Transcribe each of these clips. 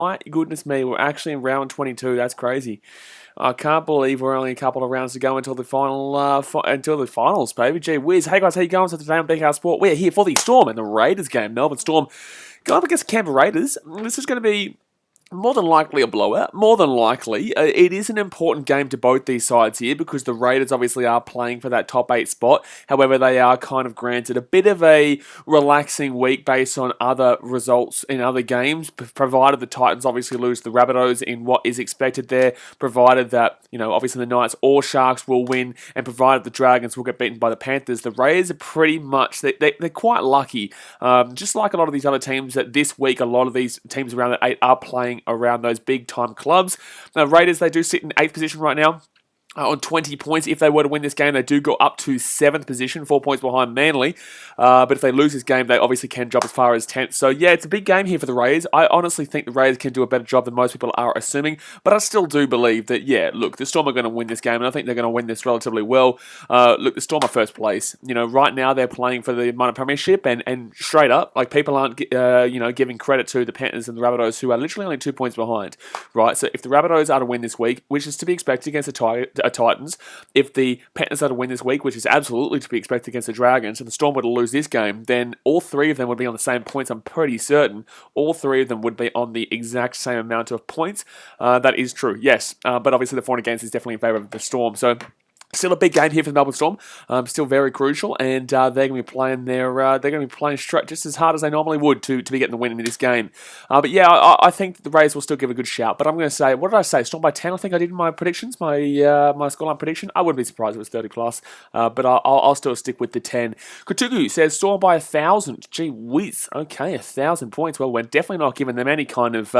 My goodness me, we're actually in round 22. That's crazy. I can't believe we're only a couple of rounds to go until the until the finals, baby. Gee whiz. Hey guys, how you going? So today on BKRsport, we're here for the Storm and the Raiders game. Melbourne Storm going up against Canberra Raiders. This is going to be more than likely a blowout. More than likely. It is an important game to both these sides here because the Raiders obviously are playing for that top 8 spot. However, they are kind of granted a bit of a relaxing week based on other results in other games, provided the Titans obviously lose the Rabbitohs in what is expected there, provided that, obviously the Knights or Sharks will win, and provided the Dragons will get beaten by the Panthers. The Raiders are pretty much, they're quite lucky. Just like a lot of these other teams, that this week a lot of these teams around the 8 are playing around those big time clubs. Now, Raiders, they do sit in 8th position right now. On 20 points. If they were to win this game, they do go up to 7th position, 4 points behind Manly. But if they lose this game, they obviously can drop as far as 10th. So yeah, it's a big game here for the Raiders. I honestly think the Raiders can do a better job than most people are assuming. But I still do believe that, look, the Storm are going to win this game, and I think they're going to win this relatively well. Look, the Storm are first place. Right now they're playing for the minor premiership, and straight up, like, people aren't, giving credit to the Panthers and the Rabbitohs, who are literally only 2 points behind, right? So if the Rabbitohs are to win this week, which is to be expected against the Titans, if the Panthers are to win this week, which is absolutely to be expected against the Dragons, and the Storm were to lose this game, then all three of them would be on the same points. I'm pretty certain all three of them would be on the exact same amount of points. That is true, yes. But obviously the for and against is definitely in favour of the Storm. So still a big game here for the Melbourne Storm. Still very crucial, and they're going to be playing straight just as hard as they normally would to be getting the win in this game. But yeah, I think the Rays will still give a good shout. But I'm going to say, what did I say? Storm by 10. I think I did in my predictions, my scoreline prediction. I wouldn't be surprised if it was 30 plus, but I'll still stick with the 10. Kutugu says Storm by 1,000. Gee whiz. Okay, 1,000 points. Well, we're definitely not giving them any kind of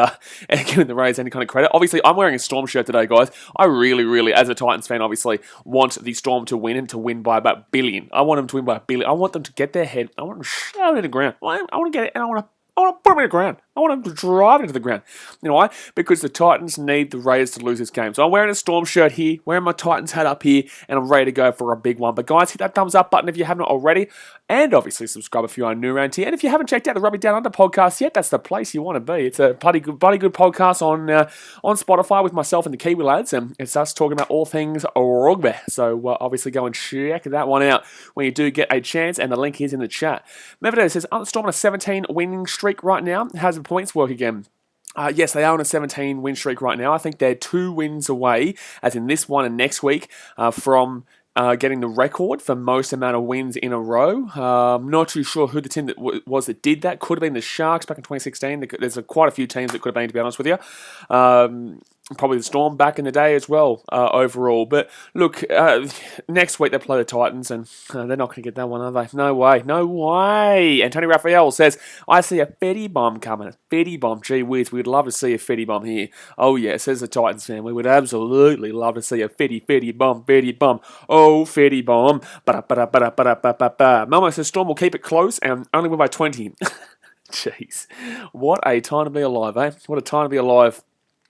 giving the Rays any kind of credit. Obviously, I'm wearing a Storm shirt today, guys. I really, as a Titans fan, obviously want the Storm to win, and to win by about $1 billion. I want them to win by $1 billion. I want them to get their head. I want them to shove it in the ground. I want to get it, and I want to put them in the ground. I want them to drive it into the ground. You know why? Because the Titans need the Raiders to lose this game. So I'm wearing a Storm shirt here, wearing my Titans hat up here, and I'm ready to go for a big one. But guys, hit that thumbs up button if you haven't already, and obviously subscribe if you are new around here. And if you haven't checked out the Rugby Down Under podcast yet, that's the place you want to be. It's a bloody good podcast on Spotify with myself and the Kiwi lads, and it's us talking about all things rugby. So obviously go and check that one out when you do get a chance, and the link is in the chat. Medvedev says, aren't the Storm on a 17 winning streak right now? How's the points work again? Yes, they are on a 17 win streak right now. I think they're 2 wins away, as in this one and next week, from getting the record for most amount of wins in a row. Not too sure who the team that was that did that. Could have been the Sharks back in 2016. There's quite a few teams that could have been, to be honest with you. Probably the Storm back in the day as well, overall. But look, next week they play the Titans, and they're not going to get that one, are they? No way, no way. And Tony Raphael says, I see a Fetty bomb coming. A Fetty bomb. Gee whiz, we'd love to see a Fetty bomb here. Oh yeah, says the Titans fan. We would absolutely love to see a Fetty bomb. Oh, Fetty bomb. Melmo says Storm will keep it close and only win by 20. Jeez, what a time to be alive, eh? What a time to be alive.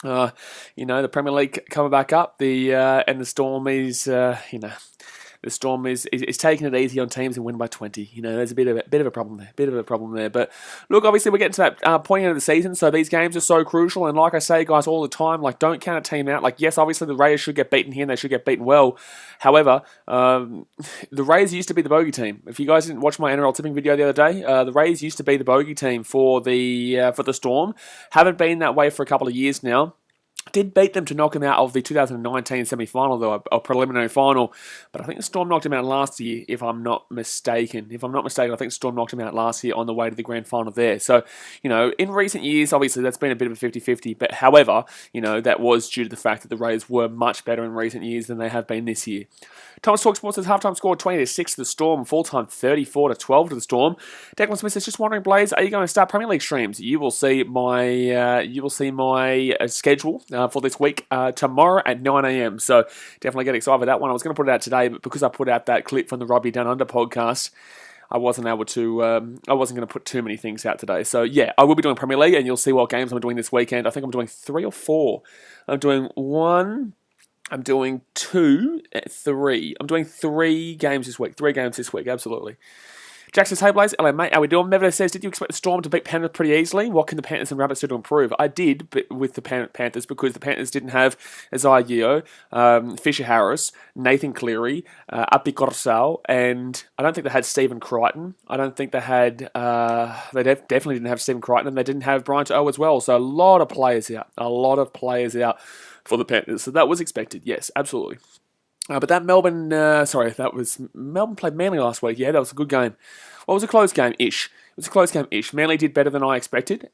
The Premier League coming back up, and the Storm is, the Storm is taking it easy on teams and win by 20. There's a bit of a problem there. But look, obviously we're getting to that point of the season, so these games are so crucial. And like I say, guys, all the time, like, don't count a team out. Like, yes, obviously the Raiders should get beaten here, and they should get beaten well. However, the Raiders used to be the bogey team. If you guys didn't watch my NRL tipping video the other day, the Raiders used to be the bogey team for the Storm. Haven't been that way for a couple of years now. Did beat them to knock him out of the 2019 semi-final, though, a preliminary final. But I think the Storm knocked him out last year, if I'm not mistaken. I think the Storm knocked him out last year on the way to the grand final there. So, in recent years, obviously, that's been a bit of a 50-50. But however, that was due to the fact that the Raiders were much better in recent years than they have been this year. Thomas Talk Sports says halftime score 20-6 to the Storm, full-time 34-12 to the Storm. Declan Smith says, just wondering, Blaze, are you going to start Premier League streams? You will see my schedule for this week tomorrow at 9 a.m. So definitely get excited for that one. I was going to put it out today, but because I put out that clip from the Rugby Down Under podcast, I wasn't able to. I wasn't going to put too many things out today. So yeah, I will be doing Premier League, and you'll see what games I'm doing this weekend. I think I'm doing 3 or 4. I'm doing 1. I'm doing 2, 3. I'm doing 3 games this week. 3 games this week, absolutely. Jack says, hey Blaze, hello mate, how we doing? Mevedo says, did you expect the Storm to beat Panthers pretty easily? What can the Panthers and Rabbits do to improve? I did, but with the Panthers, because the Panthers didn't have Isaiah Yeo, Fisher Harris, Nathan Cleary, Api Corsal, and I don't think they had Stephen Crichton. I don't think they had, definitely didn't have Stephen Crichton, and they didn't have Brian To'o as well. So a lot of players out for the Panthers. So that was expected, yes, absolutely. But that Melbourne played Manly last week. Yeah, that was a good game. Well, it was a close game-ish. Manly did better than I expected.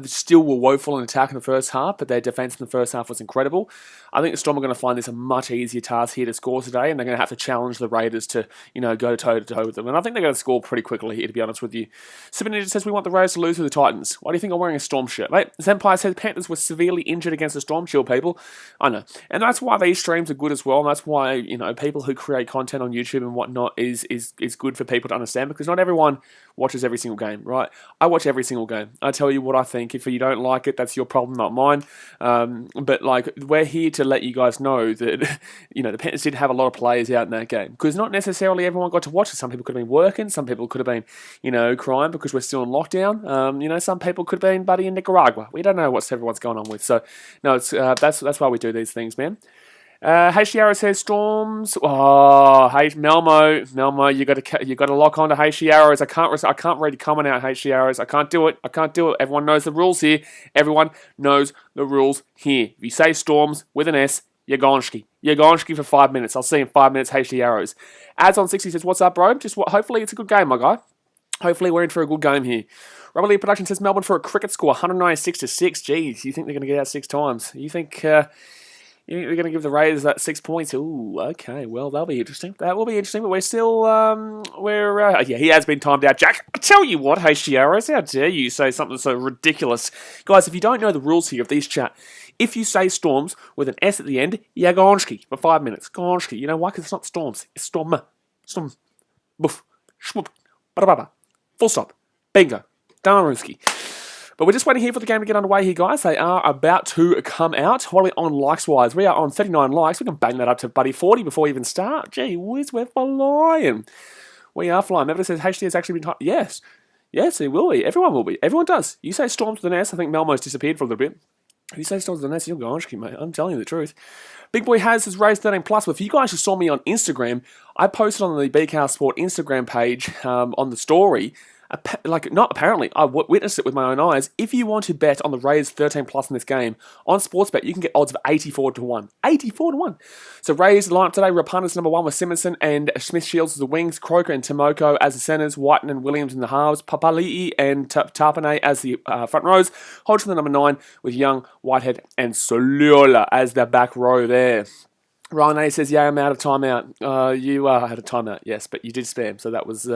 Still were woeful in attack in the first half, but their defence in the first half was incredible. I think the Storm are going to find this a much easier task here to score today, and they're going to have to challenge the Raiders to, go toe-to-toe with them. And I think they're going to score pretty quickly here, to be honest with you. Super Ninja says, we want the Raiders to lose with the Titans. Why do you think I'm wearing a Storm shirt, mate? Senpai says, Panthers were severely injured against the Storm. Chill, people. I know. And that's why these streams are good as well, and that's why, people who create content on YouTube and whatnot is good for people to understand, because not everyone watches every single game, right? I watch every single game. I tell you what I think. If you don't like it, that's your problem, not mine. But we're here to let you guys know that the Panthers did have a lot of players out in that game, because not necessarily everyone got to watch it. Some people could have been working. Some people could have been crying because we're still in lockdown. Some people could have been buddy in Nicaragua. We don't know what everyone's going on with. So no, it's that's why we do these things, man. HDR says Storms. Oh, hey Melmo, you got to lock on to HDRs. I can't read your comment out, HDRs. I can't do it. Everyone knows the rules here. If you say Storms with an S, you're Yagonski for 5 minutes. I'll see you in 5 minutes, HDRs. Ads on 60 says, what's up, bro? Hopefully it's a good game, my guy. Hopefully we're in for a good game here. Robert Lee Production says Melbourne for a cricket score, 196-6. Jeez, you think they're going to get out 6 times? You think they're going to give the Raiders that 6 points? Ooh, okay. Well, that'll be interesting. That will be interesting, but we're still, he has been timed out. Jack, I tell you what, HDRs, how dare you say something so ridiculous. Guys, if you don't know the rules here of these chat, if you say Storms with an S at the end, Yagonski for 5 minutes. Gonski. You know why? Because it's not Storms. It's Storm. Boof. Schwoop. Ba-da-ba-ba. Full stop. Bingo. Danaruski. But we're just waiting here for the game to get underway here, guys. They are about to come out. What are we on likes-wise? We are on 39 likes. We can bang that up to, buddy, 40 before we even start. Gee whiz, we're flying. We are flying. Everybody says HD has actually been... Yes. Yes, it will be. Everyone will be. Everyone does. You say Storms with an S. I think Melmo's disappeared for a little bit. If you say Storms with an S, you're going, mate. I'm telling you the truth. Big Boy has raised 13+. But if you guys just saw me on Instagram, I posted on the BKRsport Instagram page on the story... I witnessed it with my own eyes. If you want to bet on the Raiders 13+ in this game, on Sportsbet, you can get odds of 84-1. 84-1. So Raiders lineup today, Rapunda's number 1 with Simonson and Smith-Shields as the wings, Croker and Timoko as the centres, Whiten and Williams in the halves, Papali'i and Tapane as the front rows, Hodgson the number 9 with Young, Whitehead and Soliola as the back row there. Ryan A says, yeah, I'm out of timeout. You are out of timeout, yes, but you did spam, so that was...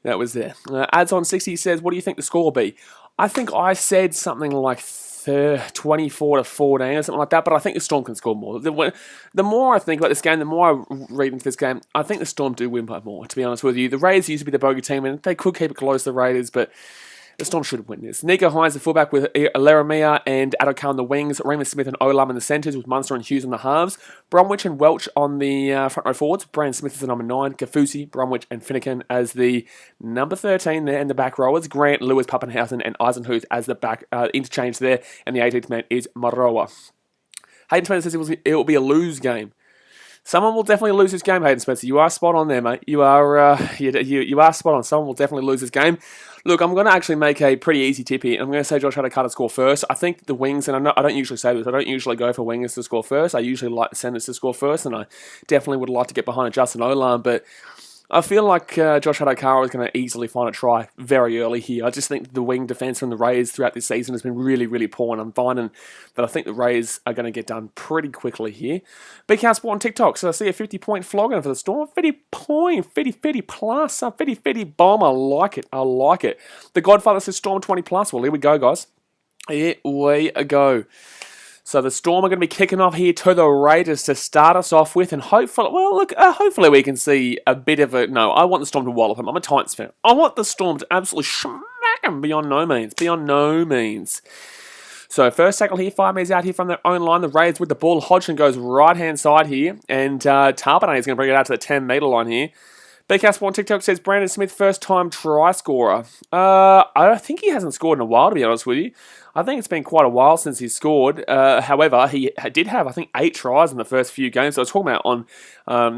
That was there. Ads on 60 says, what do you think the score will be? I think I said something like 24-14 or something like that, but I think the Storm can score more. The more I think about this game, the more I read into this game, I think the Storm do win by more, to be honest with you. The Raiders used to be the bogey team, and they could keep it close to the Raiders, but the Storm should win this. Nico Hines, the fullback, with Laramia and Adokar on the wings. Raymond Smith and Olam in the centres, with Munster and Hughes on the halves. Bromwich and Welch on the front row forwards. Brandon Smith is the number 9. Kafusi, Bromwich and Finnegan as the number 13 there in the back rowers. Grant, Lewis, Pappenhausen and Eisenhuth as the back interchange there. And the 18th man is Maroa. Hayden Spencer says it will be a lose game. Someone will definitely lose this game, Hayden Spencer. You are spot on there, mate. You are spot on. Someone will definitely lose this game. Look, I'm going to actually make a pretty easy tip here. I'm going to say Josh Adokar to score first. I think the wings, and I don't usually say this, I don't usually go for wingers to score first. I usually like the centers to score first, and I definitely would like to get behind Justin Olam, but I feel like Josh Adokar is going to easily find a try very early here. I just think the wing defence from the Rays throughout this season has been really, really poor, and I'm finding that I think the Rays are going to get done pretty quickly here. BKRsport on TikTok, so I see a 50-point flogging for the Storm. 50 plus, 50 bomb. I like it. The Godfather says Storm 20+. Well, here we go, guys. Here we go. So the Storm are going to be kicking off here to the Raiders to start us off with, and hopefully we can see a bit of a... No, I want the Storm to wallop them. I'm a Titans fan. I want the Storm to absolutely smack them beyond no means. So first tackle here, 5 metres out here from their own line. The Raiders with the ball. Hodgson goes right-hand side here, and Tarpanay is going to bring it out to the 10-metre line here. BKRsport on TikTok says Brandon Smith, first-time try scorer. I think he hasn't scored in a while, to be honest with you. I think it's been quite a while since he's scored. However, he did have, I think, 8 tries in the first few games. So I was talking about on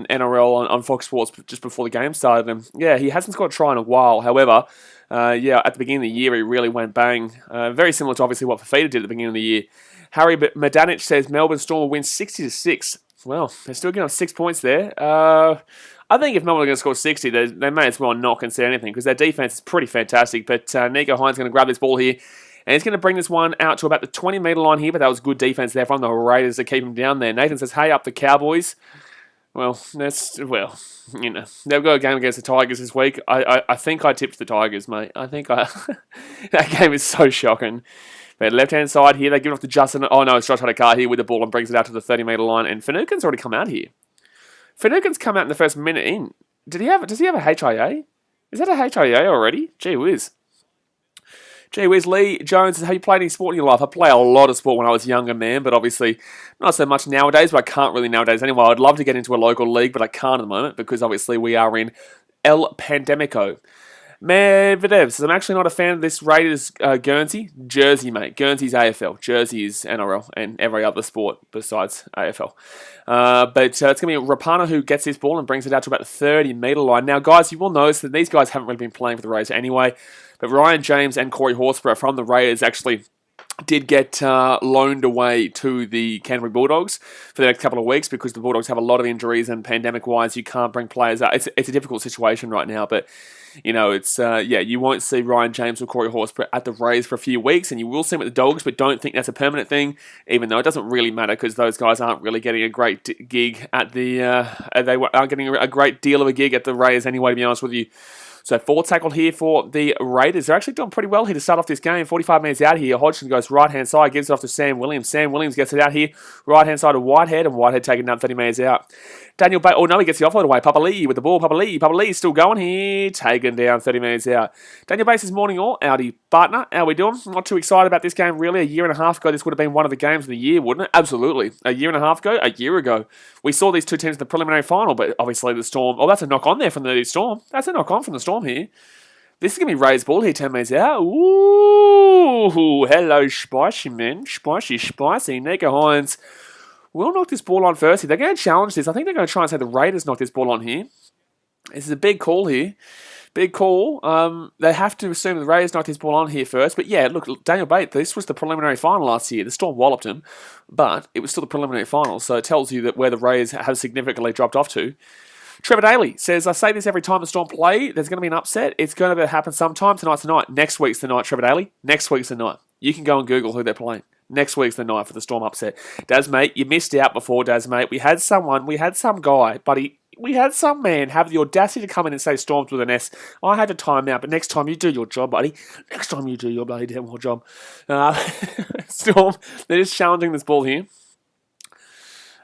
NRL on Fox Sports just before the game started. And yeah, he hasn't scored a try in a while. However, at the beginning of the year, he really went bang. Very similar to obviously what Fafita did at the beginning of the year. Harry Madanich says Melbourne Storm will win 60-6. Well, they're still getting up 6 points there. I think if Melbourne are going to score 60, they may as well not concede anything because their defense is pretty fantastic. But Nico Hines is going to grab this ball here. And he's going to bring this one out to about the 20-metre line here, but that was good defense there from the Raiders to keep him down there. Nathan says, hey, up the Cowboys. Well, they've got a game against the Tigers this week. I think I tipped the Tigers, mate. That game is so shocking. But left-hand side here, they give it off to Justin. Oh, no, it's Josh Hadakar here with the ball and brings it out to the 30-metre line. And Finucane's already come out here. Finucane's come out in the first minute in. Does he have a HIA? Is that a HIA already? Gee whiz. Gee whiz, Lee Jones, have you played any sport in your life? I play a lot of sport when I was younger, man, but obviously not so much nowadays, but I can't really nowadays anyway. I'd love to get into a local league, but I can't at the moment because obviously we are in El Pandemico. Medvedev says, I'm actually not a fan of this Raiders Guernsey. Jersey, mate. Guernsey's AFL. Jersey is NRL and every other sport besides AFL. But it's going to be Rapana who gets this ball and brings it out to about the 30-metre line. Now, guys, you will notice that these guys haven't really been playing for the Raiders anyway. But Ryan James and Corey Horsburgh from the Raiders actually did get loaned away to the Canterbury Bulldogs for the next couple of weeks because the Bulldogs have a lot of injuries and pandemic-wise, you can't bring players out. It's a difficult situation right now, but you won't see Ryan James or Corey Horsburgh at the Rays for a few weeks, and you will see them at the Dogs, but don't think that's a permanent thing, even though it doesn't really matter because those guys aren't really getting a great gig at the they aren't getting a great deal of a gig at the Rays anyway, to be honest with you. So forward tackle here for the Raiders. They're actually doing pretty well here to start off this game. 45 minutes out here. Hodgson goes right-hand side, gives it off to Sam Williams. Sam Williams gets it out here. Right-hand side to Whitehead, and Whitehead taking down 30 minutes out. Daniel Bates, oh no, he gets the offload away. Papali'i with the ball. Papali'i still going here. Taken down 30 minutes out. Daniel Bates is morning all. Audi partner, how we doing? Not too excited about this game really. A year and a half ago, this would have been one of the games of the year, wouldn't it? Absolutely. A year and a half ago? A year ago. We saw these two teams in the preliminary final, but obviously the Storm... Oh, that's a knock on there from the Storm. That's a knock on from the Storm here. This is going to be Ray's ball here, 10 minutes out. Ooh, hello, spicy, man. Spicy. Nico Hines will knock this ball on first. They're going to challenge this. I think they're going to try and say the Raiders knock this ball on here. This is a big call here. Big call. They have to assume the Raiders knocked this ball on here first. But yeah, look, Daniel Bates, this was the preliminary final last year. The Storm walloped him, but it was still the preliminary final. So it tells you that where the Raiders have significantly dropped off to. Trevor Daly says, I say this every time the Storm play, there's going to be an upset. It's going to happen sometime. Tonight's the night. Next week's the night, Trevor Daly. Next week's the night. You can go and Google who they're playing. Next week's the night for the Storm upset. Daz, mate, you missed out before, Daz, mate. We had some guy, buddy. We had some man have the audacity to come in and say Storms with an S. I had to time out, but next time you do your job, buddy. Next time you do your bloody damn well job. Storm, they're just challenging this ball here.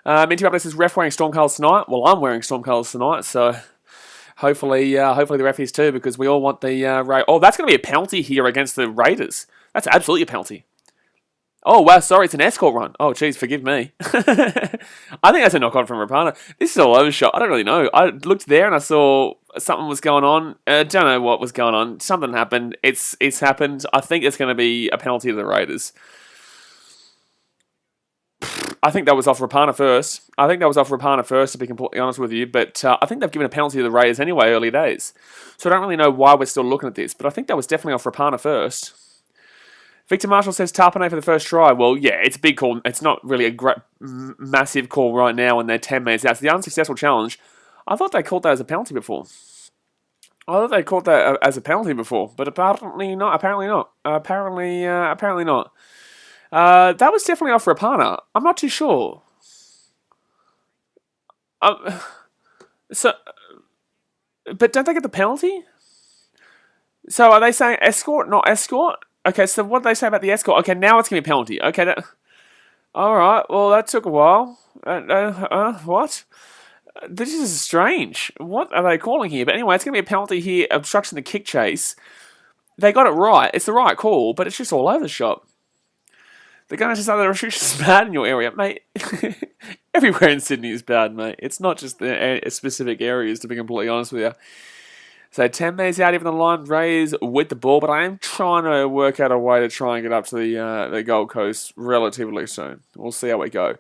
Minty Up says, ref wearing Storm colours tonight. Well, I'm wearing Storm colours tonight, so hopefully the ref is too, because we all want the Oh, that's going to be a penalty here against the Raiders. That's absolutely a penalty. Oh, wow, sorry, it's an escort run. Oh, geez, forgive me. I think that's a knock-on from Rapana. This is all over shot. I don't really know. I looked there and I saw something was going on. Don't know what was going on. Something happened. It's happened. I think it's going to be a penalty to the Raiders. I think that was off Rapana first, to be completely honest with you. But I think they've given a penalty to the Raiders anyway, early days. So I don't really know why we're still looking at this. But I think that was definitely off Rapana first. Victor Marshall says Tarpanay for the first try. Well, yeah, it's a big call. It's not really a great, massive call right now when they're 10 minutes out. It's the unsuccessful challenge. I thought they called that as a penalty before. But apparently not. Apparently not. That was definitely off Rapana. I'm not too sure. But don't they get the penalty? So are they saying escort, not escort? Okay, so what do they say about the escort? Okay, now it's going to be a penalty. Okay, alright, well, that took a while. What? This is strange. What are they calling here? But anyway, it's going to be a penalty here, obstruction the kick chase. They got it right. It's the right call, but it's just all over the shop. They're going to say the restrictions bad in your area, mate. Everywhere in Sydney is bad, mate. It's not just the specific areas, to be completely honest with you. So 10 metres out, even the line Rays with the ball, but I am trying to work out a way to try and get up to the Gold Coast relatively soon. We'll see how we go.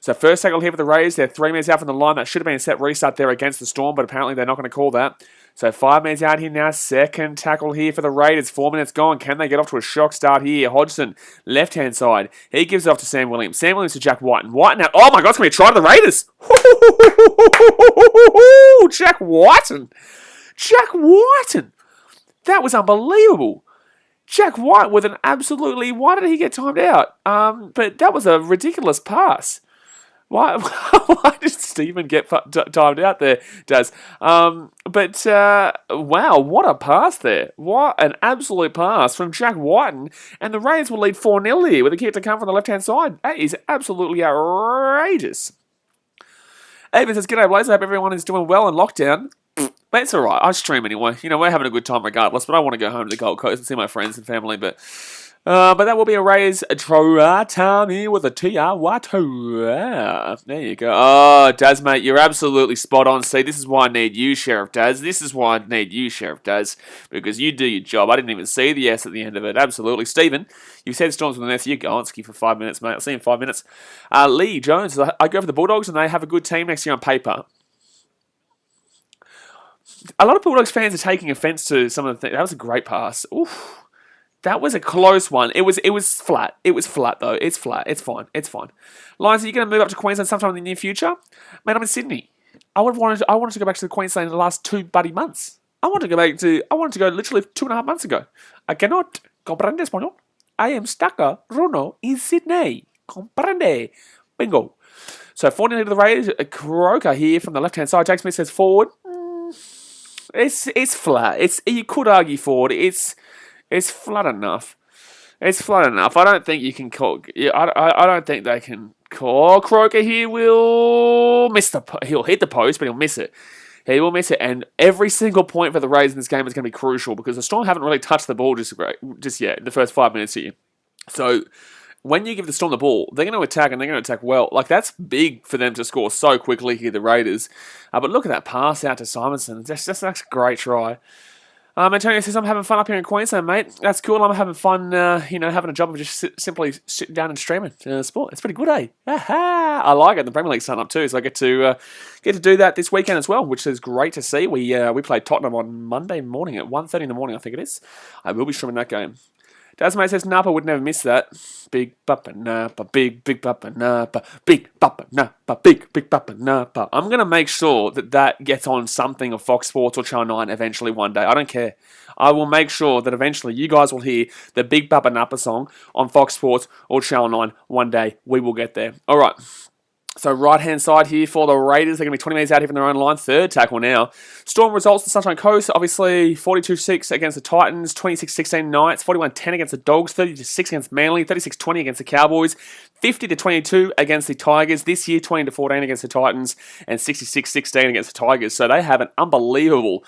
So first tackle here for the Rays. They're 3 metres out from the line. That should have been a set restart there against the Storm, but apparently they're not going to call that. So 5 metres out here now. Second tackle here for the Raiders. 4 minutes gone. Can they get off to a shock start here? Hodgson, left-hand side. He gives it off to Sam Williams. Sam Williams to Jack Whiten. Whiten now. Oh my God, it's going to be a try to the Raiders. Jack Whiten. Jack Whiten. That was unbelievable. Jack White with an absolutely... Why did he get timed out? But that was a ridiculous pass. Why did Stephen get timed out there, Daz? Wow, what a pass there. What an absolute pass from Jack Whiten. And the Raiders will lead 4-0 here with a kick to come from the left-hand side. That is absolutely outrageous. Avon says, "G'day, Blaze. I hope everyone is doing well in lockdown." But it's alright, I stream anyway. You know, we're having a good time regardless, but I want to go home to the Gold Coast and see my friends and family. But that will be a Rays time here with a TR. There you go. Oh, Daz, mate, you're absolutely spot on. See, this is why I need you, Sheriff Daz. This is why I need you, Sheriff Daz, because you do your job. I didn't even see the S at the end of it. Absolutely. Stephen, you said Storms with an S. You go on ski for 5 minutes, mate. I'll see you in 5 minutes. Lee Jones, I go for the Bulldogs and they have a good team next year on paper. A lot of Bulldogs fans are taking offence to some of the things. That was a great pass. Oof. That was a close one. It was flat. It was flat, though. It's flat. It's fine. It's fine. Lions, are you going to move up to Queensland sometime in the near future? Mate, I'm in Sydney. I wanted to go back to Queensland in the last 2 bloody months. I wanted to go literally 2.5 months ago. I cannot comprende español. I am stuck Runo in Sydney. Comprende. Bingo. So 4-0 to the Raiders. Croker here from the left-hand side. Jack Smith says forward. It's flat. You could argue forward. It's flat enough. It's flat enough. I don't think you can call. I don't think they can call. Croker here will miss he'll hit the post, but he'll miss it. He will miss it, and every single point for the Rays in this game is going to be crucial because the Storm haven't really touched the ball just yet in the first 5 minutes here. So when you give the Storm the ball, they're going to attack, and they're going to attack well. Like, that's big for them to score so quickly here, the Raiders. But look at that pass out to Simonson. That's a great try. Antonio says, "I'm having fun up here in Queensland, mate. That's cool. I'm having fun, having a job of just simply sitting down and streaming sport. It's pretty good, eh? I like it. The Premier League's starting up too, so I get to do that this weekend as well, which is great to see. We played Tottenham on Monday morning at 1:30 in the morning, I think it is. I will be streaming that game. Dasmate says, Napa would never miss that. Big Papa Napa, big Papa Napa, big Papa Napa, big Papa Napa. I'm going to make sure that gets on something of Fox Sports or Channel 9 eventually one day. I don't care. I will make sure that eventually you guys will hear the Big Papa Napa song on Fox Sports or Channel 9 one day. We will get there. All right. So right-hand side here for the Raiders. They're going to be 20 metres out here from their own line. Third tackle now. Storm results, the Sunshine Coast. Obviously, 42-6 against the Titans. 26-16 Knights. 41-10 against the Dogs. 30-6 against Manly. 36-20 against the Cowboys. 50-22 against the Tigers. This year, 20-14 against the Titans. And 66-16 against the Tigers. So they have an unbelievable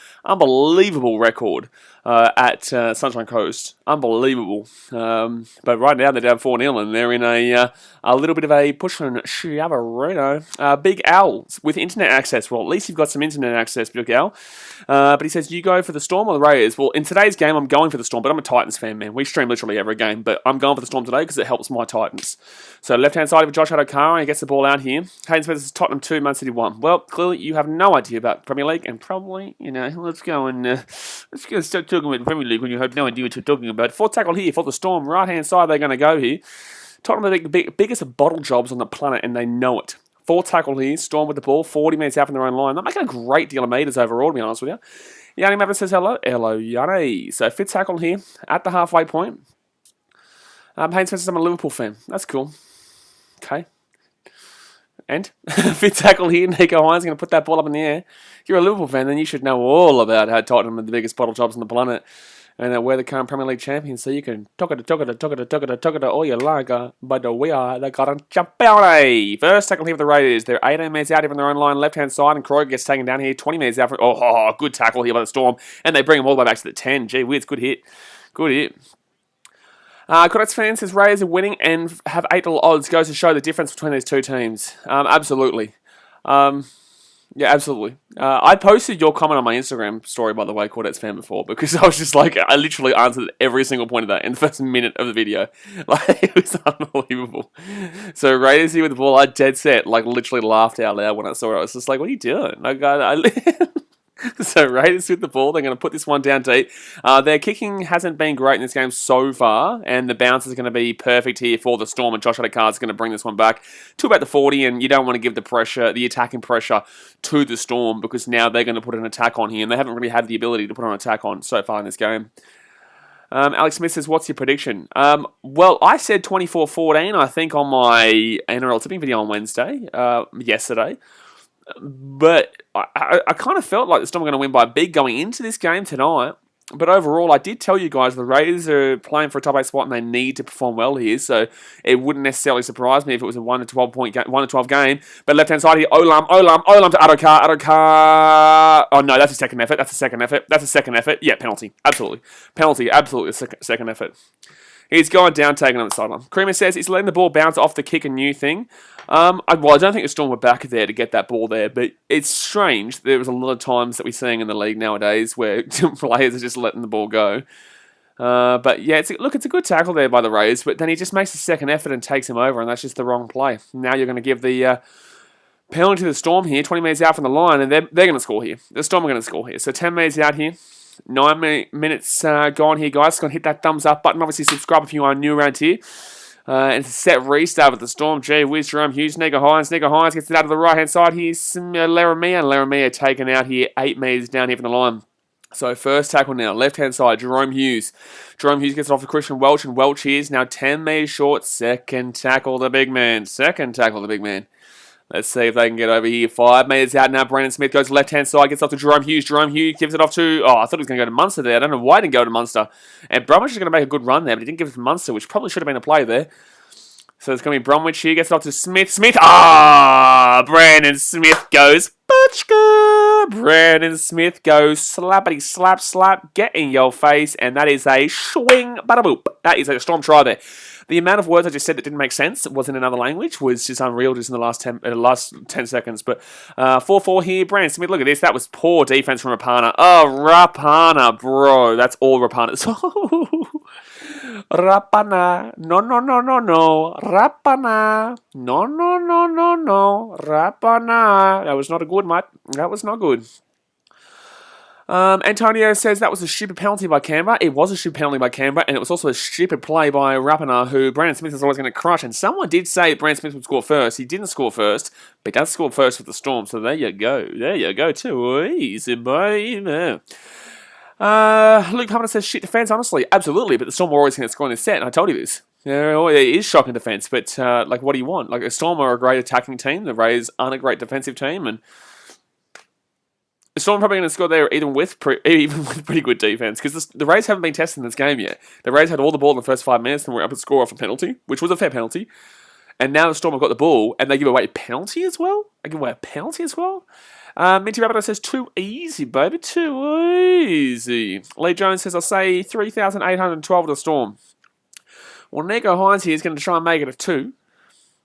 record at Sunshine Coast. Unbelievable. But right now, they're down 4-0 and they're in a little bit of a push and shove. Big Al with internet access. Well, at least you've got some internet access, Big Al. But he says, you go for the Storm or the Raiders? Well, in today's game, I'm going for the Storm, but I'm a Titans fan, man. We stream literally every game, but I'm going for the Storm today because it helps my Titans. So left-hand side of Josh Adokar, he gets the ball out here. Hayden Smith is Tottenham 2, Man City 1. Well, clearly you have no idea about Premier League, and probably, let's go start talking about the Premier League when you have no idea what you're talking about. Fourth tackle here for the Storm. Right-hand side, they're going to go here. Tottenham are the biggest bottle jobs on the planet, and they know it. Fourth tackle here, Storm with the ball, 40 minutes out from their own line. They're making a great deal of meters overall, to be honest with you. Yanni Maverick says hello. Hello, Yanni. So fifth tackle here at the halfway point. Hayden Smith says I'm a Liverpool fan. That's cool. Okay. And fifth tackle here, Nico Hines going to put that ball up in the air. If you're a Liverpool fan, then you should know all about how Tottenham are the biggest bottle jobs on the planet. And we're the current Premier League champions, so you can talk it all you like, but we are the current champions. First tackle here for the Raiders. They're 18 metres out here from their own line, left-hand side, and Kroger gets taken down here, 20 metres out. Good tackle here by the Storm, and they bring him all the way back to the 10. Gee whiz, good hit. Good hit. Codex fan says Raiders are winning and have 8 odds. Goes to show the difference between these two teams. Absolutely. Yeah, absolutely. I posted your comment on my Instagram story, by the way, Cordettes fan, before, because I was just like, I literally answered every single point of that in the first minute of the video. Like, it was unbelievable. So Raiders here with the ball, I dead set, like, literally laughed out loud when I saw it. I was just like, what are you doing? Like, So Raiders with the ball, they're going to put this one down deep. Their kicking hasn't been great in this game so far, and the bounce is going to be perfect here for the Storm, and Josh Adokar is going to bring this one back to about the 40, and you don't want to give the pressure, the attacking pressure to the Storm, because now they're going to put an attack on here, and they haven't really had the ability to put an attack on so far in this game. Alex Smith says, what's your prediction? Well, I said 24-14, I think, on my NRL tipping video on Wednesday, yesterday. But I kind of felt like the Storm were going to win by big going into this game tonight. But overall, I did tell you guys the Raiders are playing for a top 8 spot and they need to perform well here. So it wouldn't necessarily surprise me if it was a 1 to 12 game. But left hand side here, Olam to Adokar. Oh no, that's a second effort. That's a second effort. Yeah, penalty. Absolutely. Penalty. Absolutely a second effort. He's going down, taking on the sideline. Creamer says he's letting the ball bounce off the kick, a new thing. I don't think the Storm were back there to get that ball there, but it's strange. There was a lot of times that we're seeing in the league nowadays where players are just letting the ball go. But yeah, it's a good tackle there by the Raiders, but then he just makes a second effort and takes him over, and that's just the wrong play. Now you're going to give the penalty to the Storm here, 20 metres out from the line, and they're going to score here. The Storm are going to score here. So 10 metres out here. 9 minutes gone here, guys. Go and hit that thumbs up button. Obviously, subscribe if you are new around here. And it's a set restart with the Storm. Gee whiz, Jerome Hughes, Nigger Hines. Nigger Hines gets it out of the right-hand side here. Laramia. And Laramia taken out here 8 metres down here from the line. So first tackle now, left-hand side, Jerome Hughes. Jerome Hughes gets it off to Christian Welch, and Welch here is now 10 metres short. Second tackle the big man. Let's see if they can get over here. 5 metres out now. Brandon Smith goes left-hand side, gets off to Jerome Hughes. Jerome Hughes gives it off to... Oh, I thought he was going to go to Munster there. I don't know why he didn't go to Munster. And Bromwich is going to make a good run there, but he didn't give it to Munster, which probably should have been a play there. So it's going to be Bromwich here. Gets it off to Smith. Brandon Smith goes... Butchka! Brandon Smith goes slappity slap, get in your face, and that is a swing, bada boop. That is a Storm try there. The amount of words I just said that didn't make sense, was in another language, was just unreal just in the last 10 seconds. But 4-4 here, Brandon Smith, look at this. That was poor defense from Rapana. Oh, Rapana, bro. That's all Rapana. Rapana. No. Rapana. No. Rapana. That was not a good, mate. That was not good. Antonio says that was a stupid penalty by Canberra. It was a stupid penalty by Canberra, and it was also a stupid play by Rapana, who Brandon Smith is always going to crush. And someone did say Brandon Smith would score first. He didn't score first, but he does score first with the Storm. So there you go. Too easy, baby. Luke Pummer says shit defense. Honestly, absolutely. But the Storm were always going to score in this set, and I told you this. Yeah, it is shocking defense, but what do you want? Like, the Storm are a great attacking team. The Raiders aren't a great defensive team, and the Storm are probably going to score there even with pretty good defense, because the Raiders haven't been tested in this game yet. The Raiders had all the ball in the first 5 minutes and were able to score off a penalty, which was a fair penalty. And now the Storm have got the ball, and they give away a penalty as well? Minty Rabbit says, too easy, baby, too easy. Lee Jones says, I'll say 3,812 to the Storm. Well, Nico Hines here is going to try and make it a 2.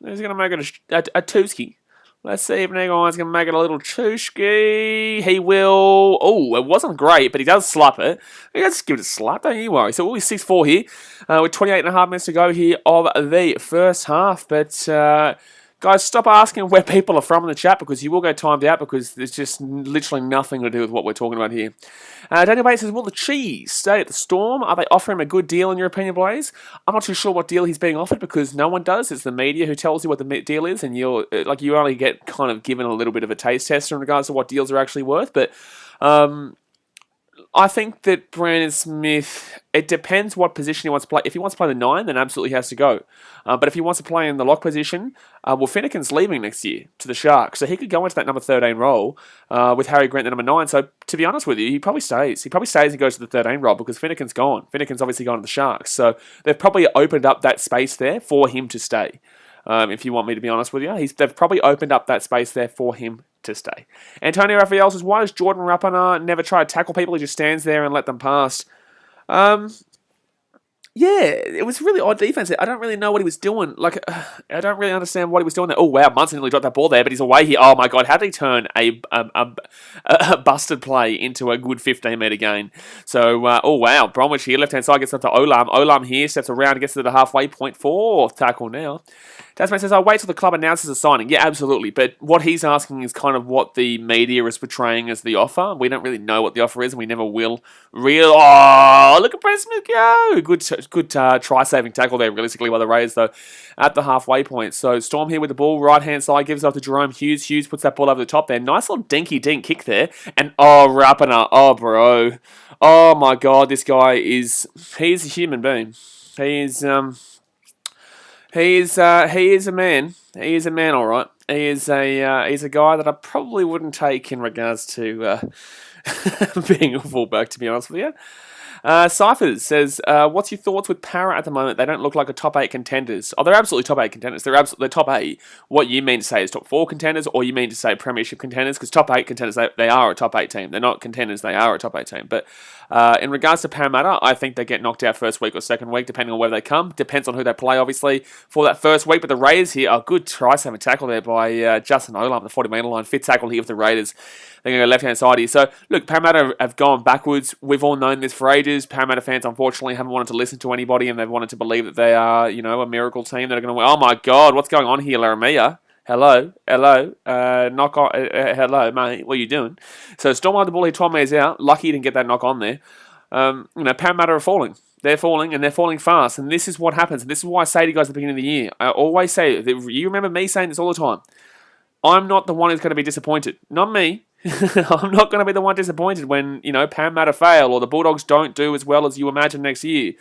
He's going to make it a 2-ski. Let's see if Nico Hines can make it a little 2-ski. He will. Oh, it wasn't great, but he does slap it. He does give it a slap, don't you worry. So we'll be 6-4 here with 28.5 minutes to go here of the first half. But guys, stop asking where people are from in the chat, because you will get timed out, because there's just literally nothing to do with what we're talking about here. Daniel Bates says, will the Cheese stay at the Storm? Are they offering him a good deal, in your opinion, Blaze? I'm not too sure what deal he's being offered, because no one does. It's the media who tells you what the deal is, and you only get kind of given a little bit of a taste test in regards to what deals are actually worth. But I think that Brandon Smith, it depends what position he wants to play. If he wants to play the 9, then absolutely has to go. But if he wants to play in the lock position, Finnegan's leaving next year to the Sharks, so he could go into that number 13 role with Harry Grant the number 9. So to be honest with you, he probably stays. He probably stays and goes to the 13 role, because Finnegan's gone. Finnegan's obviously gone to the Sharks. So they've probably opened up that space there for him to stay. If you want me to be honest with you, they've probably opened up that space there for him to stay. Antonio Raphael says, why does Jordan Rapana never try to tackle people? He just stands there and let them pass. Yeah, it was really odd defense. I don't really know what he was doing. Like, I don't really understand what he was doing there. Oh wow, Munson nearly dropped that ball there, but he's away here. Oh my god, how did he turn a busted play into a good 15-meter gain? So, oh wow, Bromwich here, left hand side gets up to Olam. Olam here steps around, gets to the halfway point. Fourth tackle now. Tasman says, I'll wait till the club announces a signing. Yeah, absolutely. But what he's asking is kind of what the media is portraying as the offer. We don't really know what the offer is, and we never will. Oh, look at Brent Smith go! Good try-saving tackle there, realistically, by the Raiders, though, at the halfway point. So Storm here with the ball, right-hand side, gives it up to Jerome Hughes. Hughes puts that ball over the top there. Nice little dinky-dink kick there. And, Rapiner. Oh, bro. Oh, my God, this guy he's a human being. He is a man. He is a man, all right. He's a guy that I probably wouldn't take in regards to being a fullback, to be honest with you. Cyphers says, what's your thoughts with Para at the moment? They don't look like a top 8 contenders. Oh, they're absolutely top 8 contenders. They're top 8. What you mean to say is top 4 contenders, or you mean to say premiership contenders? Because top 8 contenders, they are a top 8 team. They're not contenders, they are a top 8 team. But in regards to Parramatta, I think they get knocked out first week or second week, depending on where they come. Depends on who they play, obviously, for that first week. But the Raiders here, good try-saving tackle there by Justin Olam, the 40-metre line. Fifth tackle here of the Raiders. They're going to go left-hand side here. So, look, Parramatta have gone backwards. We've all known this for ages. Parramatta fans, unfortunately, haven't wanted to listen to anybody, and they've wanted to believe that they are, a miracle team that are going to win. Oh, my God, what's going on here, Laramia? Hello, knock on, hello, mate, what are you doing? So, Storm on the ball here, 12 metres out. Lucky he didn't get that knock on there. Parramatta are falling. They're falling, and they're falling fast, and this is what happens. And this is why I say to you guys at the beginning of the year, I always say, you remember me saying this all the time, I'm not the one who's going to be disappointed. Not me. I'm not going to be the one disappointed when, Parramatta fail or the Bulldogs don't do as well as you imagine next year.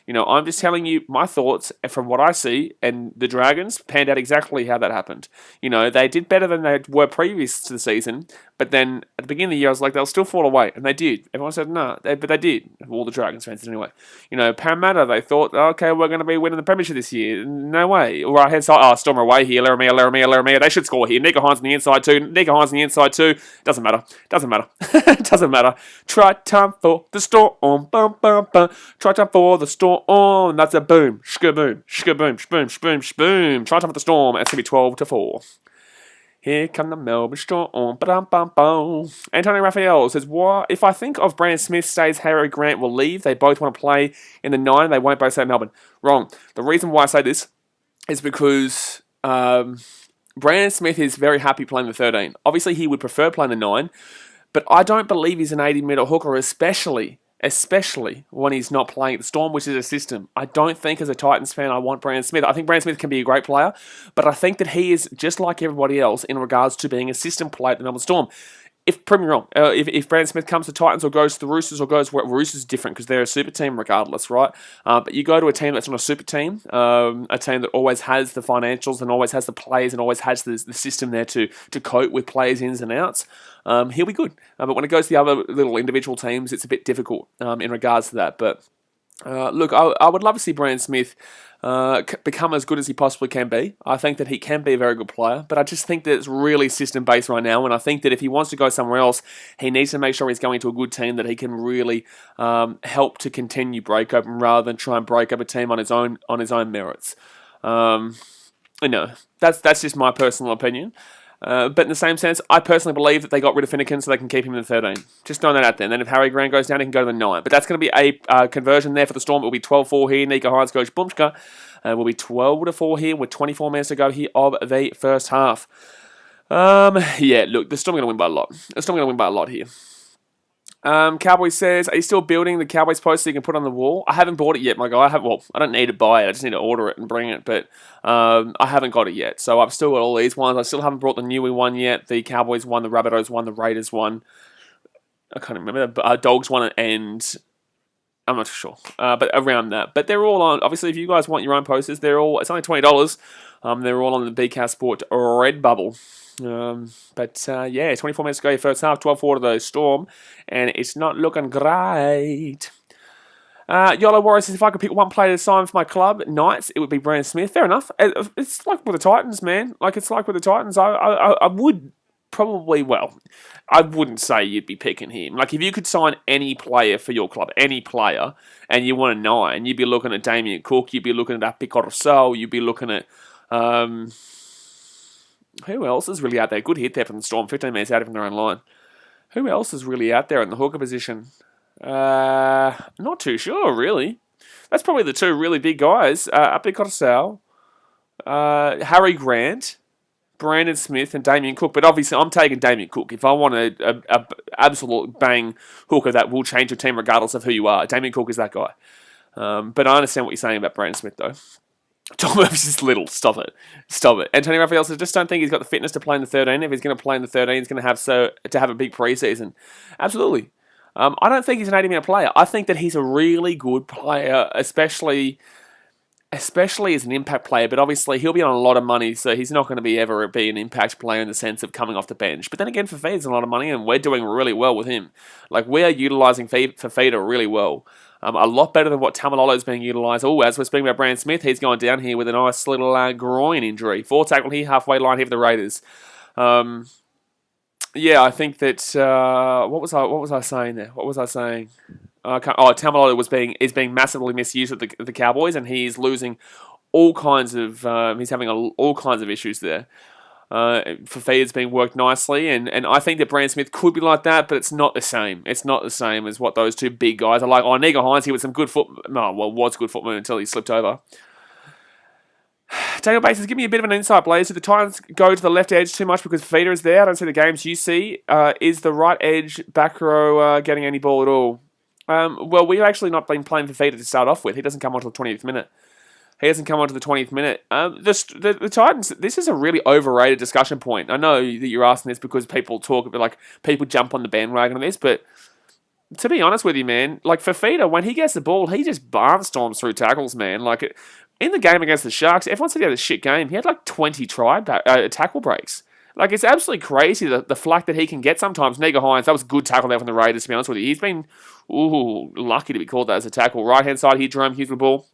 I'm just telling you my thoughts from what I see, and the Dragons panned out exactly how that happened. They did better than they were previous to the season, but then at the beginning of the year, I was like, they'll still fall away, and they did. Everyone said, no, but they did. All the Dragons fans did anyway. Parramatta, they thought, okay, we're going to be winning the Premiership this year. No way. Right hand side, Storm away here, Laramia. They should score here. Nico Hines on the inside too. Doesn't matter. Doesn't matter. Try time for the Storm. Bum, bum, bum. Try time for the Storm. And that's a boom. Shkaboom. Shkaboom. Try time for the Storm. It's going to be 12-4. Here come the Melbourne Storm. Ba-dum-bum-bum. Antonio Raphael says, "What if I think of Brandon Smith stays, Harry Grant will leave? They both want to play in the 9. They won't both stay at Melbourne." Wrong. The reason why I say this is because Brandon Smith is very happy playing the 13. Obviously, he would prefer playing the 9, but I don't believe he's an 80-metre hooker, especially when he's not playing at the Storm, which is a system. I don't think, as a Titans fan, I want Brandon Smith. I think Brandon Smith can be a great player, but I think that he is just like everybody else in regards to being a system player at the Melbourne Storm. If Brandon Smith comes to Titans or goes to the Roosters or goes where Roosters is different because they're a super team regardless, right? But you go to a team that's not a super team, a team that always has the financials and always has the players and always has the system there to cope with players' ins and outs. He'll be good. But when it goes to the other little individual teams, it's a bit difficult in regards to that. But look, I would love to see Brandon Smith become as good as he possibly can be. I think that he can be a very good player, but I just think that it's really system-based right now, and I think that if he wants to go somewhere else, he needs to make sure he's going to a good team that he can really help to continue break open rather than try and break up a team on his own merits. That's just my personal opinion. But in the same sense, I personally believe that they got rid of Finnegan so they can keep him in the 13. Just throwing that out there. And then if Harry Grant goes down, he can go to the 9. But that's going to be a conversion there for the Storm. It will be 12-4 here. Nico Hines goes boomska. Will be 12-4 here with 24 minutes to go here of the first half. Look, the Storm are going to win by a lot. Here. Cowboys says, are you still building the Cowboys poster so you can put on the wall? I haven't bought it yet, my guy. I don't need to buy it. I just need to order it and bring it, but I haven't got it yet. So I've still got all these ones. I still haven't brought the Newey one yet. The Cowboys one, the Rabbitohs one, the Raiders one. I can't remember. The Dogs one, and I'm not sure. But around that. But they're all on. Obviously, if you guys want your own posters, it's only $20. They're all on the BKRsport Redbubble. 24 minutes to go, your first half, 12-4 to the Storm, and it's not looking great. YOLO Warriors says, if I could pick one player to sign for my club, Knights, it would be Brandon Smith. Fair enough. It's like with the Titans, man. I would probably, well, I wouldn't say you'd be picking him. Like, if you could sign any player for your club, any player, and you want a 9, you'd be looking at Damien Cook, you'd be looking at BKRsport, you'd be looking at... who else is really out there? Good hit there from the Storm, 15 minutes out from their own line. Who else is really out there in the hooker position? Not too sure, really. That's probably the 2 really big guys. BKRsport, Harry Grant, Brandon Smith, and Damien Cook. But obviously, I'm taking Damien Cook. If I want a absolute bang hooker that will change your team regardless of who you are, Damien Cook is that guy. But I understand what you're saying about Brandon Smith, though. Tom Murphy's just little. Stop it. Stop it. Antonio Raphael says, just don't think he's got the fitness to play in the 13. If he's going to play in the 13, he's going to have a big preseason. Absolutely. I don't think he's an 80-minute player. I think that he's a really good player, especially as an impact player. But obviously, he'll be on a lot of money, so he's not going to ever be an impact player in the sense of coming off the bench. But then again, Fafita's a lot of money, and we're doing really well with him. Like, we are utilising Fafita really well. A lot better than what Tamalolo is being utilised. Oh, as we're speaking about Brandon Smith, he's gone down here with a nice little groin injury. 4 tackle here, halfway line here for the Raiders. Yeah, I think that what was I saying there? What was I saying? Tamalolo is being massively misused at the Cowboys, and he's losing all kinds of he's having all kinds of issues there. Fafita's being worked nicely, and I think that Brandon Smith could be like that, but it's not the same. It's not the same as what those 2 big guys are like. Nico Hines here with some good was good footman until he slipped over. Daniel Bates says, give me a bit of an insight, Blaze. Do the Titans go to the left edge too much because Fafita is there? I don't see the games you see. Is the right edge back row getting any ball at all? Well, we've actually not been playing Fafita to start off with. He doesn't come on until the 20th minute. He hasn't come on to the 20th minute. The Titans, this is a really overrated discussion point. I know that you're asking this because people people jump on the bandwagon on this, but to be honest with you, man, like Fafita, when he gets the ball, he just barnstorms through tackles, man. Like, in the game against the Sharks, everyone said he had a shit game. He had like 20 tackle breaks. Like, it's absolutely crazy the flack that he can get sometimes. Nico Hines, that was a good tackle there from the Raiders, to be honest with you. He's been lucky to be called that as a tackle. Right-hand side here, Jerome Hughes with the ball.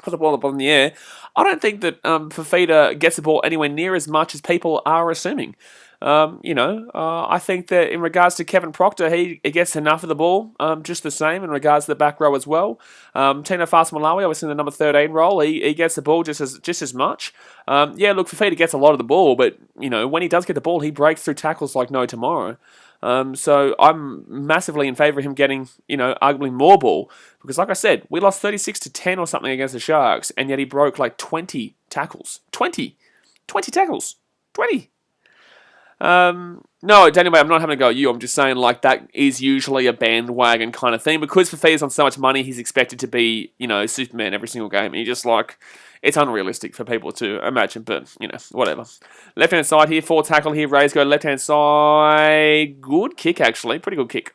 Put the ball up in the air. I don't think that Fafita gets the ball anywhere near as much as people are assuming. I think that in regards to Kevin Proctor, he gets enough of the ball, just the same in regards to the back row as well. Tino Fa'asuamaleaui, obviously in the number 13 role, he gets the ball just as much. Fafita gets a lot of the ball, but when he does get the ball, he breaks through tackles like no tomorrow. So I'm massively in favour of him getting, arguably more ball. Because like I said, we lost 36-10 or something against the Sharks, and yet he broke like 20 tackles. 20 tackles. 20. No, anyway, I'm not having a go at you. I'm just saying, like, that is usually a bandwagon kind of thing. Because Fafita's on so much money, he's expected to be, Superman every single game. And you just, like, it's unrealistic for people to imagine, but, whatever. Left-hand side here, 4 tackle here. Rays go left-hand side. Good kick, actually. Pretty good kick.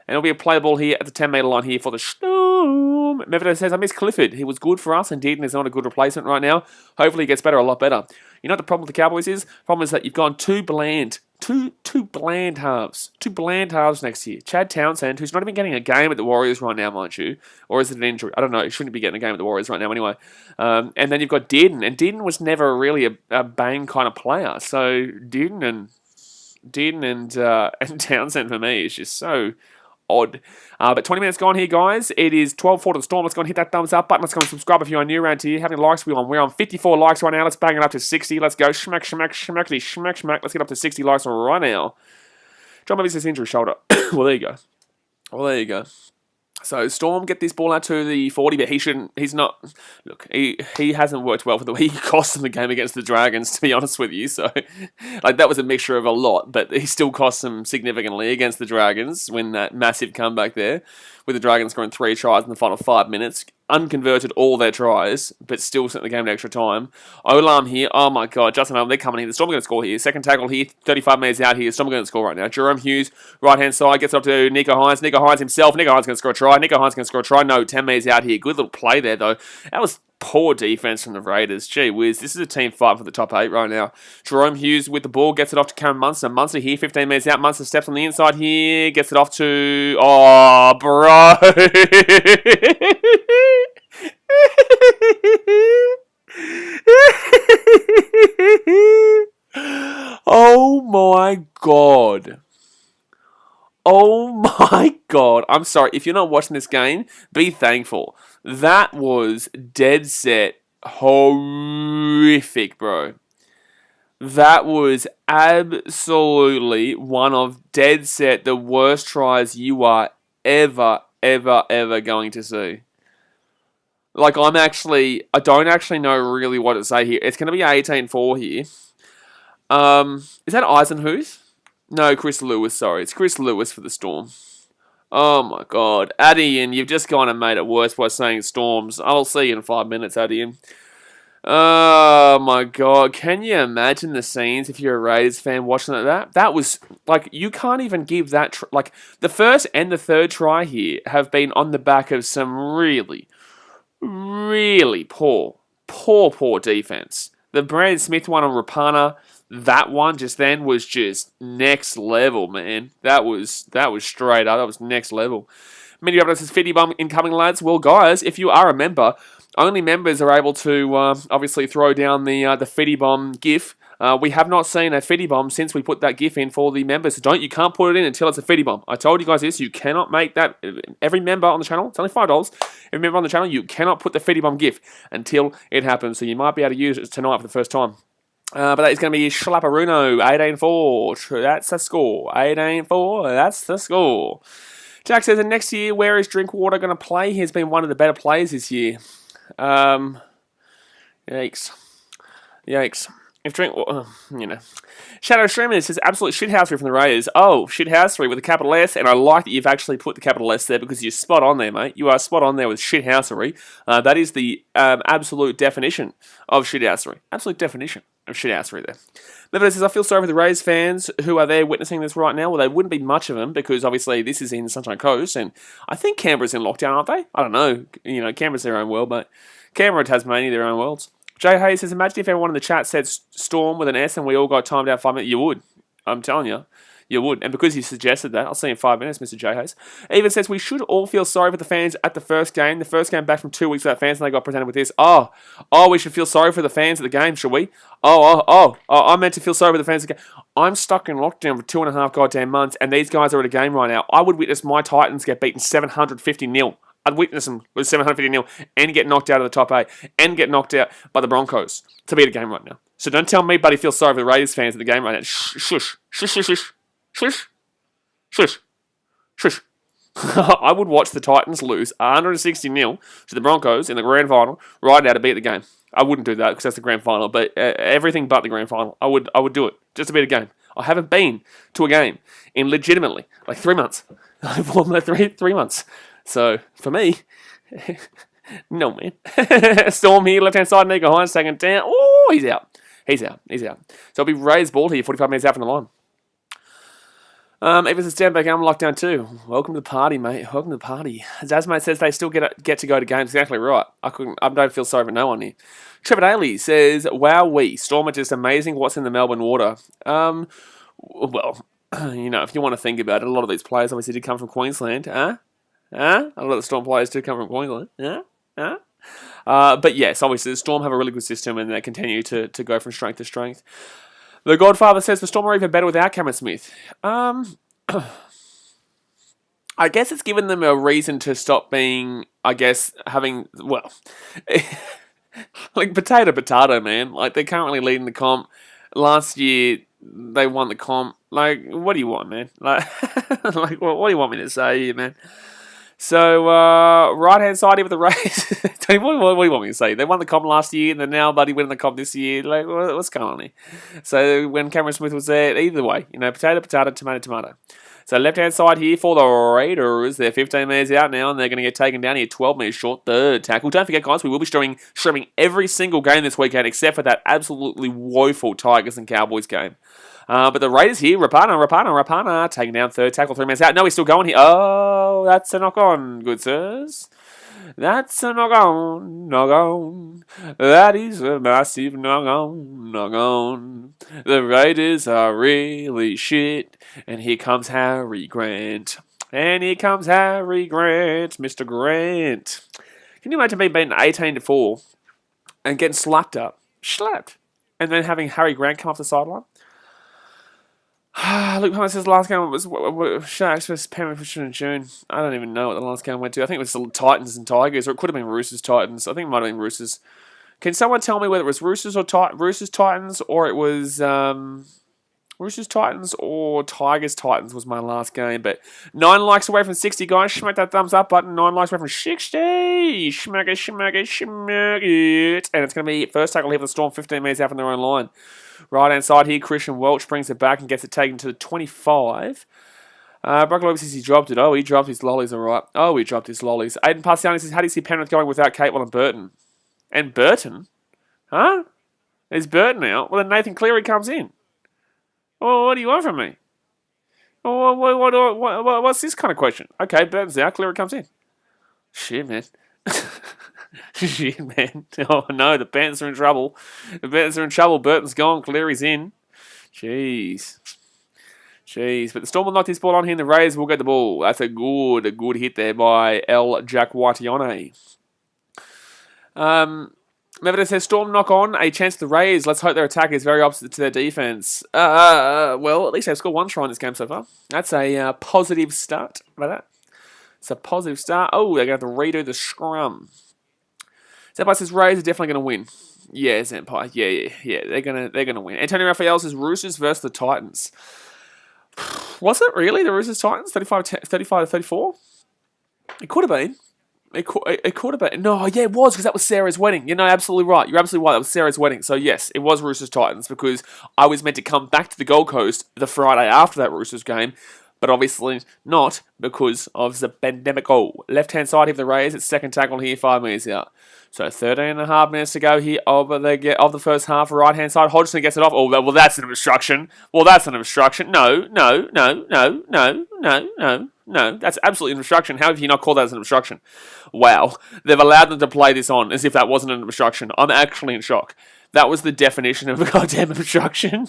And it'll be a play ball here at the 10-metre line here for the Storm. Medvedev says, I miss Clifford. He was good for us. Indeed, and is not a good replacement right now. Hopefully he gets better, a lot better. You know what the problem with the Cowboys is? The problem is that you've gone too bland. Two bland halves. 2 bland halves next year. Chad Townsend, who's not even getting a game at the Warriors right now, mind you. Or is it an injury? I don't know. He shouldn't be getting a game at the Warriors right now anyway. And then you've got Dearden. And Dearden was never really a bang kind of player. So Dearden and Townsend for me is just so odd. But 20 minutes gone here, guys. It is 12-4 to the Storm. Let's go and hit that thumbs up button. Let's go and subscribe if you're new around here. How many likes are we on? We're on 54 likes right now. Let's bang it up to 60. Let's go. Schmack, schmack, schmackity, schmack, schmack. Let's get up to 60 likes right now. John Murphy says injury shoulder. Well, there you go. So Storm get this ball out to the 40, but he's not. Look, he hasn't worked well for the way he cost them the game against the Dragons, to be honest with you. So, like, that was a mixture of a lot, but he still cost them significantly against the Dragons when that massive comeback there, with the Dragons scoring 3 tries in the final 5 minutes. Unconverted all their tries, but still sent the game to extra time. Olam here. Oh my God. Justin Olam, they're coming here. The Storm are going to score here. Second tackle here. 35 minutes out here. Storm are going to score right now. Jerome Hughes, right-hand side, gets up to Nico Hines. Nico Hines himself. Nico Hines going to score a try. Nico Hines going to score a try. No, 10 minutes out here. Good little play there, though. That was poor defense from the Raiders. Gee whiz. This is a team fight for the top 8 right now. Jerome Hughes with the ball. Gets it off to Cameron Munster. Munster here. 15 minutes out. Munster steps on the inside here. Gets it off to... Oh, bro. Oh God. I'm sorry. If you're not watching this game, be thankful. That was dead set horrific, bro. That was absolutely one of dead set the worst tries you are ever going to see. Like, I don't actually know really what to say here. It's going to be 18-4 here. Is that Eisenhuth? No, Chris Lewis, sorry. It's Chris Lewis for the Storm. Oh my God. Adian, you've just gone and made it worse by saying Storms. I'll see you in 5 minutes, Adian. Oh my God. Can you imagine the scenes if you're a Raiders fan watching that? That was, like, you can't even give that, like, the first and the third try here have been on the back of some really poor defense. The Brandon Smith one on Rapana, that one just then was just next level, man. That was straight up. That was next level. Media updates says Fitty Bomb incoming, lads. Well, guys, if you are a member, only members are able to obviously throw down the Fitty Bomb GIF. We have not seen a Fitty Bomb since we put that GIF in for the members. So you can't put it in until it's a Fitty Bomb. I told you guys this. You cannot make that. Every member on the channel, it's only $5. Every member on the channel, you cannot put the Fitty Bomb GIF until it happens. So you might be able to use it tonight for the first time. But that is going to be Schlapperuno, 18-4. That's the score. 18-4, that's the score. Jack says, next year, where is Drinkwater going to play? He's been one of the better players this year. Yikes. If Drinkwater, Shadow Streamer says, absolute shithousery from the Raiders. Oh, shithousery with a capital S, and I like that you've actually put the capital S there because you're spot on there, mate. You are spot on there with shithousery. That is the absolute definition of shithousery. Absolute definition of shithousery there. Nevertheless, says, I feel sorry for the Raiders fans who are there witnessing this right now. Well, there wouldn't be much of them because obviously this is in Sunshine Coast, and I think Canberra's in lockdown, aren't they? I don't know. Canberra's their own world, but Canberra and Tasmania, their own worlds. Jay Hayes says, imagine if everyone in the chat said Storm with an S and we all got timed out 5 minutes. You would. I'm telling you. You would. And because you suggested that, I'll see you in 5 minutes, Mr. J. Hayes. Even says, we should all feel sorry for the fans at the first game. The first game back from 2 weeks without fans and they got presented with this. Oh, we should feel sorry for the fans at the game, should we? I meant to feel sorry for the fans at the game. I'm stuck in lockdown for 2.5 goddamn months and these guys are at a game right now. I would witness my Titans get beaten 750-0. I'd witness them with 750-0 and get knocked out of the top 8 and get knocked out by the Broncos to be at a game right now. So don't tell me, buddy, feel sorry for the Raiders fans at the game right now. Shush. I would watch the Titans lose 160-0 to the Broncos in the grand final right now to be at the game. I wouldn't do that because that's the grand final, but everything but the grand final. I would do it just to be at a game. I haven't been to a game in legitimately like 3 months. three months. So, for me, no, man. Storm here, left-hand side, Nico Hines, second down. Oh, he's out. So, it'll be Ray's ball here, 45 minutes out from the line. Evans is down back, I'm locked down too. Welcome to the party, mate. Welcome to the party. Zazmate says they still get to go to games. Exactly right. I don't feel sorry for no one here. Trevor Daly says, wow, Storm are just amazing. What's in the Melbourne water? Well, if you want to think about it, a lot of these players obviously did come from Queensland. A lot of the Storm players do come from Queensland. But yes, obviously the Storm have a really good system and they continue to go from strength to strength. The Godfather says the Storm are even better without Cameron Smith. I guess it's given them a reason to stop being, having, like potato, man. Like they're currently leading the comp. Last year they won the comp. Like, what do you want, man? Like, what do you want me to say here, man? So, right-hand side here with the Rays. What do you want me to say? They won the comp last year, and they're now bloody winning the comp this year. Like, what's going on here? So, when Cameron Smith was there, either way, potato, tomato. So, left-hand side here for the Raiders. They're 15 metres out now, and they're going to get taken down here 12 metres short. Third tackle. Don't forget, guys, we will be streaming every single game this weekend, except for that absolutely woeful Tigers and Cowboys game. But the Raiders here, Rapana, taking down third tackle, 3 minutes out. No, he's still going here. Oh, that's a knock-on, good sirs. That's a knock-on. That is a massive knock-on. The Raiders are really shit. And here comes Harry Grant. Mr. Grant. Can you imagine being beaten 18-4 and getting slapped, and then having Harry Grant come off the sideline? Luke Palmer says the last game was Sharks versus Penrith in June. I don't even know what the last game went to. I think it was the Titans and Tigers, or it could have been Roosters Titans. I think it might have been Roosters. Can someone tell me whether it was Roosters Titans, or it was Roosters Titans or Tigers Titans was my last game? But 9 likes away from 60, guys. Smack that thumbs up button. 9 likes away from 60. Smack it, smack it, smack it. And it's going to be first tackle here for the Storm, 15 metres out from their own line. Right-hand side here, Christian Welch brings it back and gets it taken to the 25. Brock Lewis says he dropped it. Oh, he dropped his lollies, all right. Oh, he dropped his lollies. Aiden Parsiani says, how do you see Penrith going without Catewell and Burton? And Burton? Huh? Is Burton out? Well, then Nathan Cleary comes in. Well, what do you want from me? What's this kind of question? Okay, Burton's out. Cleary comes in. Shit, man. Shit, man. Oh, no, the Panthers are in trouble. The Panthers are in trouble. Burton's gone. Cleary's in. Jeez. But the Storm will knock this ball on here, and the Raiders will get the ball. That's a good hit there by L. Jack Watione. Mevita says, Storm knock on, a chance to the Raiders. Let's hope their attack is very opposite to their defense. Well, at least they've scored 1 try in this game so far. That's a positive start by that. It's a positive start. Oh, they're going to have to redo the scrum. Senpai says Raiders are definitely going to win. Yeah, Senpai. Yeah. They're gonna win. Antonio Raphael says Roosters versus the Titans. Was it really the Roosters Titans? 35-34? It could have been. It could have been. No, yeah, it was, because that was Sarah's wedding. You're absolutely right. You're absolutely right. That was Sarah's wedding. So, yes, it was Roosters Titans, because I was meant to come back to the Gold Coast the Friday after that Roosters game, but obviously not because of the pandemic. Oh, left-hand side of the Raiders, it's second tackle here, 5 minutes out. So 13.5 minutes to go here of the first half. Right-hand side, Hodgson gets it off. Oh, well, that's an obstruction. No. That's absolutely an obstruction. How have you not called that as an obstruction? Wow. They've allowed them to play this on as if that wasn't an obstruction. I'm actually in shock. That was the definition of a goddamn obstruction.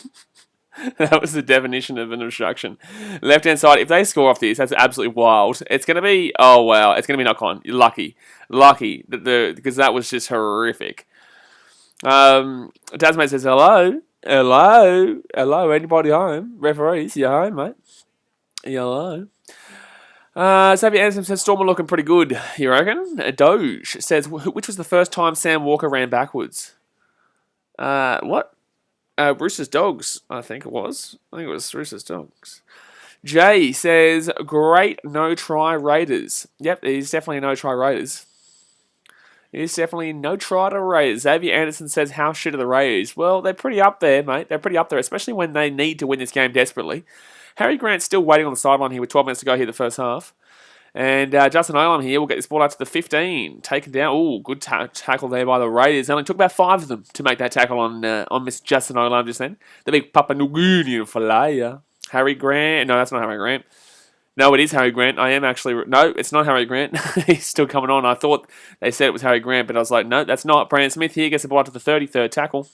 That was the definition of an obstruction. Left-hand side, if they score off this, that's absolutely wild. It's going to be, oh wow, it's going to be knock on. You're lucky. Because that was just horrific. Tasmate says, hello, anybody home? Referees, you home, mate? Hello. Xavier Anderson says, Storm are looking pretty good, you reckon? Doge says, which was the first time Sam Walker ran backwards? What? Roosters Dogs, I think it was. Roosters Dogs. Jay says, great no-try Raiders. Yep, he's definitely a no-try Raiders. He's definitely no-try to Raiders. Xavier Anderson says, how shit are the Raiders? Well, they're pretty up there, mate. They're pretty up there, especially when they need to win this game desperately. Harry Grant's still waiting on the sideline here with 12 minutes to go here the first half. And Justin Olam here will get this ball out to the 15. Taken down. Ooh, good tackle there by the Raiders. It only took about 5 of them to make that tackle on Miss Justin Olam just then. The big Papa Nuguni flyer. Harry Grant. No, that's not Harry Grant. No, it is Harry Grant. I am actually... No, it's not Harry Grant. He's still coming on. I thought they said it was Harry Grant, but I was like, no, that's not. Brandon Smith here gets the ball out to the 33rd tackle.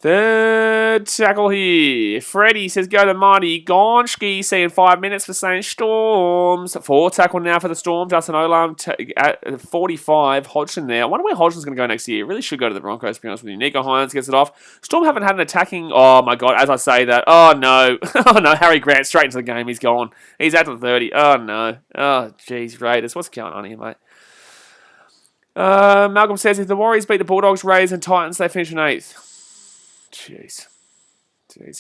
Third tackle here. Freddie says, go to Marty Gonski, seeing 5 minutes for St. Storms. 4 tackle now for the Storm. Justin Olam at 45. Hodgson there. I wonder where Hodgson's going to go next year. Really should go to the Broncos, to be honest with you. Nico Hines gets it off. Storm haven't had an attacking... Oh, my God. As I say that. Oh, no. Oh, no. Harry Grant straight into the game. He's gone. He's out to the 30. Oh, no. Oh, jeez. Raiders. What's going on here, mate? Malcolm says, if the Warriors beat the Bulldogs, Raiders and Titans, they finish in 8th. Jeez,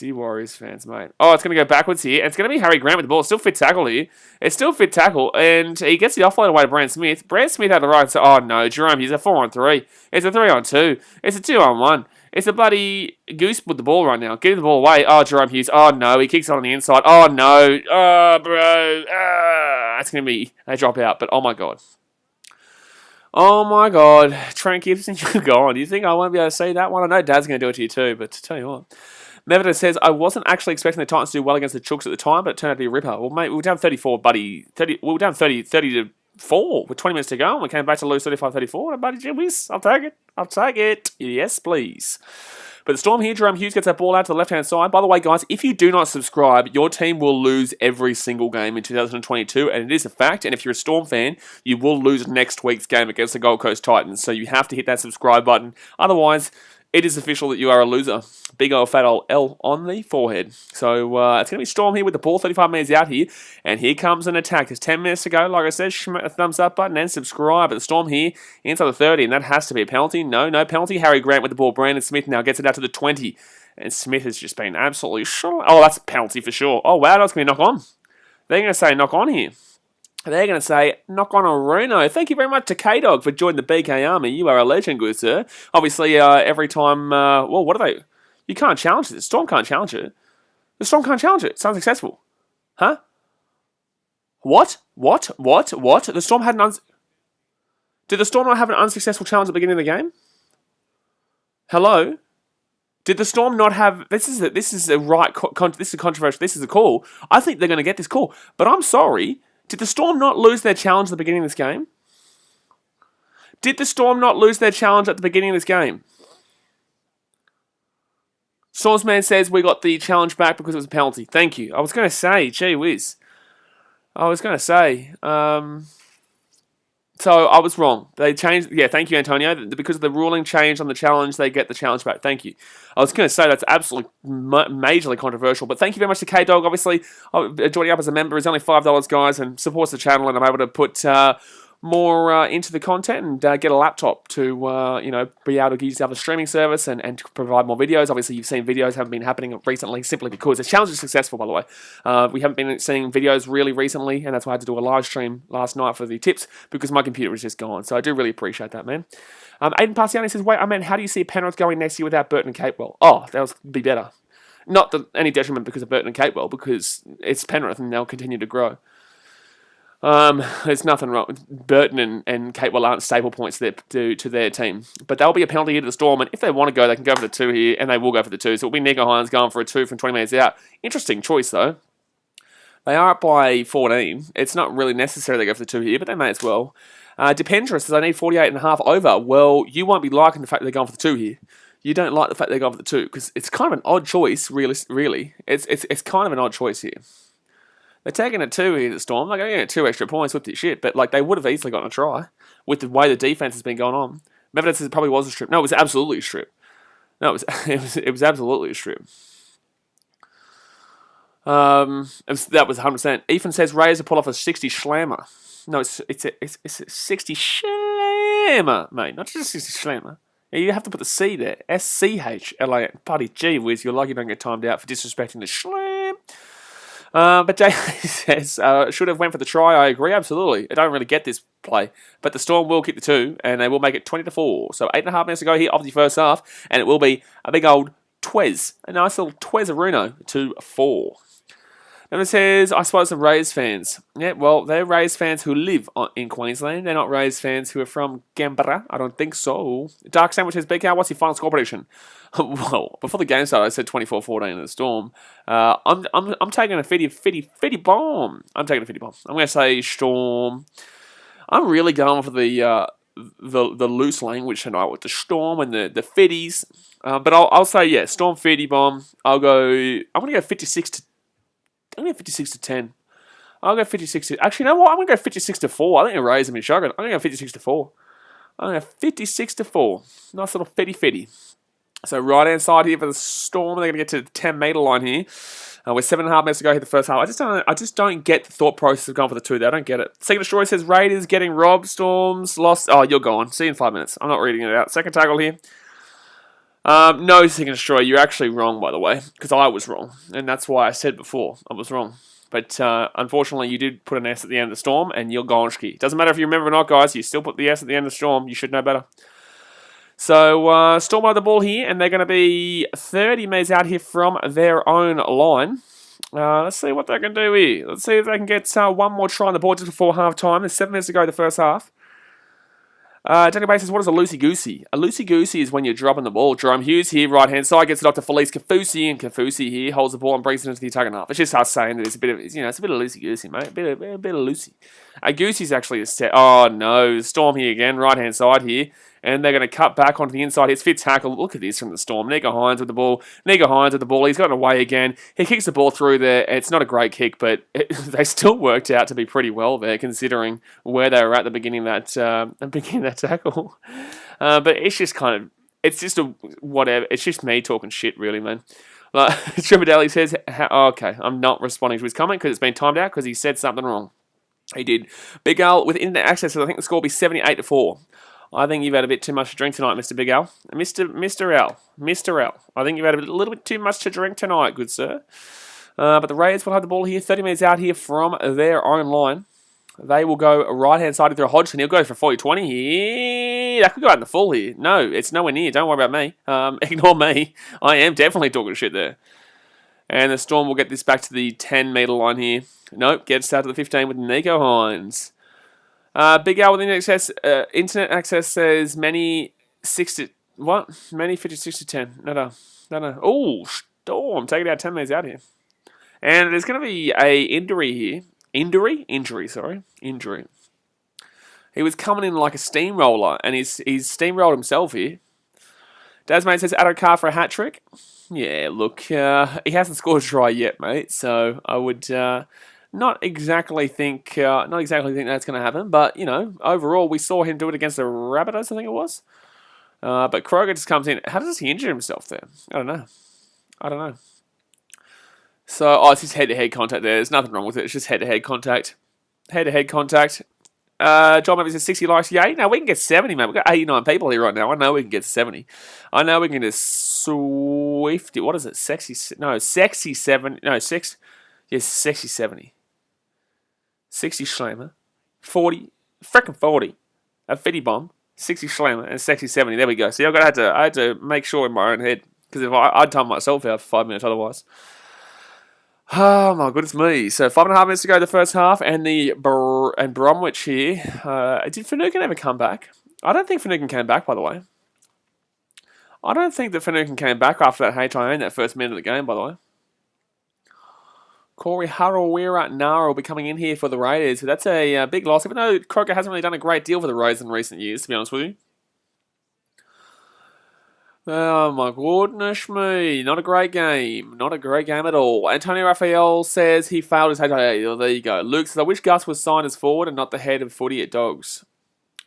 you Warriors fans, mate. Oh, it's going to go backwards here. It's going to be Harry Grant with the ball. It's still fit tackle here. It's still fit tackle, and he gets the offload away to Brand Smith. Brand Smith had the right. So, oh no, Jerome, he's a 4-on-3. It's a 3-on-2. It's a 2-on-1. It's a bloody goose with the ball right now. Get the ball away. Oh, Jerome Hughes. Oh no, he kicks on the inside. Oh no. Oh, bro. That's going to be a drop out, but oh my God. Oh my God, Trent Gibson, you're gone. Do you think I won't be able to see that one? I know Dad's going to do it to you too, but to tell you what. Mevita says, I wasn't actually expecting the Titans to do well against the Chooks at the time, but it turned out to be a ripper. Well, mate, we were down 34, buddy. We were down 30 to 4 with 20 minutes to go, and we came back to lose 35-34. Buddy, Jim Wiz, I'll take it. Yes, please. But the Storm here, Jerome Hughes gets that ball out to the left-hand side. By the way, guys, if you do not subscribe, your team will lose every single game in 2022, and it is a fact. And if you're a Storm fan, you will lose next week's game against the Gold Coast Titans. So you have to hit that subscribe button. Otherwise, It is official that you are a loser. Big old fat old L on the forehead. So it's going to be Storm here with the ball, 35 minutes out here. And here comes an attack. There's 10 minutes to go. Like I said, smack the thumbs up button and subscribe. But the Storm here inside the 30, and that has to be a penalty. No penalty. Harry Grant with the ball. Brandon Smith now gets it out to the 20. And Smith has just been absolutely sure. Oh, that's a penalty for sure. Oh, wow, that's going to be a knock on. They're going to say knock on here. They're going to say, knock on a Runo. Thank you very much to K-Dog for joining the BKRmy. You are a legend, good sir. Obviously, every time... well, what are they? You can't challenge it. The Storm can't challenge it. The Storm can't challenge it. It's unsuccessful. Huh? What? The Storm had an... Did the Storm not have an unsuccessful challenge at the beginning of the game? Hello? Did the Storm not have... This is a controversial... This is a call. I think they're going to get this call. But I'm sorry... Did the Storm not lose their challenge at the beginning of this game? Did the Storm not lose their challenge at the beginning of this game? Stormsman says we got the challenge back because it was a penalty. Thank you. I was going to say, gee whiz. I was going to say... So I was wrong. They changed... Yeah, thank you, Antonio. Because of the ruling change on the challenge, they get the challenge back. Thank you. I was going to say that's absolutely majorly controversial. But thank you very much to K-Dog. Obviously, joining up as a member is only $5, guys, and supports the channel, and I'm able to put more into the content and get a laptop to, be able to use the other streaming service and provide more videos. Obviously, you've seen videos haven't been happening recently simply because the challenge is successful, by the way. We haven't been seeing videos really recently, and that's why I had to do a live stream last night for the tips because my computer was just gone. So I do really appreciate that, man. Aiden Parciani says, wait, how do you see Penrith going next year without Burton and Capewell? Oh, that would be better. Not any detriment because of Burton and Capewell, because it's Penrith and they'll continue to grow. There's nothing wrong with Burton and Capewell aren't staple points to their team. But there'll be a penalty here to the Storm, and if they want to go, they can go for the 2 here, and they will go for the 2. So it'll be Nico Hines going for a 2 from 20 minutes out. Interesting choice, though. They are up by 14. It's not really necessary they go for the 2 here, but they may as well. Dependress says, I need 48.5 over. Well, you won't be liking the fact that they're going for the 2 here. You don't like the fact they're going for the 2, because it's kind of an odd choice, really. It's kind of an odd choice here. They're taking a 2 here to the Storm. They're going to get 2 extra points with this shit, but they would have easily gotten a try with the way the defense has been going on. Evidence says it probably was a strip. No, it was absolutely a strip. No, it was absolutely a strip. That was 100%. Ethan says Raiders to pull off a 60 slammer. No, it's a 60 slammer, mate. Not just a 60 slammer. You have to put the C there. SCHLA. Buddy, gee whiz, you're lucky you don't get timed out for disrespecting the slam. But Jay says, should have went for the try. I agree, absolutely. I don't really get this play. But the Storm will kick the 2, and they will make it 20-4. So 8.5 minutes to go here of the first half, and it will be a big old Twez. A nice little Twezaruno to 4. And it says, I suppose some Rays fans. Yeah, well, they're Rays fans who live in Queensland. They're not Rays fans who are from Canberra. I don't think so. Dark Sandwich says, BK, what's your final score prediction? Well, before the game started, I said 24-14 in the Storm. I'm taking a fitty bomb. I'm taking a fitty bomb. I'm going to say Storm. I'm really going for the loose language tonight with the Storm and the fitties. But I'll say, yeah, Storm fitty bomb. I'm going to go 56 to 10. I'll go 56 to... Actually, you know what? I'm going to go 56 to 4. I think the Rays have been shocking. I'm going to go 56 to 4. I'm going to go 56 to 4. Nice little fitty. So right-hand side here for the Storm. They're going to get to the 10-metre line here. With 7.5 minutes to go here the first half. I just don't get the thought process of going for the 2 there. I don't get it. Second destroyer says Raiders getting robbed. Storms lost. Oh, you're gone. See you in 5 minutes. I'm not reading it out. Second tackle here. No, Second Destroyer, you're actually wrong, by the way, because I was wrong, and that's why I said before I was wrong. But unfortunately, you did put an S at the end of the Storm, and you're Gonski. Doesn't matter if you remember or not, guys, you still put the S at the end of the Storm. You should know better. So, Storm have the ball here, and they're going to be 30 metres out here from their own line. Let's see what they can do here. Let's see if they can get one more try on the board just before half-time. There's 7 minutes to go the first half. Danny Bay says, what is a loosey-goosey? A loosey-goosey is when you're dropping the ball. Jerome Hughes here, right-hand side, gets it off to Felice Kafusi, and Kafusi here holds the ball and brings it into the attacking half. It's just us saying that it's a bit of, it's a bit of loosey-goosey, mate. A bit of loosey. Goosey's actually a step. Oh, no. Storm here again, right-hand side here. And they're going to cut back onto the inside. It's fit tackle. Look at this from the Storm. Nico Hines with the ball. He's gotten away again. He kicks the ball through there. It's not a great kick, but they still worked out to be pretty well there, considering where they were at the beginning of that tackle. But it's just kind of... It's just a whatever. It's just me talking shit, really, man. Like, Tripadelli says, okay, I'm not responding to his comment because it's been timed out because he said something wrong. He did. Big Al with internet access, I think the score will be 78-4. I think you've had a bit too much to drink tonight, Mr. Big Al. Mr. L. I think you've had a little bit too much to drink tonight, good sir. But the Raiders will have the ball here, 30 minutes out here from their own line. They will go right-hand side through Hodgson. He'll go for 40-20 here. That could go out in the full here. No, it's nowhere near. Don't worry about me. Ignore me. I am definitely talking shit there. And the Storm will get this back to the 10-metre line here. Nope, gets out to the 15 with Nico Hines. Big Al with internet access says many 56 to 10. No. Oh, Storm taking out 10 metres out here. And there's going to be a injury here. Injury. He was coming in like a steamroller, and he's steamrolled himself here. Dasmate says, Addo Carr for a hat trick. Yeah, look, he hasn't scored a try yet, mate. So I would not exactly think that's going to happen. But you know, overall, we saw him do it against the Rabbitohs, I think it was. But Kroger just comes in. How does he injure himself there? I don't know. So, it's just head-to-head contact there. There's nothing wrong with it. It's just head-to-head contact. John Murphy says 60 likes. Yeah, no, we can get 70, mate. We've got 89 people here right now. I know we can get 70. I know we can get a Swifty. What is it? Sexy 70. No, 6. Yes, sexy 70. 60 Schlemmer. 40. Frickin' 40. A 50 bomb. 60 Schlemmer and sexy 70. There we go. See, I had to make sure in my own head. Because if I'd time myself out for 5 minutes otherwise. Oh my goodness me. So 5.5 minutes to go the first half, and Bromwich here. Did Finucane ever come back? I don't think Finucane came back, by the way. I don't think that Finucane came back after that HIA in that first minute of the game, by the way. Corey Harawira Nara will be coming in here for the Raiders. So that's a big loss, even though Croker hasn't really done a great deal for the Raiders in recent years, to be honest with you. Oh my goodness me. Not a great game. Not a great game at all. Antonio Raphael says he failed his HIA. Oh, there you go. Luke says, I wish Gus was signed as forward and not the head of footy at Dogs.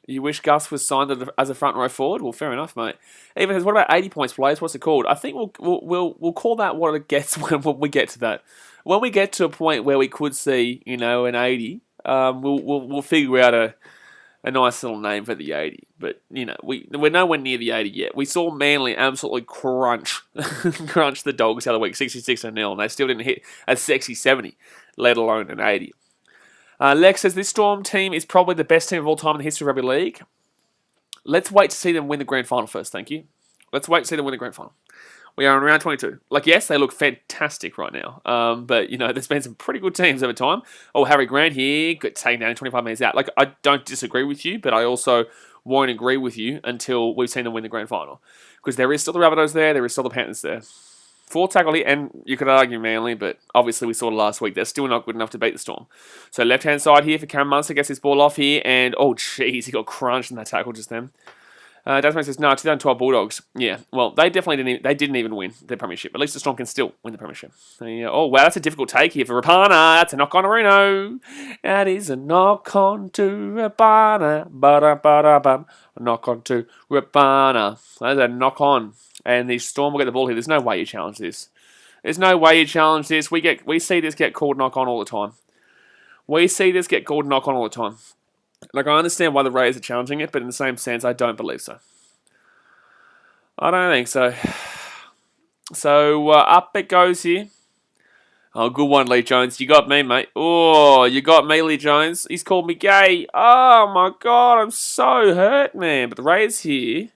You wish Gus was signed as a front row forward? Well, fair enough, mate. Even says, what about 80 points players? What's it called? I think we'll call that what it gets when we get to that. When we get to a point where we could see, an 80, we'll figure out a nice little name for the 80. But, we're nowhere near the 80 yet. We saw Manly absolutely crunch the Dogs the other week, 66-0, and they still didn't hit a sexy 70, let alone an 80. Lex says, this Storm team is probably the best team of all time in the history of rugby league. Let's wait to see them win the grand final first, thank you. Let's wait to see them win the grand final. We are in round 22. Yes, they look fantastic right now. But, there's been some pretty good teams over time. Oh, Harry Grant here, got taken down in 25 minutes out. I don't disagree with you, but I also won't agree with you until we've seen them win the grand final. Because there is still the Rabbitohs there is still the Panthers there. 4 tackle here, and you could argue Manly, but obviously we saw it last week. They're still not good enough to beat the Storm. So left-hand side here for Cameron Munster, gets his ball off here, and oh, jeez, he got crunched in that tackle just then. Dasman says, no, 2012 Bulldogs. Yeah, well, they definitely didn't even win the premiership. At least the Storm can still win the premiership. Oh, wow, that's a difficult take here for Rapana. That's a knock on Reno. That is a knock on to Rapana. Ba-da-ba-da-bum. A knock on to Rapana. That's a knock on. And the Storm will get the ball here. There's no way you challenge this. We see this get called knock on all the time. I understand why the Raiders are challenging it, but in the same sense, I don't believe so. I don't think so. So, up it goes here. Oh, good one, Lee Jones. You got me, mate. Oh, you got me, Lee Jones. He's called me gay. Oh, my God. I'm so hurt, man. But the Raiders here,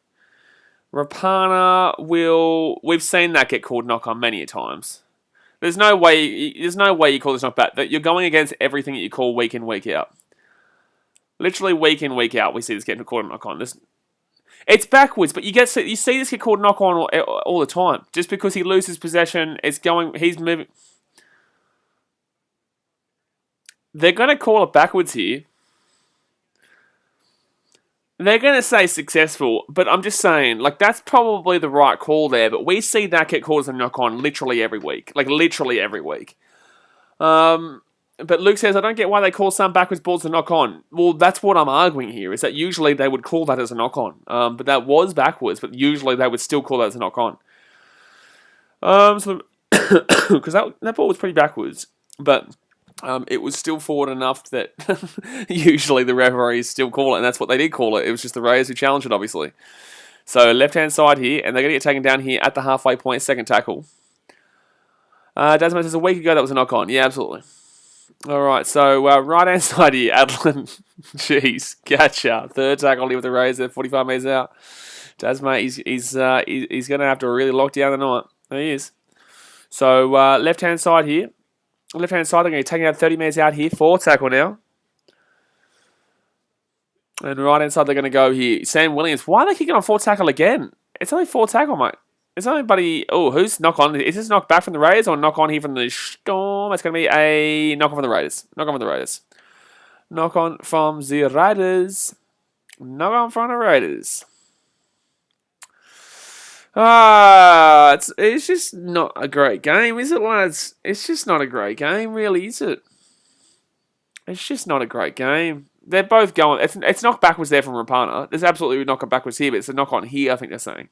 Rapana we've seen that get called knock on many a times. There's no way you call this knock back. You're going against everything that you call week in, week out. Literally week in, week out, we see this getting called knock on. It's backwards, but you see this get called knock on all the time. Just because he loses possession, he's moving. They're going to call it backwards here. They're going to say successful, but I'm just saying, that's probably the right call there, but we see that get called as a knock on literally every week. But Luke says, I don't get why they call some backwards balls a knock-on. Well, that's what I'm arguing here, is that usually they would call that as a knock-on. But that was backwards, but usually they would still call that as a knock-on. So, because that ball was pretty backwards, but it was still forward enough that usually the referees still call it, and that's what they did call it. It was just the Raiders who challenged it, obviously. So, left-hand side here, and they're going to get taken down here at the halfway point, second tackle. Desmond says, a week ago that was a knock-on. Yeah, absolutely. All right, so right-hand side here, Adlin. Jeez, gotcha. Third tackle here with the Raiders, 45 metres out. Desmond, he's going to have to really lock down the night. There he is. So left-hand side here. Left-hand side, they're going to be taking out 30 metres out here. Fourth tackle now. And right-hand side, they're going to go here. Sam Williams. Why are they kicking on fourth tackle again? It's only fourth tackle, mate. It's only buddy. Oh, who's knock on? Is this knock back from the Raiders or knock on here from the Storm? It's going to be a knock on from the Raiders. Knock on from the Raiders. Knock on from the Raiders. Knock on from the Raiders. It's just not a great game, is it, lads? It's just not a great game, really, is it? It's just not a great game. They're both going. It's knock backwards there from Rapana. There's absolutely knock on backwards here, but it's a knock on here, I think they're saying.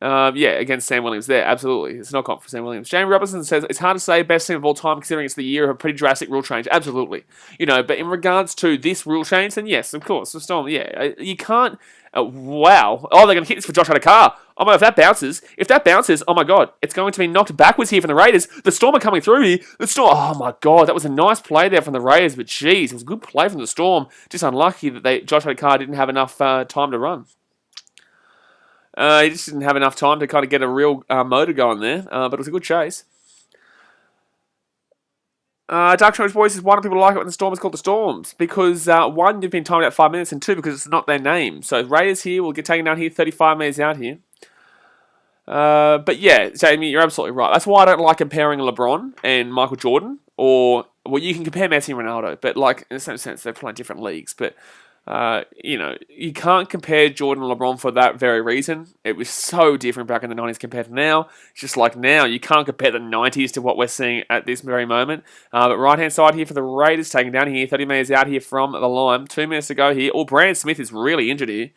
Yeah, against Sam Williams there, absolutely. It's not confident for Sam Williams. Jamie Robinson says, it's hard to say best team of all time considering it's the year of a pretty drastic rule change. Absolutely. But in regards to this rule change, then yes, of course. The Storm, yeah. You can't... wow. Oh, they're going to hit this for Josh Adokar. Oh my, if that bounces, oh my God, it's going to be knocked backwards here from the Raiders. The Storm are coming through here. The Storm, oh my God, that was a nice play there from the Raiders, but geez, it was a good play from the Storm. Just unlucky that Josh Adokar didn't have enough time to run. He just didn't have enough time to kind of get a real motor going there, but it was a good chase. Dark Choice Boys says, why do people like it when the Storm is called the Storms? Because, one, you've been timed out 5 minutes, and two, because it's not their name. So Raiders here will get taken down here, 35 metres out here. But yeah, Jamie, you're absolutely right. That's why I don't like comparing LeBron and Michael Jordan, or, well, you can compare Messi and Ronaldo, but like, in the same sense, they're playing different leagues, but... you can't compare Jordan and LeBron for that very reason. It was so different back in the 90s compared to now. Just like now, you can't compare the 90s to what we're seeing at this very moment. But right-hand side here for the Raiders, taking down here, 30 metres out here from the line. 2 minutes to go here. Oh, Brand Smith is really injured here.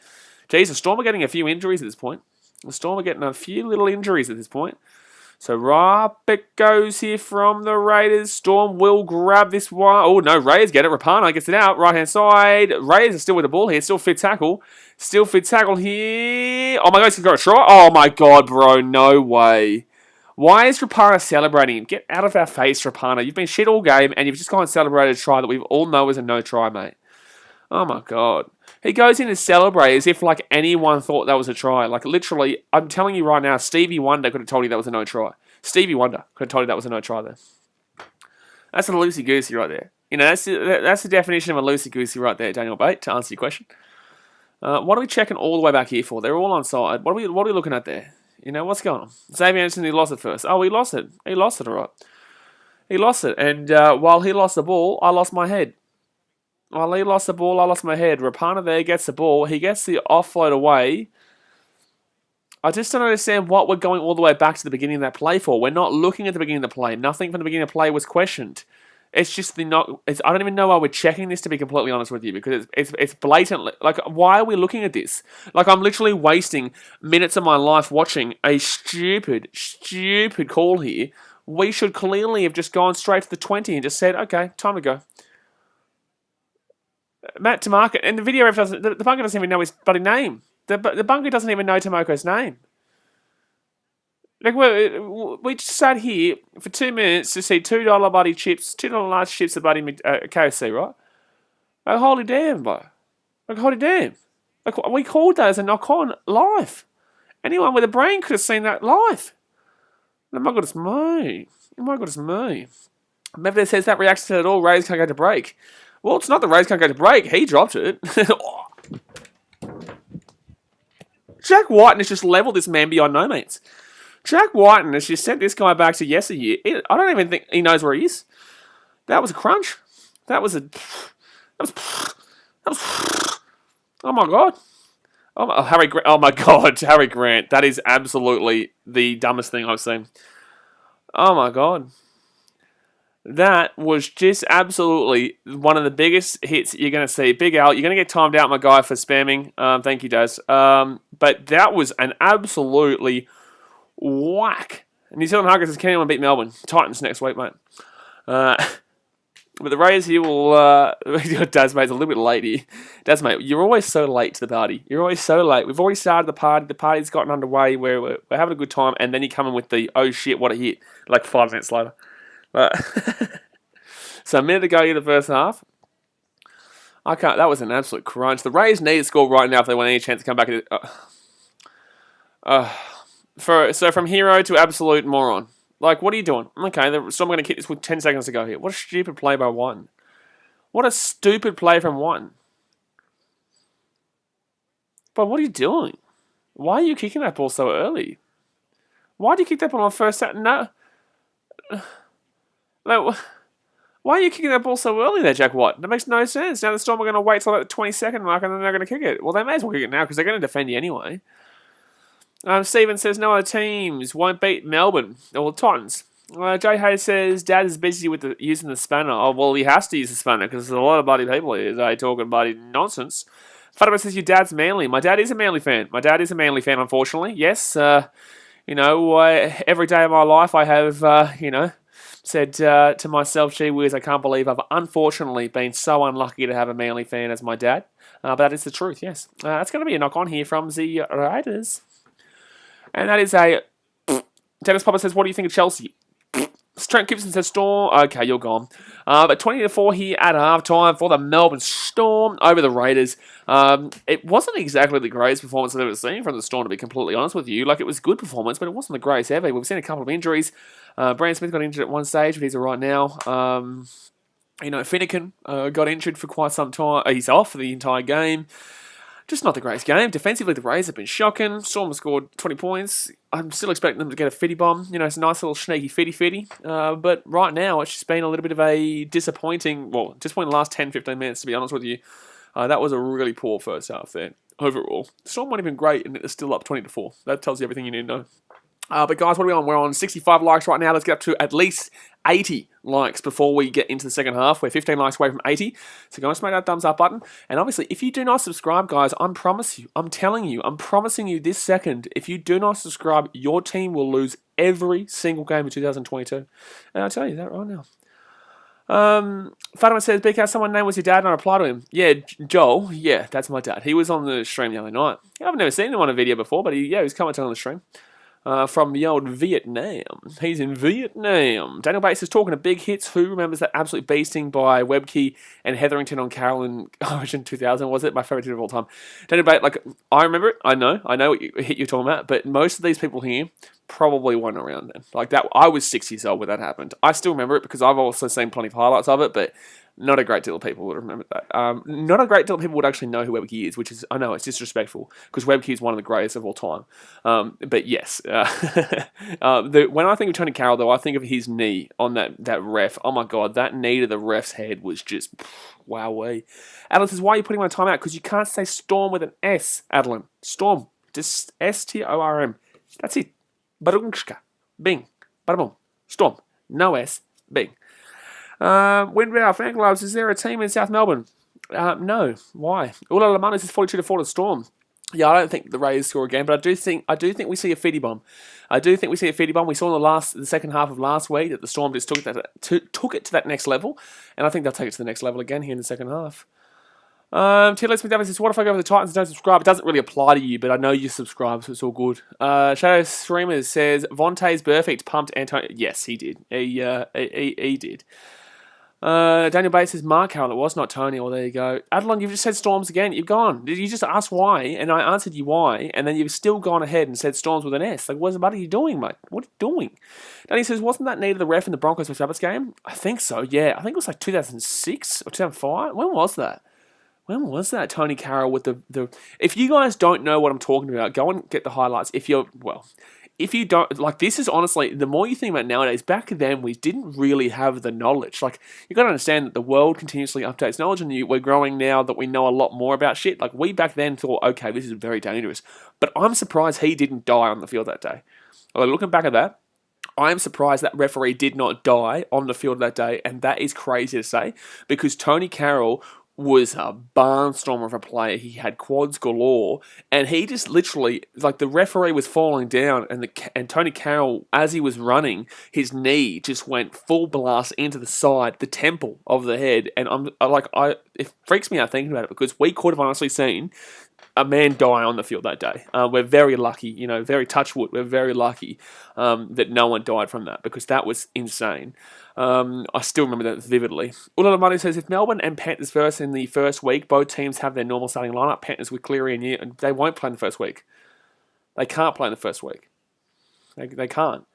Jeez, the Storm are getting a few injuries at this point. The Storm are getting a few little injuries at this point. So right it goes here from the Raiders. Storm will grab this one. Oh, no, Raiders get it. Rapana gets it out. Right-hand side. Raiders are still with the ball here. Still fit tackle. Still fit tackle here. Oh, my God, he's got a try. Oh, my God, bro. No way. Why is Rapana celebrating? Get out of our face, Rapana. You've been shit all game, and you've just gone and celebrated a try that we all know is a no try, mate. Oh, my God. He goes in and celebrates as if, like, anyone thought that was a try. Like, literally, I'm telling you right now, Stevie Wonder could have told you that was a no try. Stevie Wonder could have told you that was a no try there. That's a loosey-goosey right there. That's the definition of a loosey-goosey right there, Daniel Bate, to answer your question. What are we checking all the way back here for? They're all on side. What are we looking at there? What's going on? Xavier Anderson, he lost it first. Oh, he lost it. He lost it, all right. He lost it. And while he lost the ball, I lost my head. While he lost the ball, I lost my head. Rapana there gets the ball. He gets the offload away. I just don't understand what we're going all the way back to the beginning of that play for. We're not looking at the beginning of the play. Nothing from the beginning of the play was questioned. It's just I don't even know why we're checking this, to be completely honest with you, because it's blatantly, like, why are we looking at this? Like, I'm literally wasting minutes of my life watching a stupid call here. We should clearly have just gone straight to the 20 and just said, okay, time to go. Matt Tamaka, and the video ref doesn't, the bunker doesn't even know his bloody name. The bunker doesn't even know Tomoko's name. Like, we just sat here for 2 minutes to see $2 bloody chips, $2 large chips at bloody KFC, right? Like, holy damn, bro. Like, holy damn. Like, we called that as a knock-on live. Anyone with a brain could have seen that live. Oh my goodness me. Oh my goodness me. Maybe says that reacts to it all. Rays can't go to break. Well, it's not the Rays can't go to break. He dropped it. Jack Whiten has just leveled this man beyond no means. Jack Whiten has just sent this guy back to yesteryear. I don't even think he knows where he is. That was a crunch. That was. Oh my God. Oh my God, Harry Grant. That is absolutely the dumbest thing I've seen. Oh my God. That was just absolutely one of the biggest hits you're going to see. Big Al, you're going to get timed out, my guy, for spamming. Thank you, Daz. But that was an absolutely whack. New Zealand Huggers is keen on beat Melbourne. Titans next week, mate. But the Raiders here will... Daz, mate's a little bit late here. Daz, mate, you're always so late to the party. You're always so late. We've already started the party. The party's gotten underway where we're having a good time, and then you come in with the, oh shit, what a hit, like 5 minutes later. So a minute to go in the first half. That was an absolute crunch. The Rays need to score right now if they want any chance to come back. So from hero to absolute moron. Like, what are you doing? Okay, so I'm going to kick this with 10 seconds to go here. What a stupid play by one. What a stupid play from one. But what are you doing? Why are you kicking that ball so early? Why do you kick that ball on first set? No. Like, why are you kicking that ball so early there, Jack Watt? That makes no sense. Now the Storm are going to wait till that 20-second mark and then they're going to kick it. Well, they may as well kick it now because they're going to defend you anyway. Steven says no other teams won't beat Melbourne. Or Titans. Jay Hayes says Dad is busy with using the spanner. Oh, well, he has to use the spanner because there's a lot of bloody people here talking bloody nonsense. Fatima says your dad's Manly. My dad is a Manly fan. Unfortunately. Yes. Every day of my life I have, said to myself, gee whiz, I can't believe I've unfortunately been so unlucky to have a Manly fan as my dad. But that is the truth, yes. That's going to be a knock on here from the Raiders. And that is a... Dennis Popper says, what do you think of Chelsea? Trent Gibson says Storm. Okay, you're gone. But 20-4 here at halftime for the Melbourne Storm over the Raiders. It wasn't exactly the greatest performance I've ever seen from the Storm, to be completely honest with you. Like, it was good performance, but it wasn't the greatest ever. We've seen a couple of injuries. Brandon Smith got injured at one stage, but he's all right now. Finnegan got injured for quite some time. He's off for the entire game. Just not the greatest game. Defensively, the Rays have been shocking. Storm have scored 20 points. I'm still expecting them to get a fitty bomb. It's a nice little sneaky fitty. But right now, it's just been a little bit of a disappointing the last 10-15 minutes, to be honest with you. That was a really poor first half there, overall. Storm might have been great, and it's still up 20-4. That tells you everything you need to know. But guys, what are we on? We're on 65 likes right now. Let's get up to at least 80 likes before we get into the second half. We're 15 likes away from 80. So go and smash that thumbs up button. And obviously, if you do not subscribe, guys, I'm promising you this second, if you do not subscribe, your team will lose every single game of 2022. And I'll tell you that right now. Fatima says, BK, someone name was your dad, and I reply to him. Yeah, Joel. Yeah, that's my dad. He was on the stream the other night. I've never seen him on a video before, but he was commenting on the stream. From the old Vietnam. He's in Vietnam. Daniel Bates is talking to big hits. Who remembers that absolute beasting by Webkey and Hetherington on Carolyn Origin 2000? Was it my favourite hit of all time? Daniel Bates, I remember it. I know what hit you're talking about, but most of these people here probably weren't around then. Like that, I was 6 years old when that happened. I still remember it because I've also seen plenty of highlights of it, but not a great deal of people would remember that. Not a great deal of people would actually know who Webkey is, which is, I know, it's disrespectful, because Webkey is one of the greatest of all time. But yes, when I think of Tony Carroll, though, I think of his knee on that ref. Oh my God, that knee to the ref's head was just, wowee. Adeline says, why are you putting my time out? Because you can't say Storm with an S, Adeline. Storm, just S-T-O-R-M. That's it. Barungska. Bing. Bada-boom. Storm. No S. Bing. Windbound fan clubs, is there a team in South Melbourne? No. Why? Ula Lamanis is 42-4 to Storm. Yeah, I don't think the Raiders score again, but I do think we see a fitty bomb. We saw in the second half of last week that the Storm just took it to that next level, and I think they'll take it to the next level again here in the second half. T-Les McDavid says, what if I go for the Titans and don't subscribe? It doesn't really apply to you, but I know you subscribe, so it's all good. Shadow Streamers says, Vontae's perfect, pumped Antonio. Yes, he did. He did. Daniel Bates says, Mark Carroll, it was not Tony. Well, there you go. Adelon, you've just said Storms again. You've gone. You just asked why, and I answered you why, and then you've still gone ahead and said Storms with an S. Like, what are you doing, mate? What are you doing? Danny says, wasn't that needed the ref in the Broncos v Sabbaths game? I think so, yeah. I think it was like 2006 or 2005. When was that? Tony Carroll with the... If you guys don't know what I'm talking about, go and get the highlights. If you don't... Like, this is honestly... The more you think about it nowadays, back then, we didn't really have the knowledge. Like, you got to understand that the world continuously updates knowledge, and we're growing now that we know a lot more about shit. Like, we back then thought, okay, this is very dangerous. But I'm surprised he didn't die on the field that day. Looking back at that, I am surprised that referee did not die on the field that day, and that is crazy to say, because Tony Carroll was a barnstormer of a player. He had quads galore, and he just literally, like, the referee was falling down, and Tony Carroll, as he was running, his knee just went full blast into the side, the temple of the head, and it freaks me out thinking about it, because we could have honestly seen a man die on the field that day. We're very lucky, very touch wood. We're very lucky that no one died from that, because that was insane. I still remember that vividly. Ulala Money says, if Melbourne and Panthers verse in the first week, both teams have their normal starting lineup. Panthers with Cleary and they won't play in the first week. They can't play in the first week. They can't.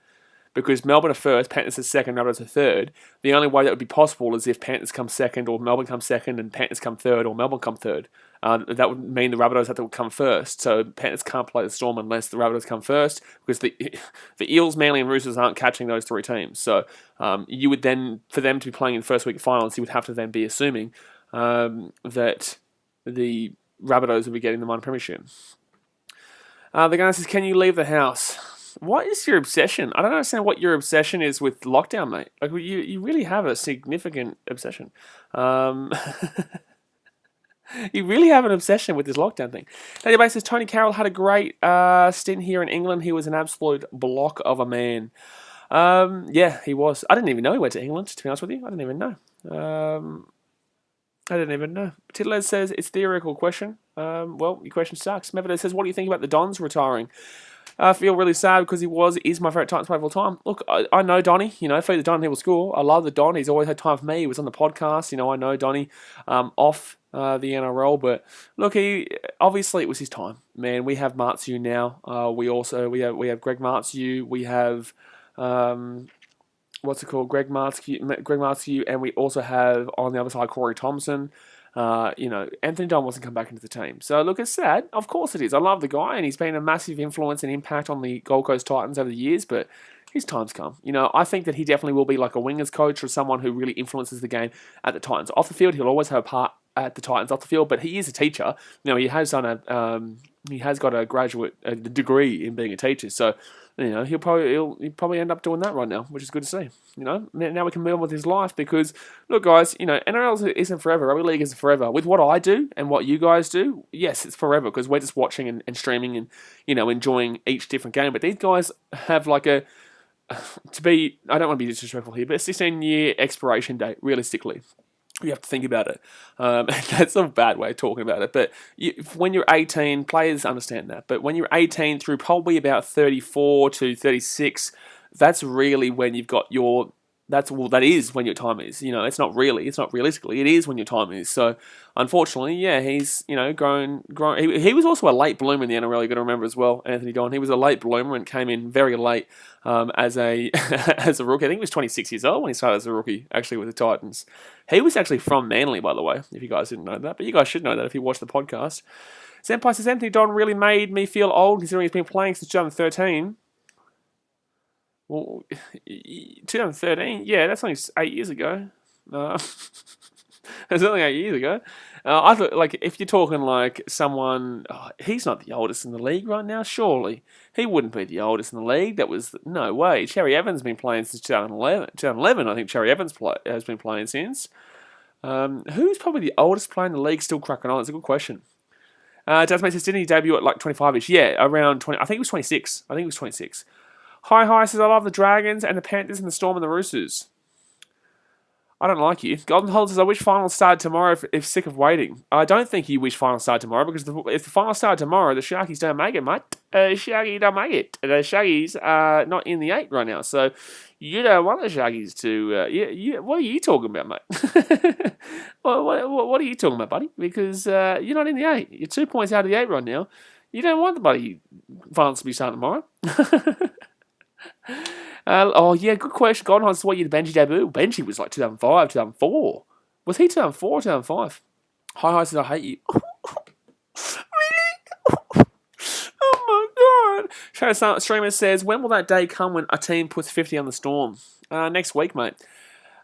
Because Melbourne are first, Panthers are second, Rabbitohs are third. The only way that would be possible is if Panthers come second, or Melbourne come second, and Panthers come third, or Melbourne come third. That would mean the Rabbitohs have to come first. So Panthers can't play the Storm unless the Rabbitohs come first, because the Eels, Manly, and Roosters aren't catching those three teams. So you would then, for them to be playing in the first week of finals, you would have to then be assuming that the Rabbitohs will be getting the minor premiership. The guy says, can you leave the house? What is your obsession? I don't understand what your obsession is with lockdown, mate. Like, you really have a significant obsession. You really have an obsession with this lockdown thing. Anyway, says Tony Carroll had a great stint here in England. He was an absolute block of a man. Yeah, he was. I didn't even know he went to England, to be honest with you. I didn't even know. Tiddler says, it's a theoretical question. Well, your question sucks. Mevedo says, what do you think about the Dons retiring? I feel really sad because he is my favourite Titans player of all time. Look, I know Donny, feed the Don, he will score. I love the Don. He's always had time for me. He was on the podcast. I know Donny off the NRL, but look, obviously it was his time. Man, we have Martzu now. We have Greg Martzu. We have Greg Martzu, and we also have on the other side Corey Thompson. Anthony Don wasn't come back into the team. So, look, it's sad. Of course it is. I love the guy, and he's been a massive influence and impact on the Gold Coast Titans over the years, but his time's come. I think that he definitely will be like a wingers coach or someone who really influences the game at the Titans. Off the field, he'll always have a part at the Titans off the field, but he is a teacher. He has done he has got a graduate degree in being a teacher, so he'll probably end up doing that right now, which is good to see. Now we can move on with his life, because look, guys, NRL isn't forever. Rugby league isn't forever. With what I do and what you guys do, yes, it's forever, because we're just watching and streaming and enjoying each different game. But these guys have like I don't want to be disrespectful here, but a 16-year expiration date, realistically. You have to think about it. That's a bad way of talking about it. But when you're 18, players understand that. But when you're 18 through probably about 34 to 36, that's really when you've got your... that is when your time is. It's not realistically. It is when your time is. So, unfortunately, yeah, he's, grown. He was also a late bloomer in the NRL, you've got to remember as well, Anthony Don. He was a late bloomer and came in very late as a as a rookie. I think he was 26 years old when he started as a rookie, actually, with the Titans. He was actually from Manly, by the way, if you guys didn't know that. But you guys should know that if you watch the podcast. Senpai says, Anthony Don really made me feel old, considering he's been playing since 2013. Well, 2013, yeah, that's only 8 years ago. That's only 8 years ago. I thought, if you're talking like someone, he's not the oldest in the league right now, surely. He wouldn't be the oldest in the league. No way. Cherry Evans has been playing since 2011. 2011, I think Cherry Evans has been playing since. Who's probably the oldest player in the league still cracking on? That's a good question. Jasmine says, didn't he debut at 25-ish? Yeah, around 20. I think it was 26. Hi says, I love the Dragons and the Panthers and the Storm and the Roosters. I don't like you. Golden Hold says, I wish finals started tomorrow if sick of waiting. I don't think you wish finals started tomorrow, because if the finals started tomorrow, the Sharkies don't make it, mate. Sharkies don't make it. The Sharkies are not in the 8 right now, so you don't want the Sharkies to... what are you talking about, mate? What are you talking about, buddy? Because you're not in the 8. You're 2 points out of the 8 right now. You don't want the bloody finals to be starting tomorrow. Good question. Golden Hunt's what year did Benji debut? Benji was like 2005, 2004. Was he 2004 or 2005? Hi says, I hate you. Really? Oh my god. Shadow Streamer says, when will that day come when a team puts 50 on the Storm? Next week, mate.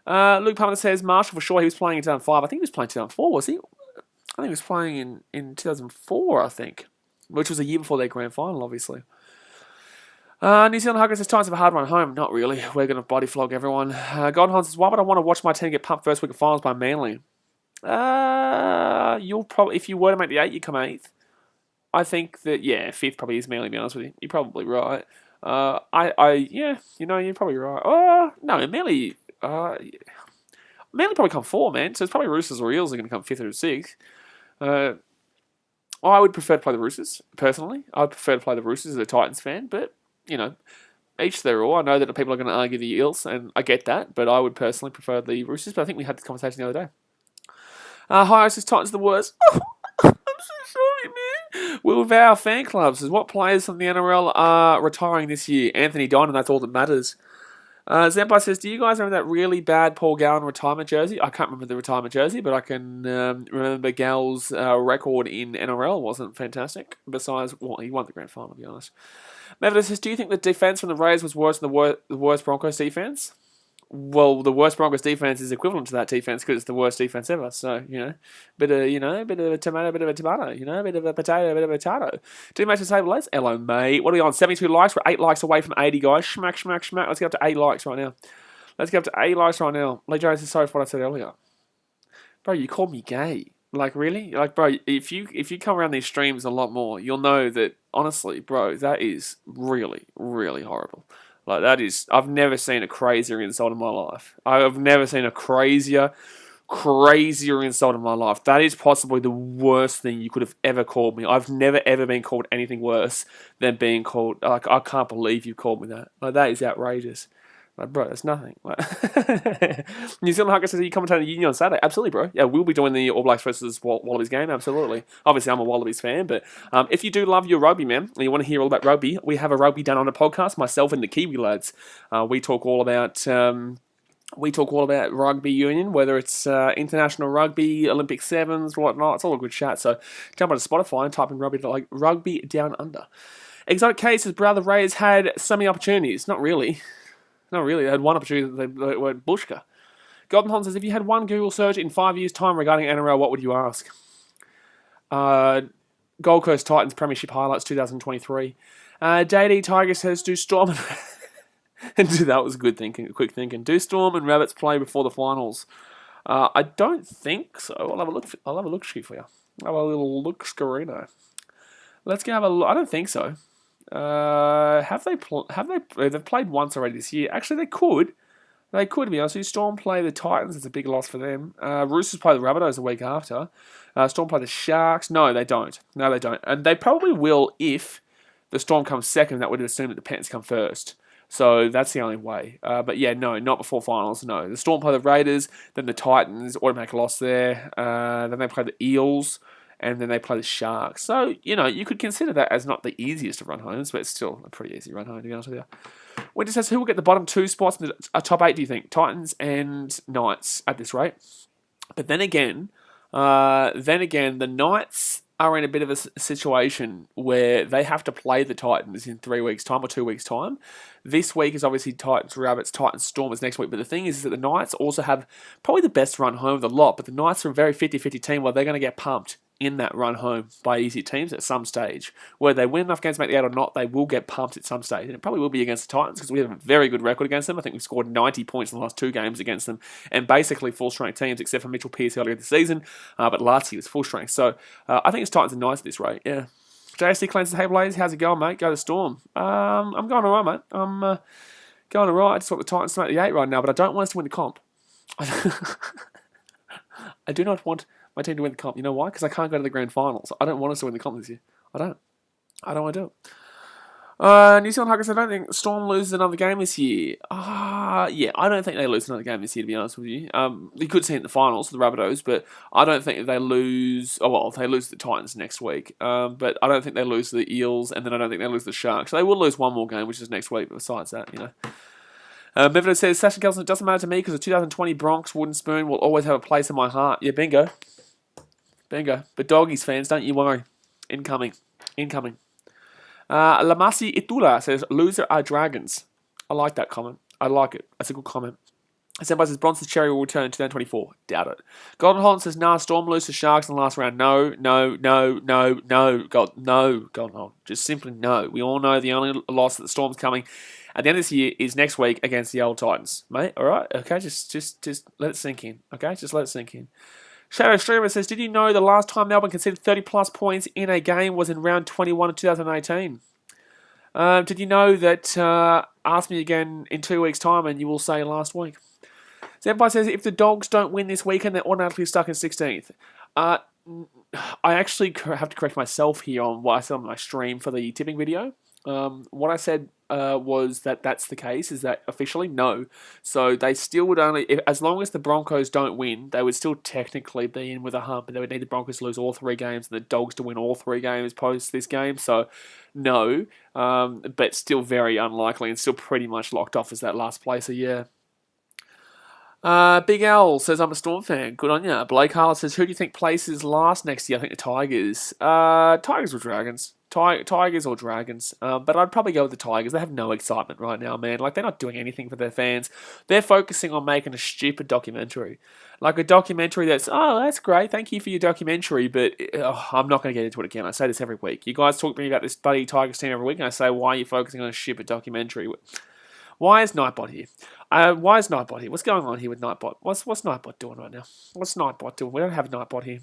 Luke Palmer says, Marshall for sure, he was playing in 2005. I think he was playing 2004, was he? I think he was playing in 2004, I think. Which was a year before their grand final, obviously. New Zealand Huggers says Titans have a hard run home. Not really. We're going to body flog everyone. Golden Hans says, why would I want to watch my team get pumped first week of finals by Manly? You'll probably, if you were to make the 8, you come 8th. I think that, yeah, 5th probably is Manly, to be honest with you. You're probably right. Yeah, you're probably right. No, Manly probably come 4, man. So it's probably Roosters or Eels are going to come 5th or 6th. I would prefer to play the Roosters, personally. I would prefer to play the Roosters as a Titans fan, but, each their all. I know that people are going to argue the Eels, and I get that, but I would personally prefer the Roosters, but I think we had this conversation the other day. Hi, says Titans the worst. I'm so sorry, man. Will Vow fan club says, what players from the NRL are retiring this year? Anthony Don, and that's all that matters. Zempai says, do you guys remember that really bad Paul Gallen retirement jersey? I can't remember the retirement jersey, but I can remember Gal's record in NRL wasn't fantastic. Besides, well, he won the grand final, to be honest. Mevita says, do you think the defense from the Raiders was worse than the worst Broncos defense? Well, the worst Broncos defense is equivalent to that defense because it's the worst defense ever. So, bit of a tomato, bit of a tomato, bit of a potato, bit of a tato. Two matches table lads. Hello, mate. What are we on? 72 likes. We're 8 likes away from 80, guys. Schmack, schmack, schmack. Let's get up to 8 likes right now. Lee Jones is sorry for what I said earlier. Bro, you called me gay. Like, really? Like, bro, if you come around these streams a lot more, you'll know that, honestly, bro, that is really, really horrible. Like, that is, I've never seen a crazier insult in my life. I've never seen a crazier insult in my life. That is possibly the worst thing you could have ever called me. I've never, ever been called anything worse than being called, like, I can't believe you called me that. Like, that is outrageous. Like, bro, that's nothing. Like, New Zealand Hucker says, are you commentating the Union on Saturday? Absolutely, bro. Yeah, we'll be doing the All Blacks versus Wallabies game, absolutely. Obviously, I'm a Wallabies fan, but if you do love your rugby, man, and you want to hear all about rugby, we have a Rugby Done on a podcast, myself and the Kiwi lads. We talk all about rugby union, whether it's international rugby, Olympic sevens, whatnot. It's all a good chat. So jump onto Spotify and type in Rugby Down Under. Exotic Case says, brother Rays had so many opportunities. Not really. Not really. They had one opportunity that they went Bushka. Golden Hon says, if you had one Google search in 5 years' time regarding NRL, what would you ask? Gold Coast Titans Premiership Highlights 2023. JD Tiger says, do Storm and that was good thinking, quick thinking. Do Storm and Rabbits play before the finals? I don't think so. I'll have a look for you. I'll have a little look screener. Let's go have a look. I don't think so. They've played once already this year. Actually, they could. They could, to be honest with you. Storm play the Titans. It's a big loss for them. Roosters play the Rabbitohs the week after. Storm play the Sharks. No, they don't. And they probably will if the Storm comes second. That would assume that the Panthers come first. So that's the only way. But yeah, no, not before finals, no. The Storm play the Raiders, then the Titans, automatic loss there. Then they play the Eels, and then they play the Sharks. So, you could consider that as not the easiest of run homes, but it's still a pretty easy run home, to be honest with you. Winter says, who will get the bottom 2 spots in the top 8, do you think? Titans and Knights at this rate. But then again, the Knights are in a bit of a situation where they have to play the Titans in 3 weeks' time or 2 weeks' time. This week is obviously Titans, Rabbits, Titans, Storm is next week. But the thing is that the Knights also have probably the best run home of the lot. But the Knights are a very 50-50 team where they're going to get pumped in that run home by easy teams at some stage. Whether they win enough games to make the 8 or not, they will get pumped at some stage. And it probably will be against the Titans because we have a very good record against them. I think we've scored 90 points in the last 2 games against them. And basically full-strength teams, except for Mitchell Pearce earlier this season. But last year was full-strength. So I think it's Titans and Knights at this rate, yeah. JSC cleanses, hey Blaze, how's it going, mate? Go to Storm. I'm going alright, mate. I'm going alright. I just want the Titans to make the 8 right now, but I don't want us to win the comp. I do not want my team to win the comp. You know why? Because I can't go to the grand finals. I don't want us to win the comp this year. I don't want to do it. New Zealand Huggers, I don't think Storm loses another game this year. Yeah, I don't think they lose another game this year, to be honest with you. You could see it in the finals, the Rabbitohs, but I don't think they lose... Oh, well, they lose the Titans next week. But I don't think they lose the Eels, and then I don't think they lose the Sharks. They will lose one more game, which is next week, but besides that, Mevito says, Sasha Kelson, it doesn't matter to me because the 2020 Bronx Wooden Spoon will always have a place in my heart. Yeah, bingo. But Doggies fans, don't you worry. Incoming. Lamasi Itula says, loser are Dragons. I like that comment. I like it. That's a good comment. Senpai says Bronson Cherry will return in 2024. Doubt it. Golden Holland says, nah, Storm lose to Sharks in the last round. No. Golden Holland. Just simply no. We all know the only loss that the Storm's coming at the end of this year is next week against the old Titans. Mate, all right? Okay, just let it sink in. Okay, just let it sink in. Shadow Streamer says, did you know the last time Melbourne conceded 30-plus points in a game was in round 21 of 2018? Did you know that, ask me again in 2 weeks' time and you will say last week. Senpai says, if the Dogs don't win this weekend, they're automatically stuck in 16th. I actually have to correct myself here on what I said on my stream for the tipping video. What I said was that that's the case, is that officially no. So they still would only, as long as the Broncos don't win, they would still technically be in with a hump, and they would need the Broncos to lose all 3 games and the Dogs to win all 3 games post this game. So no, but still very unlikely and still pretty much locked off as that last placer, yeah. Big L says, I'm a Storm fan. Good on ya. Blake Harler says, who do you think places last next year? I think the Tigers. Tigers or Dragons? Tigers or Dragons. But I'd probably go with the Tigers. They have no excitement right now, man. Like, they're not doing anything for their fans. They're focusing on making a stupid documentary. Like a documentary that's, oh, that's great. Thank you for your documentary. But I'm not going to get into it again. I say this every week. You guys talk to me about this bloody Tigers team every week, and I say, why are you focusing on a stupid documentary? Why is Nightbot here? Why is Nightbot here? What's going on here with Nightbot? What's Nightbot doing right now? What's Nightbot doing? We don't have Nightbot here.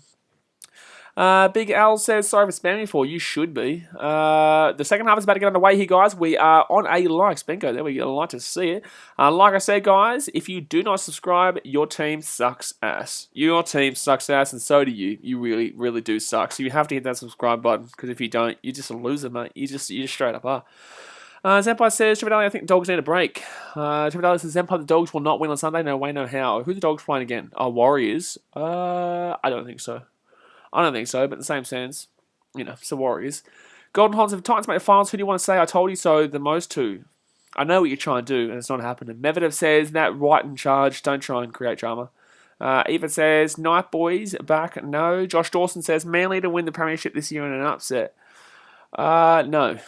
Big Al says, sorry for spamming for. You should be. The second half is about to get underway here, guys. We are on a like. Spenko, there we go. I'd like to see it. Like I said, guys, if you do not subscribe, your team sucks ass. Your team sucks ass, and so do you. You really, really do suck. So you have to hit that subscribe button, because if you don't, you're just a loser, mate. You just straight up are. Zenpai says, Tripadali, I think the Dogs need a break. Tripadali says, Zenpai, the Dogs will not win on Sunday. No way, no how. Who are the Dogs playing again? Warriors. I don't think so. I don't think so, but in the same sense, you know, it's the Warriors. Golden Hollands, if Titans make the finals, who do you want to say? I told you so, the most two. I know what you're trying to do, and it's not happening. Medvedev says, that right in charge, don't try and create drama. Eva says, Night Boys back, no. Josh Dawson says, Manly to win the premiership this year in an upset. No.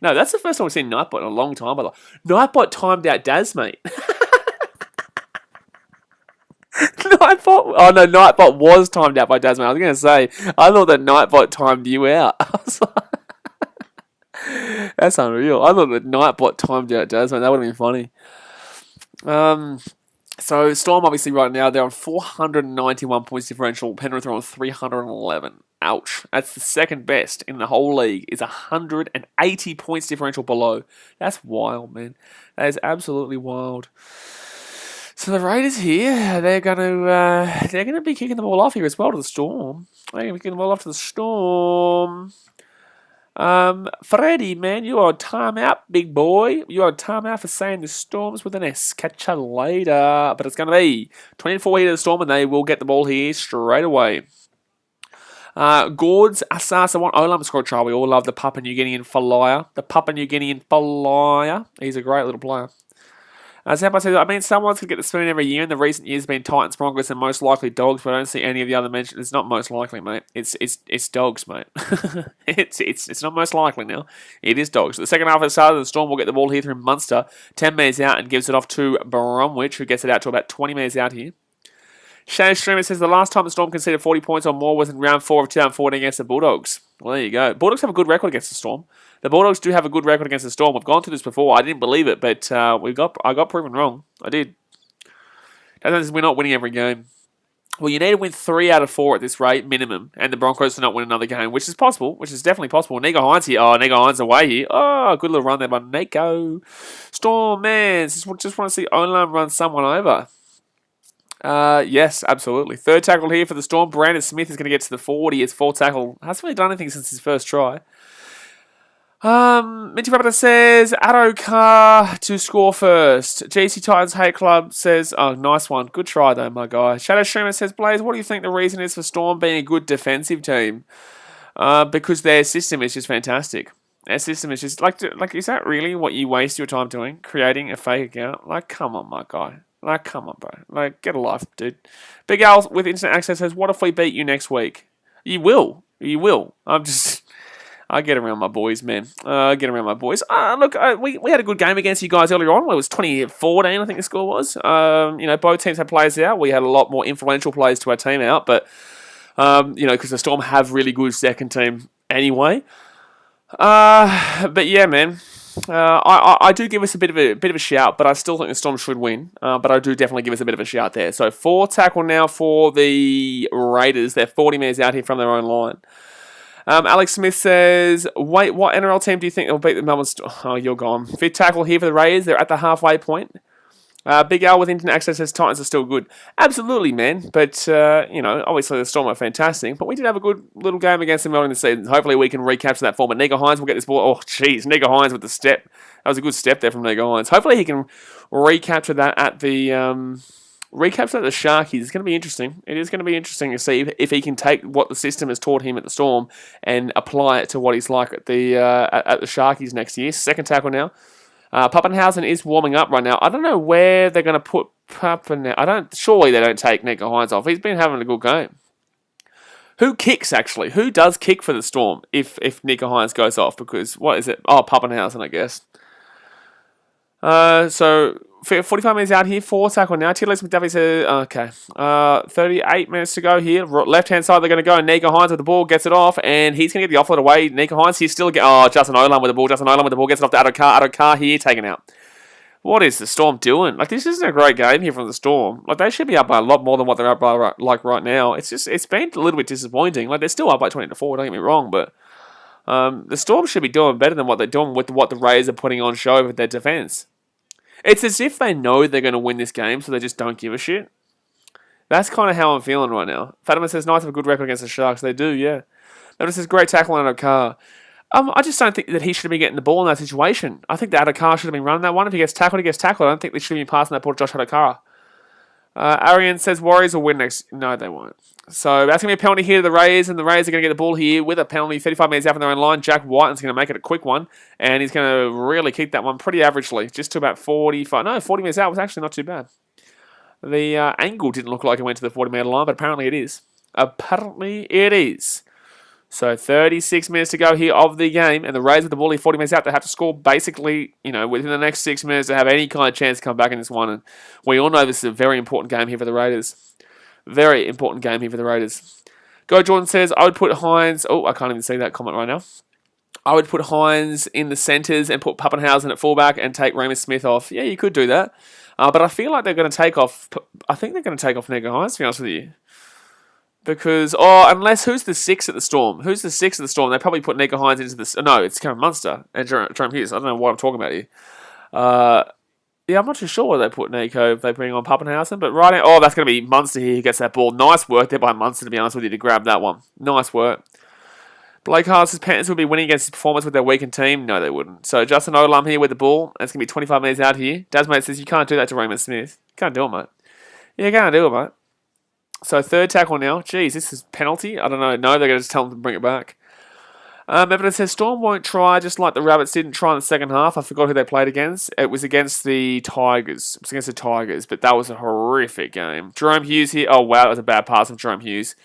No, that's the first time we've seen Nightbot in a long time. But Nightbot timed out Daz, mate. Nightbot was timed out by Daz, mate. I was going to say, I thought that Nightbot timed you out. I was like, that's unreal. I thought that Nightbot timed out Daz, mate. That would have been funny. So Storm, obviously, right now, they're on 491 points differential. Penrith are on 311. Ouch. That's the second best in the whole league. Is 180 points differential below. That's wild, man. That is absolutely wild. So the Raiders here, they're gonna be kicking the ball off here as well to the Storm. They're gonna be kicking the ball off to the Storm. Freddie, man, you are timeout, big boy. You are timeout for saying the Storms with an S. Catch you later. But it's going to be 24 here to the Storm, and they will get the ball here straight away. Gord's Asasa want Olam to score a try. We all love the Papua New Guinean flyer. The Papua New Guinean flyer. He's a great little player. Zampa says, I mean, someone's going to get the spoon every year. In the recent years, been Titans, Broncos, and most likely Dogs, but I don't see any of the other mentions. It's not most likely, mate. It's Dogs, mate. it's not most likely now. It is Dogs. The second half of the start of the Storm will get the ball here through Munster. 10 metres out and gives it off to Bromwich, who gets it out to about 20 metres out here. Shane Streamer says the last time the Storm conceded 40 points or more was in round 4 of 2014 against the Bulldogs. Well, there you go. Bulldogs have a good record against the Storm. The Bulldogs do have a good record against the Storm. We've gone through this before. I didn't believe it, but I got proven wrong. I did. That means we're not winning every game. Well, you need to win 3 out of 4 at this rate, minimum, and the Broncos to not win another game, which is possible, which is definitely possible. Nico Hines here. Oh, Nico Hines away here. Oh, good little run there by Nico. Storm, man. Just want to see Olam run someone over. Yes, absolutely. Third tackle here for the Storm. Brandon Smith is going to get to the 40. His fourth tackle. Hasn't really done anything since his first try. Minty Rabbit says, Adokar to score first. GC Titans Hate Club says, oh, nice one. Good try, though, my guy. Shadow Streamer says, Blaze, what do you think the reason is for Storm being a good defensive team? Because their system is just fantastic. Their system is just, like, is that really what you waste your time doing? Creating a fake account? Like, come on, my guy. Like, come on, bro. Like, get a life, dude. Big Al with instant access says, what if we beat you next week? You will. You will. I'm I get around my boys, man. Get around my boys. Look, we had a good game against you guys earlier on. It was 20-14, I think the score was. Both teams had players out. We had a lot more influential players to our team out, but because the Storm have really good second team anyway. But yeah, man. I do give us a bit of a shout, but I still think the Storm should win. But I do definitely give us a bit of a shout there. So 4 tackle now for the Raiders. They're 40 metres out here from their own line. Alex Smith says, wait, what NRL team do you think will beat the Melbourne Storm? Oh, you're gone. 5th tackle here for the Raiders. They're at the halfway point. Big Al with internet access says Titans are still good. Absolutely, man. But, obviously the Storm are fantastic. But we did have a good little game against them early in the season. Hopefully we can recapture that form. But Nico Hines will get this ball. Oh, jeez. Nico Hines with the step. That was a good step there from Nico Hines. Hopefully he can recapture that at the... Recaps at the Sharkies is going to be interesting. It is going to be interesting to see if he can take what the system has taught him at the Storm and apply it to what he's like at the Sharkies next year. 2nd tackle now. Pappenhausen is warming up right now. I don't know where they're going to put Pappenhausen. Surely they don't take Nico Hines off. He's been having a good game. Who kicks, actually? Who does kick for the Storm if Nico Hines goes off? Because, what is it? Oh, Pappenhausen, I guess. So 45 minutes out here, 4 tackle now. Tiddles McDuffie says, okay. 38 minutes to go here. Left-hand side, they're going to go. Nico Hines with the ball, gets it off, and he's going to get the offload away. Nico Hines, he's still... Justin Olam with the ball. Justin Olam with the ball, gets it off to Addo-Carr here, taken out. What is the Storm doing? This isn't a great game here from the Storm. They should be up by a lot more than what they're up by right now. It's been a little bit disappointing. They're still up by 20-4, don't get me wrong, but the Storm should be doing better than what they're doing with what the Rays are putting on show with their defense. It's as if they know they're going to win this game, so they just don't give a shit. That's kind of how I'm feeling right now. Fatima says, nice have a good record against the Sharks. They do, yeah. Notice says, great tackle on Addo-Carr. I just don't think that he should have been getting the ball in that situation. I think that Addo-Carr should have been running that one. If he gets tackled, he gets tackled. I don't think they should have been passing that ball to Josh Addo-Carr. Arian says, Warriors will win next... No, they won't. So that's going to be a penalty here to the Rays, and the Rays are going to get the ball here with a penalty. 35 metres out from their own line. Jack Whiten's going to make it a quick one, and he's going to really kick that one pretty averagely, just to about 45. No, 40 metres out was actually not too bad. The angle didn't look like it went to the 40-metre line, but apparently it is. Apparently it is. So 36 minutes to go here of the game, and the Rays with the ball here 40 minutes out. They have to score basically, within the next 6 minutes to have any kind of chance to come back in this one. And we all know this is a very important game here for the Raiders. Very important game here for the Raiders. Go Jordan says, I would put Hines... Oh, I can't even see that comment right now. I would put Hines in the centres and put Pappenhausen at fullback and take Raymond Smith off. Yeah, you could do that. But I feel like they're going to take off... I think they're going to take off Nico Hines, to be honest with you. Because, unless, who's the 6 at the Storm? Who's the 6 at the Storm? They probably put Nico Hines into the... No, it's Cameron Munster and Jerome Hughes. I don't know what I'm talking about here. Yeah, I'm not too sure where they put Nico if they bring on Pappenhausen, but right now... Oh, that's going to be Munster here who gets that ball. Nice work there by Munster, to be honest with you, to grab that one. Nice work. Blake Hart says Panthers would be winning against his performance with their weakened team. No, they wouldn't. So Justin Olam here with the ball. It's going to be 25 minutes out here. Dasmate says you can't do that to Raymond Smith. You can't do it, mate. You can't do it, mate. So 3rd tackle now. Jeez, this is penalty? I don't know. No, they're going to just tell them to bring it back. Evidence says Storm won't try, just like the Rabbits didn't try in the second half. I forgot who they played against. It was against the Tigers. It was against the Tigers, but that was a horrific game. Jerome Hughes here. Oh, wow, that was a bad pass from Jerome Hughes.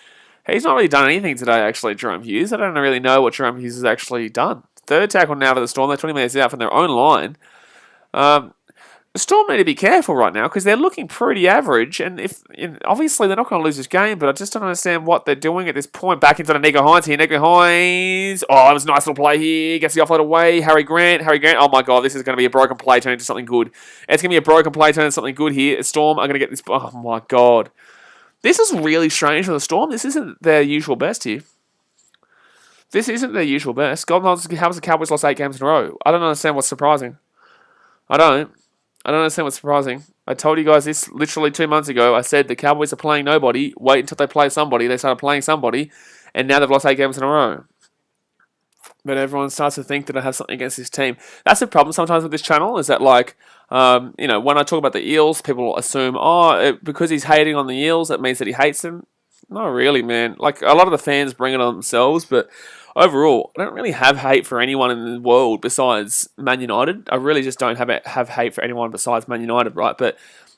He's not really done anything today, actually, Jerome Hughes. I don't really know what Jerome Hughes has actually done. 3rd tackle now for the Storm. They're 20 minutes out from their own line. The Storm need to be careful right now because they're looking pretty average, and obviously they're not going to lose this game, but I just don't understand what they're doing at this point. Back into the Nico Hines here. Nico Hines. Oh, that was a nice little play here. Gets the offload away. Harry Grant. Oh my God, this is going to be a broken play turn into something good. It's going to be a broken play turn into something good here. Storm are going to get this. Oh my God. This is really strange for the Storm. This isn't their usual best here. This isn't their usual best. God knows how the Cowboys lost 8 games in a row. I don't understand what's surprising. I don't understand what's surprising. I told you guys this literally 2 months ago. I said the Cowboys are playing nobody. Wait until they play somebody. They started playing somebody, and now they've lost 8 games in a row. But everyone starts to think that I have something against this team. That's the problem sometimes with this channel, is that when I talk about the Eels, people assume, because he's hating on the Eels, that means that he hates them. Not really, man. A lot of the fans bring it on themselves, but overall, I don't really have hate for anyone in the world besides Man United. I really just don't have hate for anyone besides Man United, right? But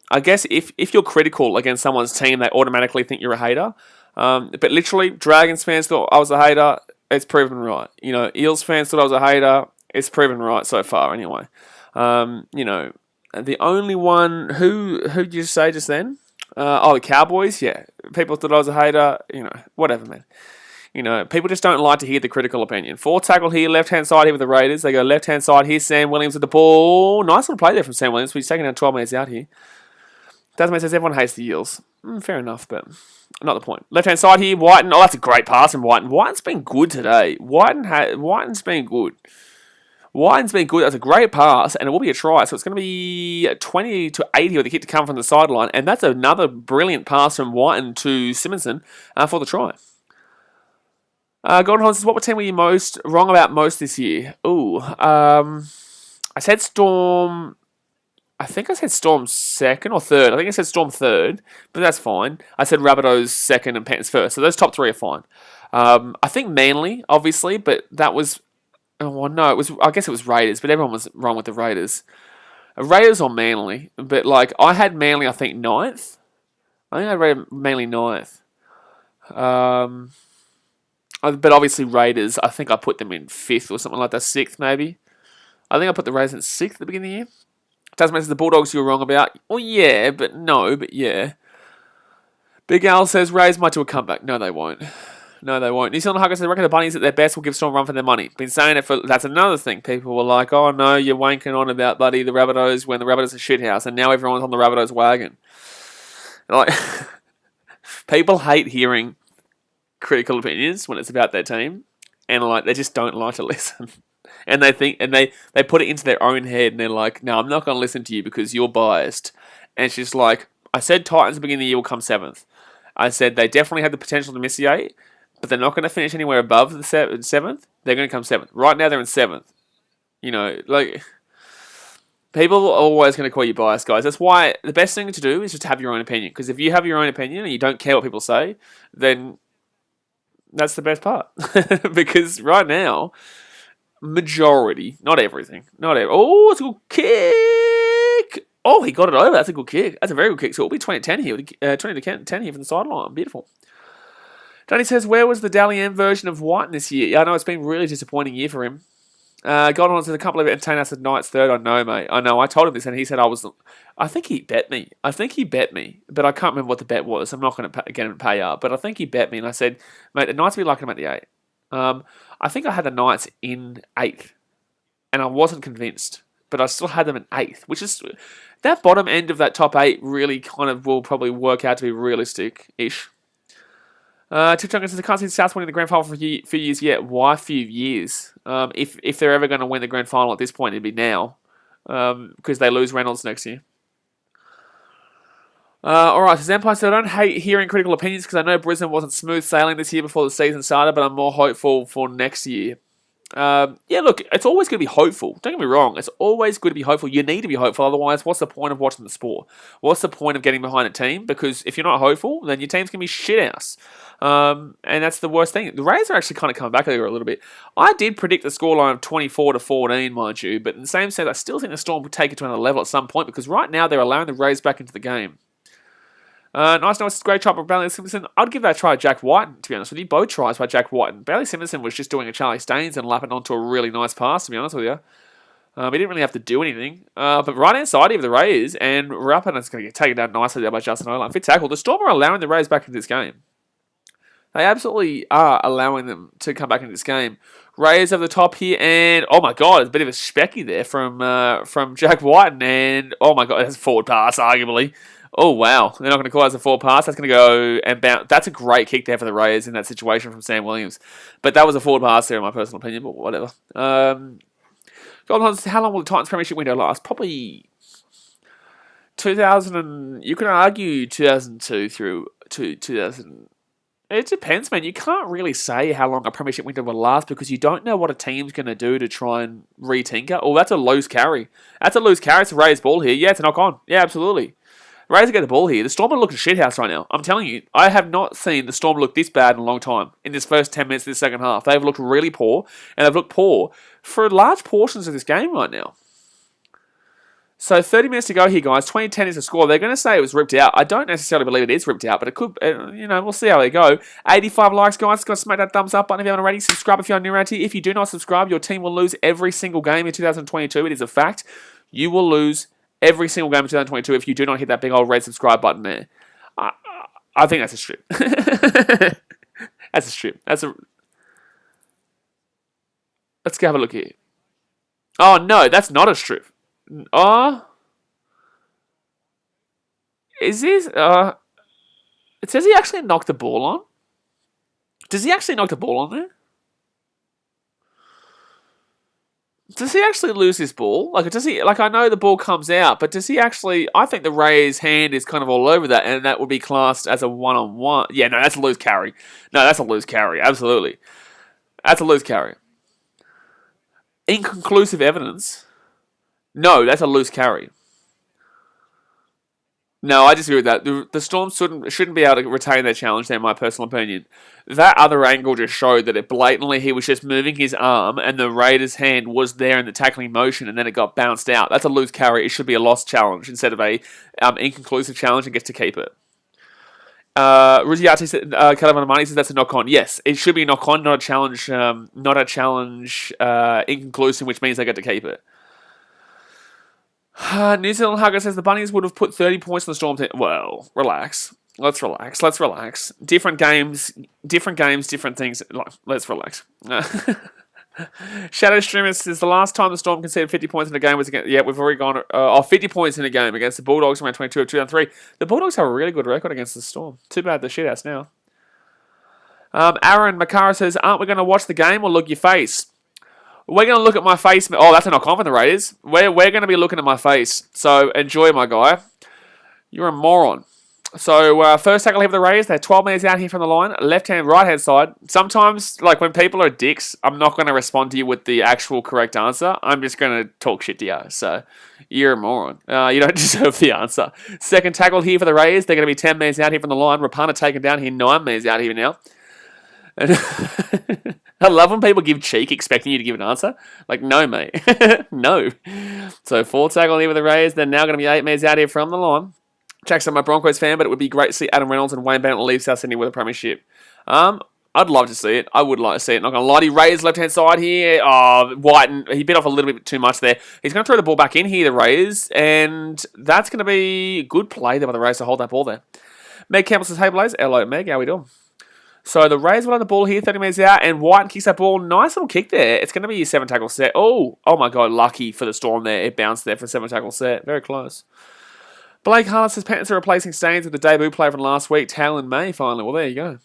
I guess if you're critical against someone's team, they automatically think you're a hater. But literally, Dragons fans thought I was a hater. It's proven right. You know, Eels fans thought I was a hater. It's proven right so far, anyway. You know, the only one who did you say just then? The Cowboys. Yeah, people thought I was a hater. You know, whatever, man. You know, people just don't like to hear the critical opinion. 4 tackle here, left-hand side here with the Raiders. They go left-hand side here, Sam Williams with the ball. Nice little play there from Sam Williams. He's taking out 12 minutes out here. Tasman says everyone hates the Eels. Fair enough, but not the point. Left-hand side here, Whiten. Oh, that's a great pass from Whiten. Whiten's been good today. Whiten's been good. Whiten's been good. That's a great pass, and it will be a try. So it's going to be 20-80 with the kick to come from the sideline, and that's another brilliant pass from Whiten to Simonson for the try. Gordon Holmes says, what team were you most wrong about most this year? I said Storm. I think I said Storm second or third. I think I said Storm third, but that's fine. I said Rabbitohs second and Panthers first. So those top 3 are fine. I think Manly, obviously, but that was... Oh, well, no, it was. I guess it was Raiders, but everyone was wrong with the Raiders. Raiders or Manly, but like I had Manly, I think 9th. I think I read Manly 9th. But obviously Raiders, I think I put them in 5th or something like that, 6th maybe. I think I put the Raiders in 6th at the beginning of the year. Tasman says the Bulldogs you were wrong about. Well, yeah, but no, but yeah. Big Al says Rays might do a comeback. No, they won't. No, they won't. New Zealand Huggers says, I reckon the Bunnies at their best will give Storm a run for their money. Been saying it for... That's another thing. People were like, oh no, you're wanking on about, buddy, the Rabbitohs when the Rabbitohs are shithouse, and now everyone's on the Rabbitohs wagon. Like, people hate hearing critical opinions when it's about their team, and like they just don't like to listen. And they think, and they put it into their own head, and they're like, no, I'm not going to listen to you because you're biased. And it's just like, I said Titans at the beginning of the year will come 7th. I said they definitely had the potential to miss the 8, but they're not going to finish anywhere above the 7th. They're going to come 7th. Right now they're in 7th. You know, like, people are always going to call you biased, guys. That's why the best thing to do is just have your own opinion. Because if you have your own opinion and you don't care what people say, then that's the best part. Because right now, majority, not everything, oh, it's a good kick. Oh, he got it over. That's a good kick. That's a very good kick. So it'll be 20-10 here. 20-10 here from the sideline. Beautiful. Johnny says, where was the Dally M version of Whiten this year? Yeah, I know it's been a really disappointing year for him. Gone on to the couple of entertain us at Knights third. I know, mate. I know. I told him this, and he said I think he bet me. But I can't remember what the bet was. I'm not going to get him to pay up. But I think he bet me, and I said, mate, the Knights will be liking him at the 8. I think I had the Knights in 8th, and I wasn't convinced, but I still had them in 8th, which is that bottom end of that top 8 really kind of will probably work out to be realistic-ish. Tip Jungle says, I can't see South winning the grand final for a few years yet. Why few years? If they're ever going to win the grand final at this point, it'd be now. Because they lose Reynolds next year. Alright, so Empire said, I don't hate hearing critical opinions because I know Brisbane wasn't smooth sailing this year before the season started, but I'm more hopeful for next year. Yeah, look, it's always going to be hopeful. Don't get me wrong. It's always good to be hopeful. You need to be hopeful. Otherwise, what's the point of watching the sport? What's the point of getting behind a team? Because if you're not hopeful, then your team's going to be shit house. And that's the worst thing. The Rays are actually kind of coming back there a little bit. I did predict the scoreline of 24-14, mind you, but in the same sense, I still think the Storm would take it to another level at some point because right now they're allowing the Rays back into the game. Nice, great try by Bailey Simpson. I'd give that a try at Jack Whiten, to be honest with you. Both tries by Jack Whiten. Bailey Simpson was just doing a Charlie Staines and lapping onto a really nice pass, to be honest with you. He didn't really have to do anything. But right-hand side of the Rays, and Rapana's going to get taken down nicely there by Justin Olam. Fit tackle. The Storm are allowing the Rays back into this game. They absolutely are allowing them to come back into this game. Rays over the top here, and oh my god, it's a bit of a specky there from Jack Whiten, and oh my god, that's a forward pass, arguably. Oh, wow. They're not going to call it as a forward pass. That's going to go and bounce. That's a great kick there for the Rays in that situation from Sam Williams. But that was a forward pass there, in my personal opinion, but whatever. Golden Hunters, how long will the Titans premiership window last? Probably 2000 and... You can argue 2002 through to 2000... It depends, man. You can't really say how long a premiership window will last because you don't know what a team's going to do to try and re-tinker. Oh, that's a loose carry. That's a loose carry. It's a Rays ball here. Yeah, it's a knock-on. Yeah, absolutely. Rays get the ball here. The Storm are looking shithouse right now. I'm telling you, I have not seen the Storm look this bad in a long time in this first 10 minutes of this second half. They've looked really poor, and they've looked poor for large portions of this game right now. So 30 minutes to go here, guys. 2010 is the score. They're going to say it was ripped out. I don't necessarily believe it is ripped out, but it could, we'll see how they go. 85 likes, guys. Go smack that thumbs up button if you haven't already. Subscribe if you're new around here. If you do not subscribe, your team will lose every single game in 2022. It is a fact. You will lose every single game in 2022 if you do not hit that big old red subscribe button there. I think that's a strip. That's a strip. Let's go have a look here. Oh, no, that's not a strip. Oh, is this? It says he actually knocked the ball on. Does he actually knock the ball on there? Does he actually lose his ball? Like, does he? Like, I know the ball comes out, but does he actually? I think the Rays' hand is kind of all over that, and that would be classed as a one-on-one. Yeah, no, that's a loose carry. No, that's a loose carry. Absolutely, that's a loose carry. Inconclusive evidence. No, that's a loose carry. No, I disagree with that. The Storm shouldn't be able to retain their challenge there, in my personal opinion. That other angle just showed that it blatantly, he was just moving his arm and the Raiders' hand was there in the tackling motion and then it got bounced out. That's a loose carry. It should be a lost challenge instead of a inconclusive challenge and gets to keep it. Ruziati said, Calavana says that's a knock-on. Yes, it should be a knock-on, not a challenge, inconclusive, which means they get to keep it. New Zealand Hugger says the Bunnies would have put 30 points on the Storm team. Well, relax. Let's relax. Different games, different things. Let's relax. Shadow Streamer says the last time the Storm conceded 50 points in a game was against... Yeah, we've already gone... 50 points in a game against the Bulldogs around 22 of 2003. The Bulldogs have a really good record against the Storm. Too bad the shithouse now. Aaron Makara says, aren't we going to watch the game or look your face? We're going to look at my face. Oh, that's a knock-on from the Raiders. We're going to be looking at my face. So, enjoy, my guy. You're a moron. So, first tackle here for the Raiders. They're 12 metres out here from the line. Left-hand, right-hand side. Sometimes, like, when people are dicks, I'm not going to respond to you with the actual correct answer. I'm just going to talk shit to you. So, you're a moron. You don't deserve the answer. Second tackle here for the Raiders. They're going to be 10 metres out here from the line. Rapana taken down here. 9 metres out here now. I love when people give cheek expecting you to give an answer. Like, no, mate. No. So, fourth tackle here with the Raiders. They're now going to be 8 metres out here from the line. Jackson, I'm a Broncos fan, but it would be great to see Adam Reynolds and Wayne Bennett leave South Sydney with a premiership. I'd love to see it. I would like to see it. Not going to lie to you. Raiders left-hand side here. White, he bit off a little bit too much there. He's going to throw the ball back in here, the Raiders, and that's going to be good play there by the Raiders to hold that ball there. Meg Campbell says, hey, Blaze. Hello, Meg. How we doing? So the Rays will have the ball here, 30 metres out, and White kicks that ball. Nice little kick there. It's going to be a 7-tackle set. Oh my God, lucky for the Storm there. It bounced there for a 7-tackle set. Very close. Blake Harlan says Panthers are replacing Staines with the debut player from last week, Talon May, finally. Well, there you go.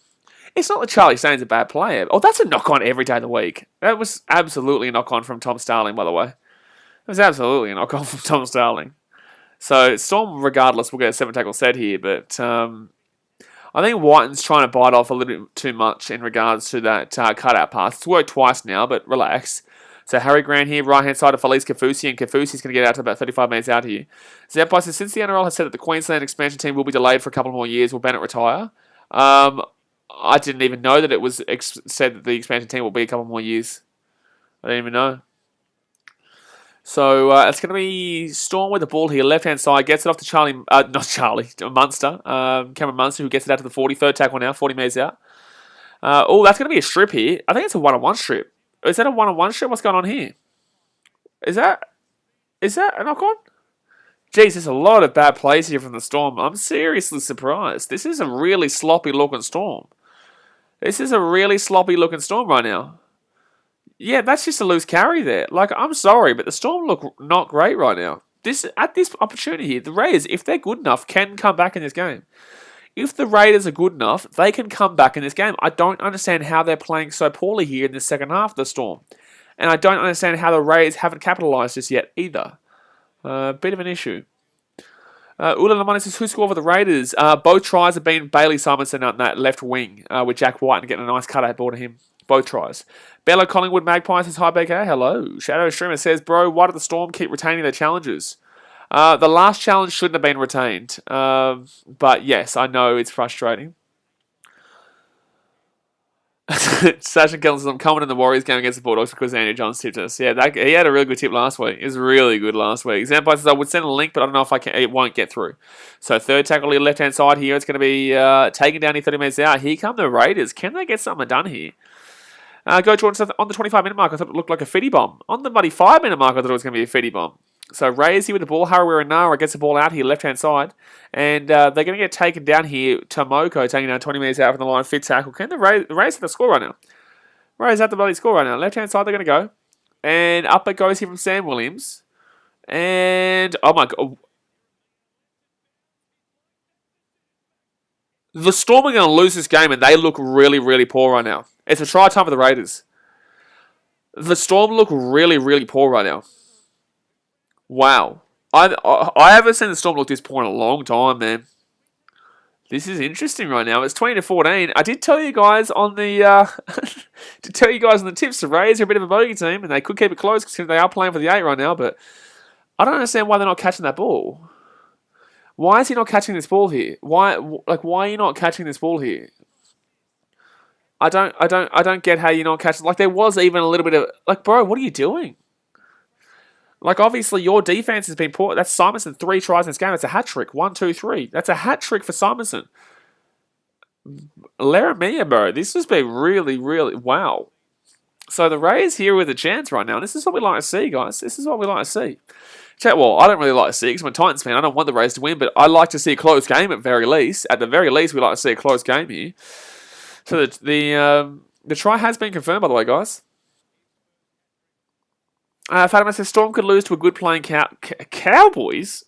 It's not that Charlie Staines is a bad player. Oh, that's a knock-on every day of the week. That was absolutely a knock-on from Tom Starling, by the way. It was absolutely a knock-on from Tom Starling. So Storm, regardless, will get a 7-tackle set here, but... I think Whiten's trying to bite off a little bit too much in regards to that cutout pass. It's worked twice now, but relax. So Harry Grant here, right-hand side of Felice Kafusi, and Kafusi's going to get out to about 35 metres out here. Zampai says, since the NRL has said that the Queensland expansion team will be delayed for a couple more years, will Bennett retire? I didn't even know that it was said that the expansion team will be a couple more years. I didn't even know. So it's going to be Storm with the ball here, left-hand side, gets it off to Munster. Cameron Munster, who gets it out to the 40, third tackle now, 40 metres out. That's going to be a strip here. I think it's a one-on-one strip. Is that a one-on-one strip? What's going on here? Is that a knock-on? Jeez, there's a lot of bad plays here from the Storm. I'm seriously surprised. This is a really sloppy-looking Storm. This is a really sloppy-looking Storm right now. Yeah, that's just a loose carry there. Like, I'm sorry, but the Storm look not great right now. At this opportunity here, the Raiders, if they're good enough, can come back in this game. If the Raiders are good enough, they can come back in this game. I don't understand how they're playing so poorly here in the second half of the Storm. And I don't understand how the Raiders haven't capitalised just yet either. Bit of an issue. Ula Lamani says, who scored for the Raiders? Both tries have been Bailey Simonson on that left wing with Jack White and getting a nice cut-out ball to him. Both tries. Bella Collingwood Magpie says, hi, BK. Hello. Shadow Streamer says, bro, why did the Storm keep retaining their challenges? The last challenge shouldn't have been retained. But yes, I know it's frustrating. Sasha Kellen says, I'm coming in the Warriors game against the Bulldogs because Andy Johns tipped us. Yeah, he had a really good tip last week. It was really good last week. Example says, I would send a link, but I don't know if it won't get through. So third tackle on the left-hand side here. It's going to be taken down here 30 minutes out. Here come the Raiders. Can they get something done here? Go Jordan on the 25-minute mark. I thought it looked like a fitty bomb. On the bloody 5-minute mark, I thought it was going to be a fitty bomb. So Raiders here with the ball. Harawira Nara gets the ball out here, left-hand side. And they're going to get taken down here. Tomoko taking down 20 minutes out from the line. Fit tackle. Can the Raiders have the score right now? Raiders have the bloody score right now. Left-hand side, they're going to go. And up it goes here from Sam Williams. And, oh my God. The Storm are going to lose this game, and they look really, really poor right now. It's a try time for the Raiders. The Storm look really, really poor right now. Wow. I haven't seen the Storm look this poor in a long time, man. This is interesting right now. It's 20-14. I did tell you guys on the tips the Raiders are a bit of a bogey team, and they could keep it close because they are playing for the 8 right now. But I don't understand why they're not catching that ball. Why is he not catching this ball here? Why are you not catching this ball here? I don't get how you're not catching. Like, there was even a little bit of, like, bro, what are you doing? Like, obviously, your defense has been poor. That's Simonson, 3 tries in this game. That's a hat trick. 1, 2, 3. That's a hat trick for Simonson. Laramia, bro. This has been really, really, wow. So the Rays here with a chance right now. And this is what we like to see, guys. This is what we like to see. Well, I don't really like to see it because I'm a Titans fan. I don't want the Rays to win, but I like to see a close game at very least. At the very least, we like to see a close game here. So the try has been confirmed, by the way, guys. Fatima says Storm could lose to a good playing Cowboys.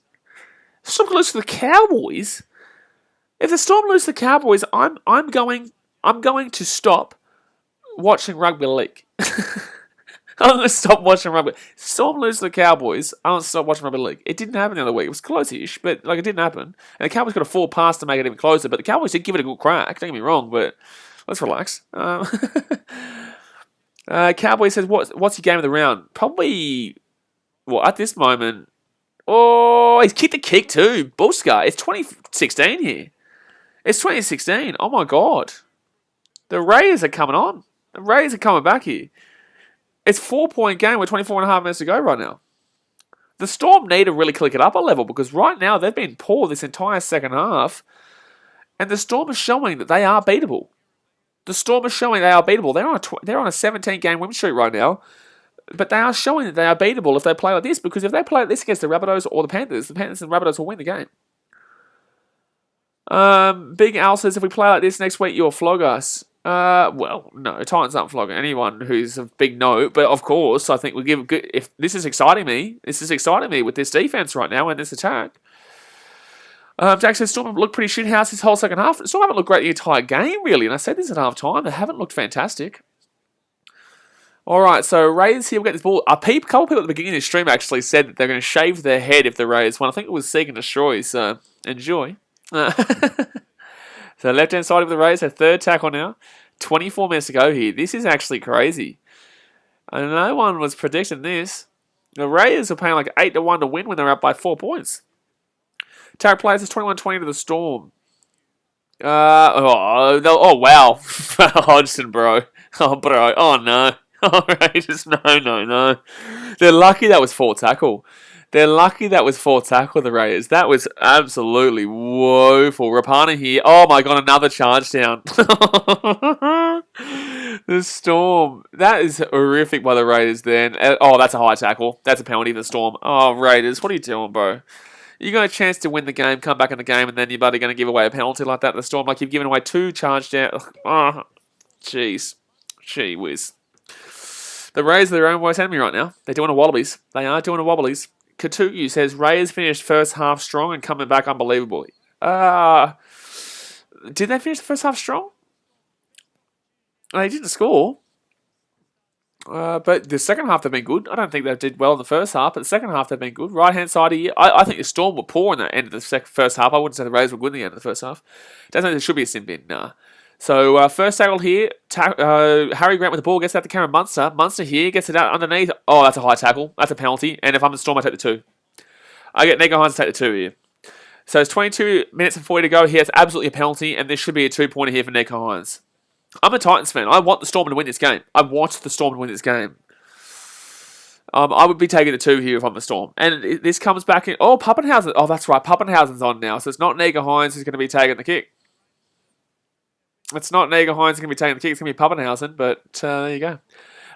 Storm could lose to the Cowboys. If the Storm lose to the Cowboys, I'm going to stop watching rugby league. I'm going to stop watching rugby. Storm lose to the Cowboys. I'm going to stop watching rugby league. It didn't happen the other week. It was close-ish, but like it didn't happen. And the Cowboys got a 4 pass to make it even closer. But the Cowboys did give it a good crack. Don't get me wrong, but let's relax. Cowboy says, what's your game of the round? Probably, well, at this moment, oh, he's kicked a kick too. Buska. It's 2016 here. It's 2016. Oh my God. The Raiders are coming on. The Raiders are coming back here. It's 4-point game with 24.5 minutes to go right now. The Storm need to really click it up a level because right now they've been poor this entire second half. And the Storm is showing that they are beatable. The Storm are showing they are beatable. They're on a 17-game win streak right now. But they are showing that they are beatable if they play like this. Because if they play like this against the Rabbitohs or the Panthers and Rabbitohs will win the game. Big Al says, if we play like this next week, you'll flog us. Well, no, Titans aren't flogging anyone who's a big no. But of course, I think we give good. If this is exciting me, with this defense right now and this attack. Jack says Storm looked pretty shithouse this whole second half. Storm haven't looked great the entire game, really. And I said this at half time. They haven't looked fantastic. All right, so Raiders here will get this ball. A couple people at the beginning of the stream actually said that they're going to shave their head if the Raiders won. I think it was Seek and Destroy, so enjoy. So left-hand side of the Raiders, a third tackle now. 24 minutes to go here. This is actually crazy. And no one was predicting this. The Raiders are paying like 8-1 to win when they're up by 4 points. Tarek players is 21-20 to the Storm. Oh wow. Hodgson, bro. Oh, bro. Oh, no. Oh, Raiders. No. They're lucky that was 4 tackle. The Raiders. That was absolutely woeful. Rapana here. Oh my God, another charge down. The Storm. That is horrific by the Raiders then. Oh, that's a high tackle. That's a penalty for the Storm. Oh, Raiders, what are you doing, bro? You got a chance to win the game, come back in the game, and then you're bloody going to give away a penalty like that to the Storm. Like you've given away 2 charge down. Oh, jeez. Gee whiz. The Raiders are their own worst enemy right now. They're doing a Wallabies. They are doing a Wallabies. Katuku says, Raiders finished first half strong and coming back unbelievably. Did they finish the first half strong? They didn't score. But the second half they've been good. I don't think they did well in the first half, but the second half they've been good. Right-hand side here, I think the Storm were poor in the end of the first half. I wouldn't say the Raiders were good in the end of the first half. Doesn't think there should be a sin bin, nah. So, first tackle here, Harry Grant with the ball, gets out to Cameron Munster. Munster here, gets it out underneath. Oh, that's a high tackle. That's a penalty. And if I'm the Storm, I take the 2. I get Nico Hines to take the 2 here. So, it's 22 minutes and 40 to go here. It's absolutely a penalty, and this should be a 2-pointer here for Nico Hines. I'm a Titans fan. I want the Storm to win this game. I want the Storm to win this game. I would be taking the 2 here if I'm the Storm. And this comes back in... Oh, Pappenhausen. Oh, that's right. Pappenhausen's on now. So it's not Neger Hines who's going to be taking the kick. It's not Neger Hines who's going to be taking the kick. It's going to be Pappenhausen. But there you go.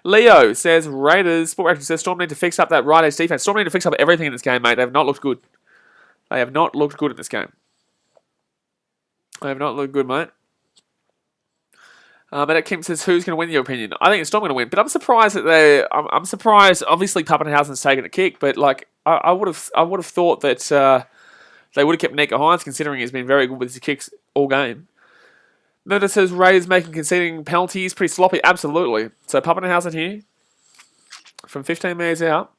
Leo says, Raiders... Sport Reaction says, Storm need to fix up that right edge defense. Storm need to fix up everything in this game, mate. They have not looked good. They have not looked good in this game. They have not looked good, mate. But Kim says, who's going to win, in your opinion? I think it's Storm going to win, but I'm surprised that I'm surprised. Obviously, Pappenhausen's taken a kick, but like I would have thought that they would have kept Nico Hines, considering he's been very good with his kicks all game. Notice says Raiders conceding penalties pretty sloppy. Absolutely. So Pappenhausen here from 15 metres out.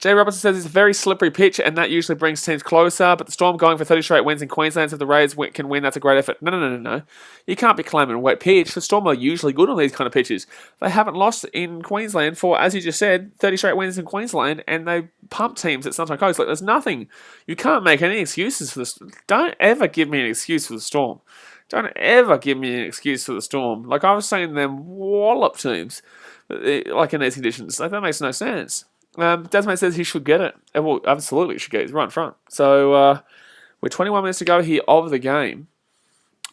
Jay Robertson says it's a very slippery pitch, and that usually brings teams closer, but the Storm going for 30 straight wins in Queensland, so if the Raiders can win, that's a great effort. No. You can't be claiming a wet pitch. The Storm are usually good on these kind of pitches. They haven't lost in Queensland for, as you just said, 30 straight wins in Queensland, and they pump teams at Sunshine Coast. Like, there's nothing. You can't make any excuses for this. Don't ever give me an excuse for the Storm. Don't ever give me an excuse for the Storm. Like, I was saying them wallop teams, like in these conditions. Like, that makes no sense. Desmond says he should get it. Well, absolutely should get it. He's right in front. So, we're 21 minutes to go here of the game.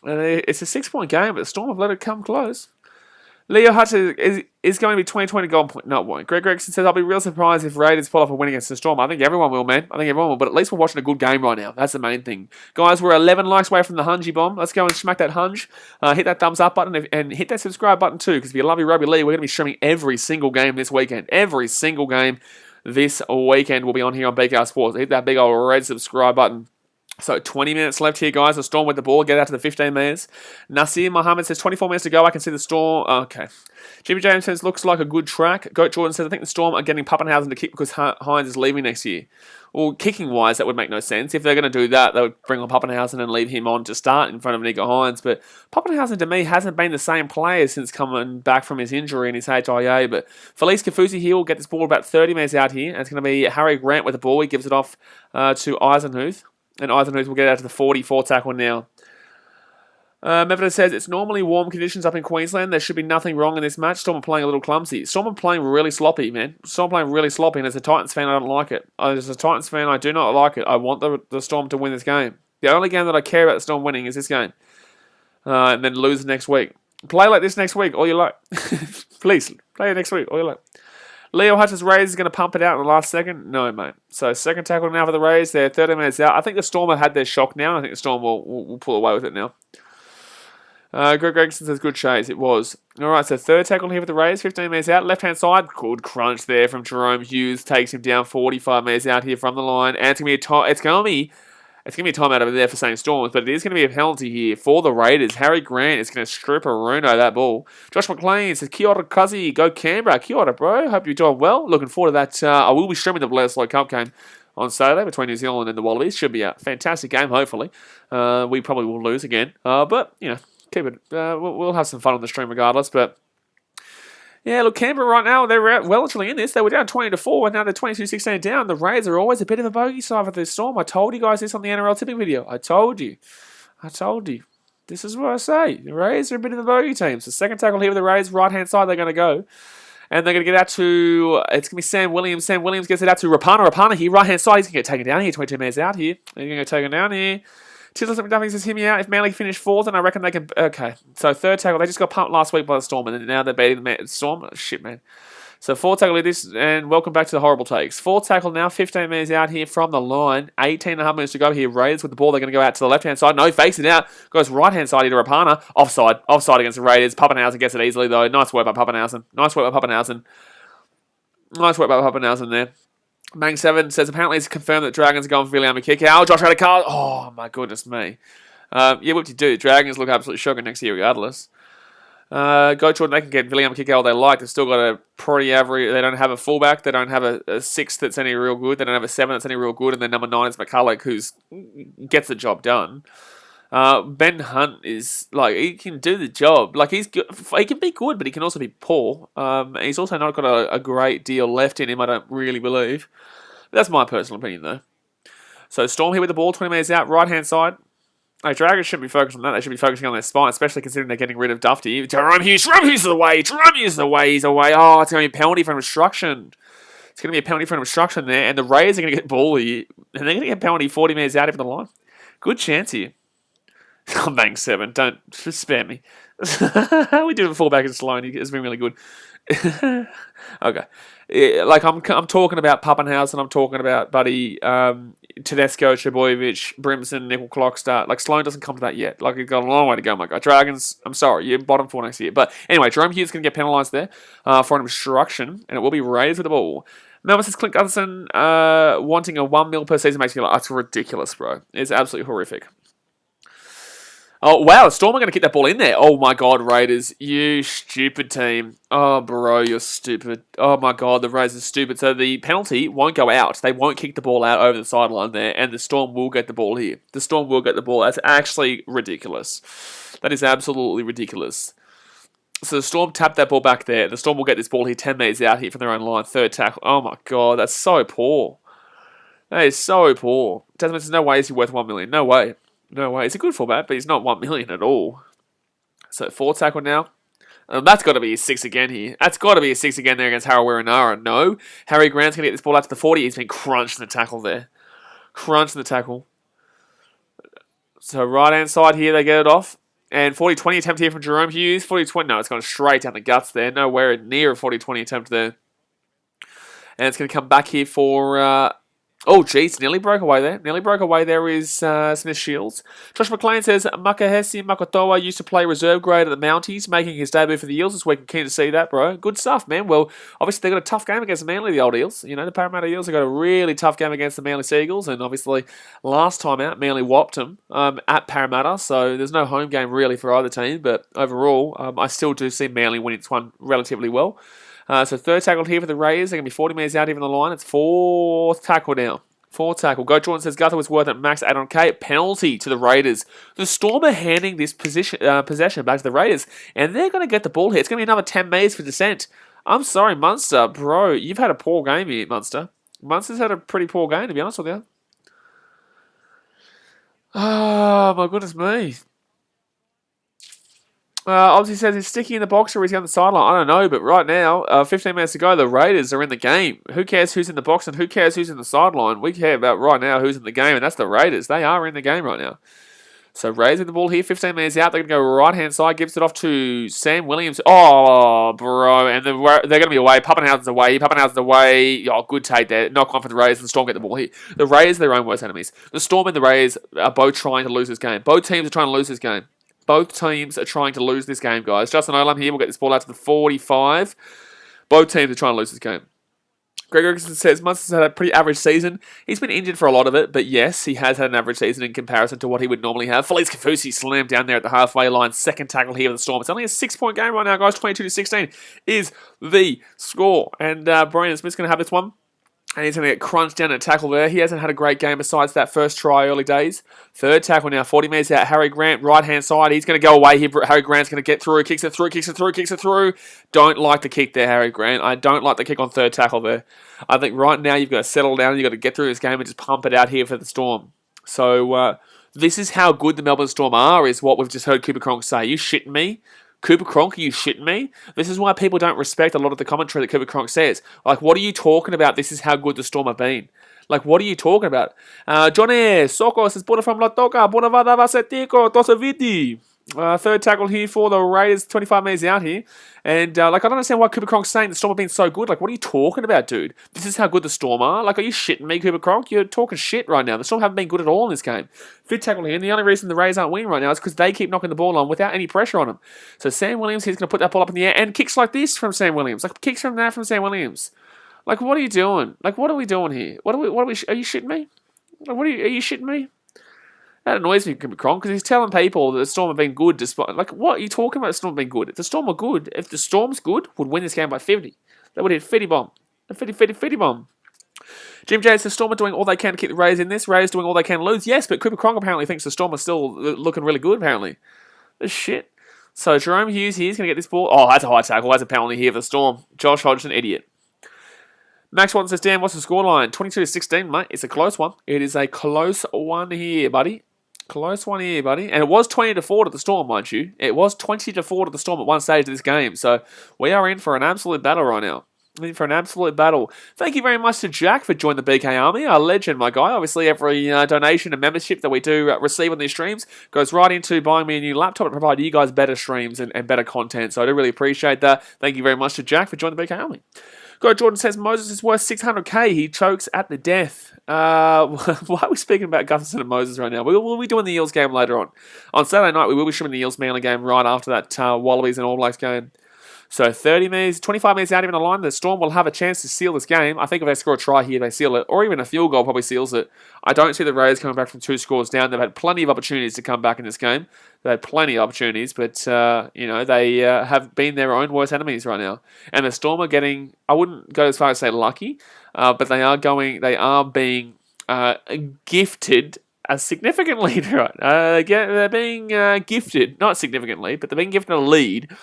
And it's a 6-point game, but the Storm have let it come close. Leo Hutch is going to be 2020 golden point. No, it won't. Greg Gregson says, I'll be real surprised if Raiders pull off a win against the Storm. I think everyone will, man. I think everyone will. But at least we're watching a good game right now. That's the main thing. Guys, we're 11 likes away from the Hungy bomb. Let's go and smack that hunge. Hit that thumbs up button and hit that subscribe button too. Because if you love your rugby league, we're going to be streaming every single game this weekend. Every single game this weekend will be on here on BKRsport. Hit that big old red subscribe button. So 20 minutes left here, guys. The Storm with the ball. Get out to the 15 minutes. Nasir Mohammed says 24 minutes to go. I can see the Storm. Okay. Jimmy James says looks like a good track. Goat Jordan says I think the Storm are getting Pappenhausen to kick because Hines is leaving next year. Well, kicking-wise, that would make no sense. If they're going to do that, they would bring on Pappenhausen and leave him on to start in front of Nico Hines. But Pappenhausen, to me, hasn't been the same player since coming back from his injury and his HIA. But Felice Kafusi here will get this ball about 30 minutes out here. And it's going to be Harry Grant with the ball. He gives it off to Eisenhuth. And Eisenhuth will get out to the 44 tackle now. Medvedev says, it's normally warm conditions up in Queensland. There should be nothing wrong in this match. Storm are playing a little clumsy. Storm are playing really sloppy, man. Storm are playing really sloppy, and as a Titans fan, I don't like it. As a Titans fan, I do not like it. I want the Storm to win this game. The only game that I care about the Storm winning is this game. And then lose next week. Play like this next week, all you like. Please, play it next week, all you like. Leo Hutch's Raiders is going to pump it out in the last second? No, mate. So, second tackle now for the Raiders. They're 30 minutes out. I think the Storm have had their shock now. I think the Storm will pull away with it now. Greg Gregson says, good chase. It was. All right, so third tackle here for the Raiders. 15 minutes out. Left-hand side. Good crunch there from Jerome Hughes. Takes him down 45 minutes out here from the line. And it's going to be a timeout over there for St. Storms, but it is going to be a penalty here for the Raiders. Harry Grant is going to strip a Runo that ball. Josh McLean says, Kia ora, Cuzzy. Go Canberra. Kia ora, bro. Hope you're doing well. Looking forward to that. I will be streaming the Bledisloe Cup game on Saturday between New Zealand and the Wallabies. Should be a fantastic game, hopefully. We probably will lose again. But, you know, keep it. We'll have some fun on the stream regardless, but yeah, look, Canberra right now, they're well and truly in this. They were down 20-4, and now they're 22-16 down. The Raiders are always a bit of a bogey side for this Storm. I told you guys this on the NRL tipping video. I told you. This is what I say. The Raiders are a bit of a bogey team. So second tackle here with the Raiders, right-hand side, they're going to go. And they're going to get out to, it's going to be Sam Williams. Sam Williams gets it out to Rapana. Rapana here, right-hand side. He's going to get taken down here, 22 minutes out here. He's going to get taken down here. Tiddles McDuffie says, hear me out. If Manly finish fourth, then I reckon they can... Okay, so third tackle. They just got pumped last week by the Storm, and now they're beating the Storm. Oh, shit, man. So fourth tackle of this, and welcome back to the horrible takes. Fourth tackle now, 15 minutes out here from the line. 18.5 minutes to go here. Raiders with the ball. They're going to go out to the left-hand side. No, fakes it out. Goes right-hand side here to Rapana. Offside against the Raiders. Pappenhausen gets it easily, though. Nice work by Pappenhausen. Nice work by Pappenhausen there. Mang 7 says, apparently it's confirmed that Dragons are going for William Kikau. Josh Radicale. Oh, my goodness me. Yeah, what do you do? Dragons look absolutely shocking next year regardless. Go Jordan, they can get William Kikau all they like. They've still got a pretty average. They don't have a fullback. They don't have a 6 that's any real good. They don't have a 7 that's any real good. And then number 9 is McCulloch, who gets the job done. Ben Hunt is, like, he can do the job. Like, he's good. He can be good, but he can also be poor. He's also not got a great deal left in him, I don't really believe. But that's my personal opinion, though. So, Storm here with the ball, 20 minutes out, right-hand side. Like, Dragons shouldn't be focused on that. They should be focusing on their spine, especially considering they're getting rid of Dufty. Jerome Hughes is away. Jerome Hughes is away. He's away. Oh, it's going to be a penalty for obstruction. It's going to be a penalty for obstruction there, and the Raiders are going to get ball here, and they're going to get a penalty 40 metres out of the line. Good chance here. I'm bank 7. Don't spare me. We do a fullback in Sloan. It's been really good. Okay. Yeah, like, I'm talking about Pappenhausen. I'm talking about Buddy, Tedesco, Trebojevic, Brimson, Nickel Clockstart. Like, Sloan doesn't come to that yet. Like, you've got a long way to go, my guy. Dragons, I'm sorry, you're bottom 4 next year. But anyway, Jerome Hughes is going to get penalised there for an obstruction, and it will be Raiders with the ball. Melbourne says Clint Gutherson wanting a 1 mil per season makes me like, that's ridiculous, bro. It's absolutely horrific. Oh, wow, the Storm are going to kick that ball in there. Oh, my God, Raiders. You stupid team. Oh, bro, you're stupid. Oh, my God, the Raiders are stupid. So the penalty won't go out. They won't kick the ball out over the sideline there, and the Storm will get the ball here. The Storm will get the ball. That's actually ridiculous. That is absolutely ridiculous. So the Storm tap that ball back there. The Storm will get this ball here 10 metres out here from their own line. Third tackle. Oh, my God, that's so poor. That is so poor. There's no way he's worth 1 million. No way. No way. He's a good fullback, but he's not 1 million at all. So, 4th tackle now. That's got to be a 6 again here. That's got to be a 6 again there against Harawira-Nara. No. Harry Grant's going to get this ball out to the 40. He's been crunched in the tackle there. Crunched in the tackle. So, right-hand side here, they get it off. And 40-20 attempt here from Jerome Hughes. 40-20. No, it's gone straight down the guts there. Nowhere near a 40-20 attempt there. And it's going to come back here for... Oh, jeez, nearly broke away there. Nearly broke away there is Smith Shields. Josh McLean says, Makahesi Makotoa used to play reserve grade at the Mounties, making his debut for the Eels this week. I'm keen to see that, bro. Good stuff, man. Well, obviously, they got a tough game against the Manly, the old Eels. You know, the Parramatta Eels have got a really tough game against the Manly Seagulls, and obviously, last time out, Manly whopped them at Parramatta, so there's no home game really for either team, but overall, I still do see Manly winning this one relatively well. So 3rd tackle here for the Raiders. They're going to be 40 metres out even the line. It's 4th tackle now. 4th tackle. Go Jordan says Guther was worth it. Max 800k. Penalty to the Raiders. The Storm are handing this possession back to the Raiders. And they're going to get the ball here. It's going to be another 10 metres for descent. I'm sorry, Munster. Bro, you've had a poor game here, Munster. Munster's had a pretty poor game, to be honest with you. Oh, my goodness me. Obviously says he's sticking in the box or he's on the sideline. I don't know, but right now, 15 minutes to go, the Raiders are in the game. Who cares who's in the box and who cares who's in the sideline? We care about right now who's in the game, and that's the Raiders. They are in the game right now. So Raiders with the ball here, 15 minutes out. They're going to go right-hand side, gives it off to Sam Williams. Oh, bro, and they're going to be away. Pappenhausen's away. Oh, good take there. Knock on for the Raiders, and the Storm get the ball here. The Raiders are their own worst enemies. The Storm and the Raiders are both trying to lose this game. Both teams are trying to lose this game. Both teams are trying to lose this game, guys. Justin Olam here will get this ball out to the 45. Both teams are trying to lose this game. Greg Erickson says Munster's had a pretty average season. He's been injured for a lot of it, but yes, he has had an average season in comparison to what he would normally have. Felice Kafusi slammed down there at the halfway line. 2nd tackle here for the Storm. It's only a 6-point game right now, guys. 22-16 is the score. And Brian Smith's going to have this one. And he's going to get crunched down at tackle there. He hasn't had a great game besides that first try early days. 3rd tackle now, 40 metres out. Harry Grant, right-hand side. He's going to go away here. Harry Grant's going to get through. Kicks it through. Don't like the kick there, Harry Grant. I don't like the kick on 3rd tackle there. I think right now you've got to settle down. You've got to get through this game and just pump it out here for the Storm. So this is how good the Melbourne Storm are, is what we've just heard Cooper Cronk say. You shitting me? Cooper Cronk, are you shitting me? This is why people don't respect a lot of the commentary that Cooper Cronk says. Like, what are you talking about? This is how good the Storm have been. Like, what are you talking about? Johnny Soko says, Bora from Latoka, Bora vada vasetiko, tosaviti. 3rd tackle here for the Raiders, 25 metres out here. And, I don't understand why Cooper Cronk's saying the Storm have been so good. Like, what are you talking about, dude? This is how good the Storm are. Like, are you shitting me, Cooper Cronk? You're talking shit right now. The Storm haven't been good at all in this game. 5th tackle here, and the only reason the Raiders aren't winning right now is because they keep knocking the ball on without any pressure on them. So Sam Williams, he's going to put that ball up in the air, and kicks like this from Sam Williams. Like, kicks from that from Sam Williams. Like, what are you doing? Like, what are we doing here? Are you shitting me? Like, are you shitting me? That annoys me, Cooper Cronk, because he's telling people that the Storm have been good despite... Like, what are you talking about the Storm have been good? If the Storm were good, if the Storm's good, would win this game by 50. They would hit 50 bomb. A 50 bomb. Jim J says the Storm are doing all they can to keep the Raiders in this. Raiders doing all they can to lose. Yes, but Cooper Cronk apparently thinks the Storm are still looking really good, apparently. This shit. So Jerome Hughes here is going to get this ball. Oh, that's a high tackle. That's a penalty here for the Storm. Josh Hodgson, idiot. Max Watson says, Dan, what's the scoreline? 22-16, mate. It's a close one. It is a close one here, buddy. Close one here, buddy. And it was 20-4 to the Storm, mind you. It was 20-4 to the Storm at one stage of this game. So we are in for an absolute battle right now. In for an absolute battle. Thank you very much to Jack for joining the BK Army, our legend, my guy. Obviously, every donation and membership that we do receive on these streams goes right into buying me a new laptop and provide you guys better streams and better content. So I do really appreciate that. Thank you very much to Jack for joining the BK Army. Guy Jordan says Moses is worth 600k. He chokes at the death. Why are we speaking about Gutherson and Moses right now? We will be doing the Eels game later on. On Saturday night, we will be streaming the Eels Manly game right after that Wallabies and All Blacks game. So 30 minutes, 25 minutes out even the line, the Storm will have a chance to seal this game. I think if they score a try here, they seal it. Or even a field goal probably seals it. I don't see the Raiders coming back from 2 scores down. They've had plenty of opportunities to come back in this game. They've had plenty of opportunities, but they have been their own worst enemies right now. And the Storm are getting, I wouldn't go as far as say lucky, but they are being gifted significantly. Right? They're being gifted, not significantly, but they're being gifted a lead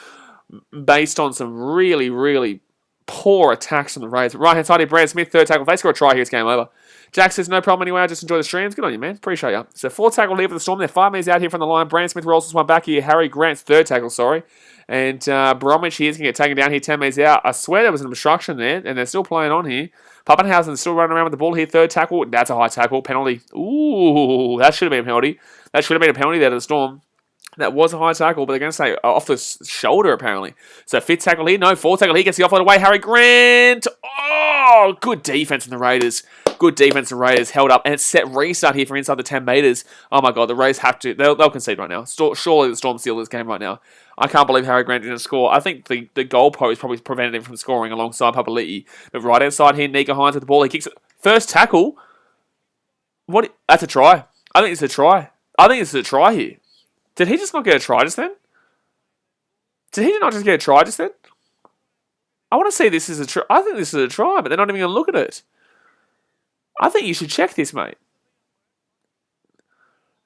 based on some really, really poor attacks from the Raiders. Right-hand side here, Brad Smith, third tackle. If they score a try here, it's game over. Jack says, no problem anyway, I just enjoy the streams. Good on you, man. Appreciate you. So 4 tackle lead for the Storm. They're 5 minutes out here from the line. Brand Smith rolls this one back here. Harry Grant's third tackle, sorry. And Bromwich here is going to get taken down here 10 minutes out. I swear there was an obstruction there, and they're still playing on here. Pappenhausen's still running around with the ball here. Third tackle. That's a high tackle. Penalty. Ooh, that should have been a penalty. That should have been a penalty there to the Storm. That was a high tackle, but they're going to say off the shoulder, apparently. So, 5th tackle here. No, 4th tackle here. Gets the offload away. Harry Grant. Oh, good defense from the Raiders. Good defense from the Raiders. Held up. And it's set restart here for inside the 10 metres. Oh, my God. The Raiders have to. They'll concede right now. Surely the Storm seal this game right now. I can't believe Harry Grant didn't score. I think the goal post probably prevented him from scoring alongside Papali'i. But right-hand side here, Nico Hines with the ball. He kicks it. First tackle. What? That's a try. I think it's a try. I think it's a try here. Did he just not get a try just then? Did he not just get a try just then? I want to say this is a try. I think this is a try, but they're not even going to look at it. I think you should check this, mate.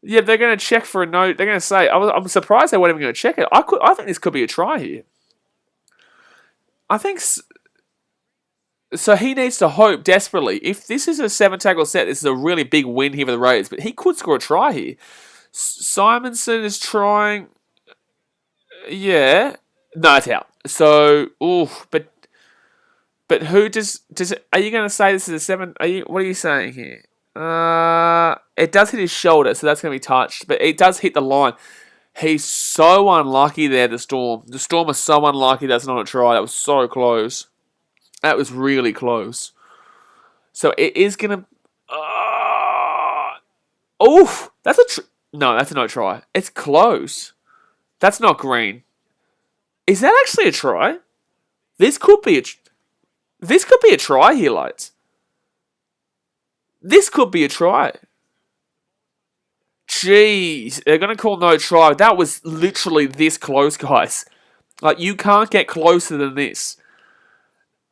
Yeah, they're going to check for a note. They're going to say, I'm surprised they weren't even going to check it. I think this could be a try here. I think... So he needs to hope desperately. If this is a 7 tackle set, this is a really big win here for the Raiders. But he could score a try here. Simonson is trying. Yeah. No, it's out. So, but who does it, are you going to say this is a 7? What are you saying here? It does hit his shoulder, so that's going to be touched. But it does hit the line. He's so unlucky there, the Storm. The Storm is so unlucky that's not a try. That was so close. That was really close. So it is going to... Oof! That's a... No, that's a no try. It's close. That's not green. Is that actually a try? This could be a try here, lads. This could be a try. Jeez, they're going to call no try. That was literally this close, guys. Like, you can't get closer than this.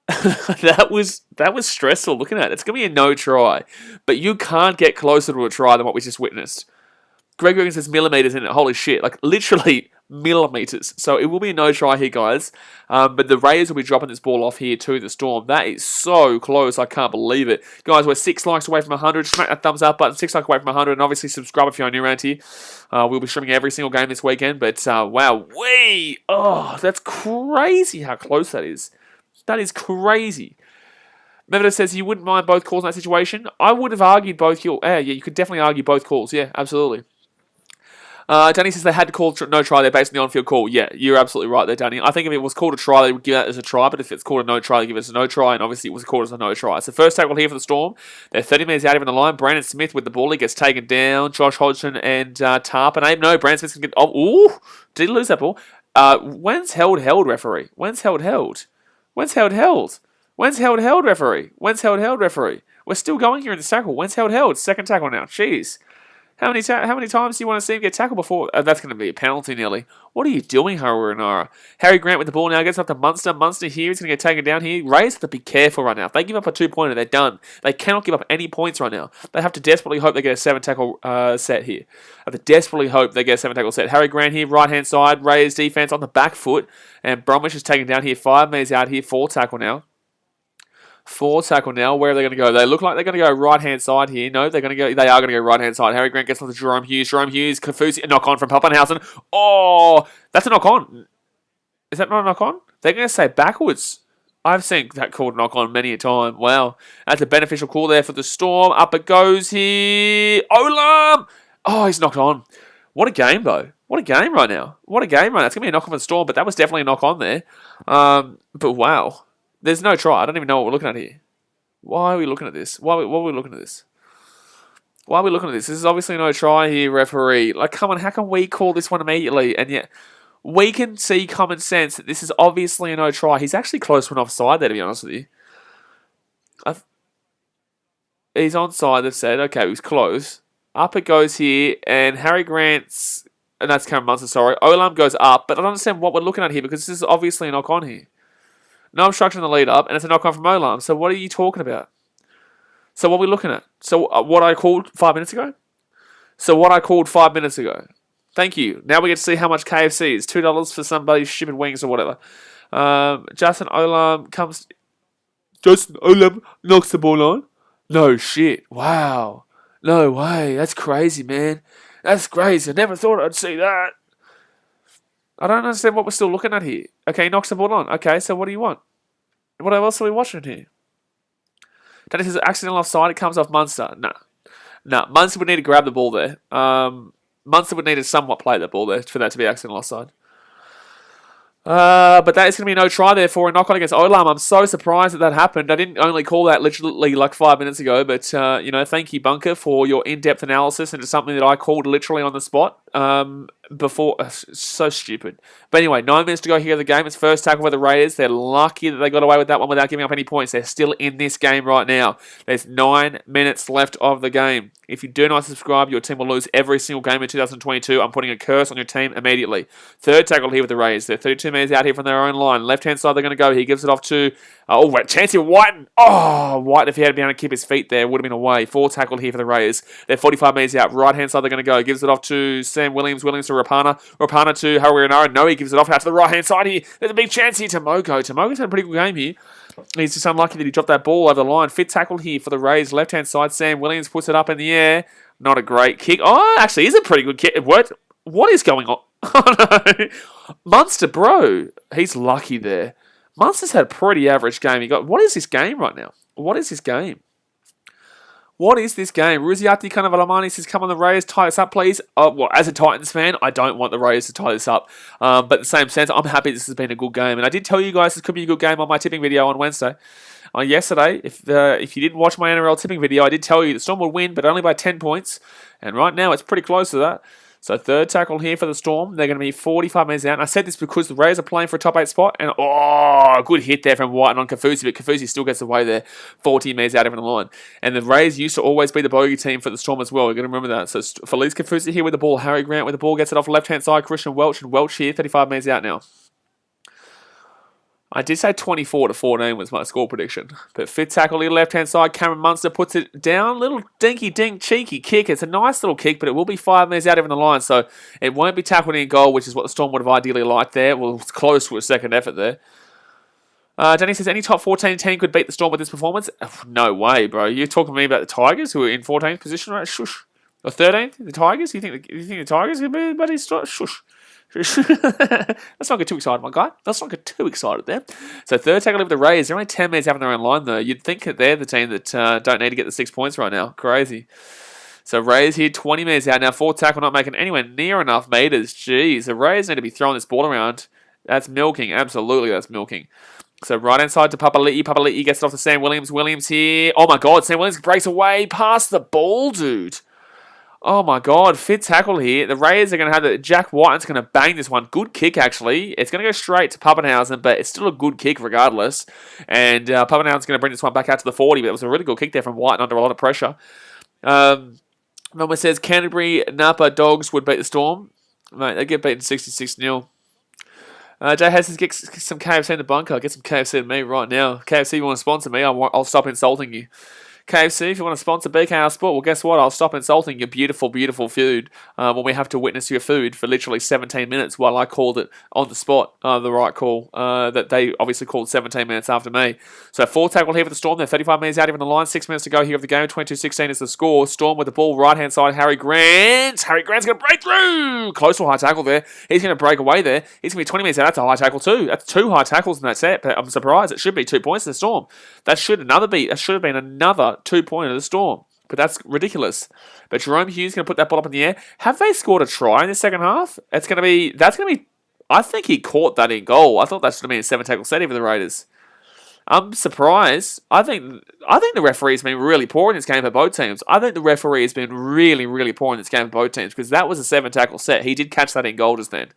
that was stressful looking at it. It's going to be a no try. But you can't get closer to a try than what we just witnessed. Greg Wiggins says millimetres in it. Holy shit. Like, literally millimetres. So it will be a no try here, guys. But the Raiders will be dropping this ball off here to the Storm. That is so close. I can't believe it. Guys, we're 6 likes away from 100. Smack that thumbs up button. 6 likes away from 100. And obviously subscribe if you're new around here. We'll be streaming every single game this weekend. But, wow. Oh, that's crazy how close that is. That is crazy. Mevita says you wouldn't mind both calls in that situation. I would have argued both. Yeah, you could definitely argue both calls. Yeah, absolutely. Danny says they had to call no try there based on the on-field call. Yeah, you're absolutely right there, Danny. I think if it was called a try, they would give that as a try, but if it's called a no try, they give it as a no try, and obviously it was called as a no try. So first tackle here for the Storm. They're 30 minutes out even the line. Brandon Smith with the ball. He gets taken down. Josh Hodgson and Tarpon. No, Brandon Smith can get... Oh, ooh! Did he lose that ball? When's held, referee? When's held? When's held, referee? When's held, referee? We're still going here in the tackle. When's held? Second tackle now. Jeez. How many times do you want to see him get tackled before? That's going to be a penalty nearly. What are you doing, Haruinara? Harry Grant with the ball now. Gets up to Munster. Munster here. He's going to get taken down here. Rays have to be careful right now. If they give up a 2-pointer, they're done. They cannot give up any points right now. They have to desperately hope they get a 7-tackle set here. They have to desperately hope they get a 7-tackle set. Harry Grant here, right-hand side. Rays defense on the back foot. And Bromwich is taken down here. 5 minutes out here. 4 tackle now. 4 tackle now. Where are they going to go? They look like they're going to go right-hand side here. No, they're going to go. They are going to go right-hand side. Harry Grant gets on to Jerome Hughes. Jerome Hughes, Kafusi, a knock-on from Pappenhausen. Oh, that's a knock-on. Is that not a knock-on? They're going to say backwards. I've seen that called knock-on many a time. Wow. That's a beneficial call there for the Storm. Up it goes here. Olam! Oh, he's knocked on. What a game, though. What a game right now. What a game right now. It's going to be a knock-on for the Storm, but that was definitely a knock-on there. But wow. There's no try. I don't even know what we're looking at here. Why are we looking at this? Why are we looking at this? Why are we looking at this? This is obviously no try here, referee. Like, come on, how can we call this one immediately? And yet, we can see common sense that this is obviously a no try. He's actually close to an offside there, to be honest with you. He's onside, they've said. Okay, he's close. Up it goes here, and Harry Grant's... And that's Cameron Munster, sorry. Olam goes up, but I don't understand what we're looking at here because this is obviously a knock-on here. No obstruction in the lead-up, and it's a knock-on from Olam. So what are you talking about? So what are we looking at? So what I called 5 minutes ago? So what I called 5 minutes ago. Thank you. Now we get to see how much KFC is. $2 for somebody's stupid wings or whatever. Justin Olam comes... Justin Olam knocks the ball on. No shit. Wow. No way. That's crazy, man. That's crazy. I never thought I'd see that. I don't understand what we're still looking at here. Okay, he knocks the ball on. Okay, so what do you want? What else are we watching here? Dennis says accidental offside. It comes off Munster. No. Munster would need to grab the ball there. Munster would need to somewhat play that ball there for that to be accidental offside. But that is going to be no try there for a knock-on against Olam. I'm so surprised that happened. I didn't only call that literally like 5 minutes ago, but, thank you, Bunker, for your in-depth analysis into something that I called literally on the spot before. So stupid. But anyway, 9 minutes to go here in the game. It's first tackle for the Raiders. They're lucky that they got away with that one without giving up any points. They're still in this game right now. There's 9 minutes left of the game. If you do not subscribe, your team will lose every single game in 2022. I'm putting a curse on your team immediately. Third tackle here with the Raiders. They're 32 metres out here from their own line. Left-hand side they're going to go. He gives it off to... chance here, Whiten. Oh, Whiten, if he had been able to keep his feet there, would have been away. 4 tackle here for the Raiders. They're 45 metres out. Right-hand side they're going to go. Gives it off to Sam Williams. Williams to Rapana. Rapana to Harawira. No, he gives it off out to the right-hand side here. There's a big chance here to Moko. Moko's had a pretty good game here. He's just unlucky that he dropped that ball over the line. Fit tackle here for the Rays. Left-hand side, Sam Williams puts it up in the air. Not a great kick. Oh, actually, is a pretty good kick. It worked. What is going on? Oh, no. Munster, bro. He's lucky there. Munster's had a pretty average game. What is this game right now? What is this game? What is this game? Ruziati Kanavalamani says, come on the Raiders, tie us up, please. As a Titans fan, I don't want the Raiders to tie this up. But in the same sense, I'm happy this has been a good game. And I did tell you guys this could be a good game on my tipping video on Wednesday. Yesterday, if you didn't watch my NRL tipping video, I did tell you the Storm would win, but only by 10 points. And right now, it's pretty close to that. So third tackle here for the Storm. They're going to be 45 metres out. And I said this because the Raiders are playing for a top 8 spot. And, good hit there from White on Kafusi. But Kafusi still gets away there. 40 metres out of the line. And the Raiders used to always be the bogey team for the Storm as well. You're going to remember that. So Felice Kafusi here with the ball. Harry Grant with the ball. Gets it off left-hand side. Christian Welch. And Welch here, 35 metres out now. I did say 24-14 was my score prediction. But fifth tackle here, left-hand side. Cameron Munster puts it down. Little dinky-dink cheeky kick. It's a nice little kick, but it will be 5 metres out of the line. So it won't be tackled in goal, which is what the Storm would have ideally liked there. Well, it's close to a second effort there. Danny says, any top 14 team could beat the Storm with this performance? No way, bro. You're talking to me about the Tigers, who are in 14th position, right? Shush. Or 13th? The Tigers? You think the Tigers could be better? Shush. Let's not get too excited, my guy. Let's not get too excited there. So third tackle of the Rays. They're only 10 minutes out of their own line, though. You'd think that they're the team that don't need to get the 6 points right now. Crazy. So Rays here, 20 minutes out now. Fourth tackle not making anywhere near enough meters. Jeez, the Rays need to be throwing this ball around. That's milking. Absolutely, that's milking. So right-hand side to Papali'i. Papali'i gets it off to Sam Williams. Williams here. Oh, my God. Sam Williams breaks away past the ball, dude. Oh my God, fit tackle here. The Raiders are going to have Jack White's going to bang this one. Good kick, actually. It's going to go straight to Pappenhausen, but it's still a good kick regardless. And Pappenhausen's going to bring this one back out to the 40, but it was a really good kick there from White under a lot of pressure. Mama says Canterbury Napa Dogs would beat the Storm. Mate, they get beaten 66-0. Jay Hastings, get some KFC in the bunker. Get some KFC to me right now. KFC, you want to sponsor me? I'll stop insulting you. KFC, if you want to sponsor BKRsport, well, guess what? I'll stop insulting your beautiful, beautiful food when we have to witness your food for literally 17 minutes while I called it on the spot, the right call, that they obviously called 17 minutes after me. So 4 tackle here for the Storm. They're 35 metres out even the line. 6 minutes to go here of the game. 22-16 is the score. Storm with the ball, right-hand side, Harry Grant. Harry Grant's going to break through. Close to a high tackle there. He's going to break away there. He's going to be 20 metres out. That's a high tackle too. That's 2 high tackles in that set. But I'm surprised. It should be 2 points to the Storm. That should have been another 2-pointer to the Storm. But that's ridiculous. But Jerome Hughes going to put that ball up in the air. Have they scored a try in the second half? That's going to be. I think he caught that in goal. I thought that should have been a 7 tackle set for the Raiders. I'm surprised. I think the referee's been really poor in this game for both teams. I think the referee has been really, really poor in this game for both teams because that was a 7 tackle set. He did catch that in goal just then.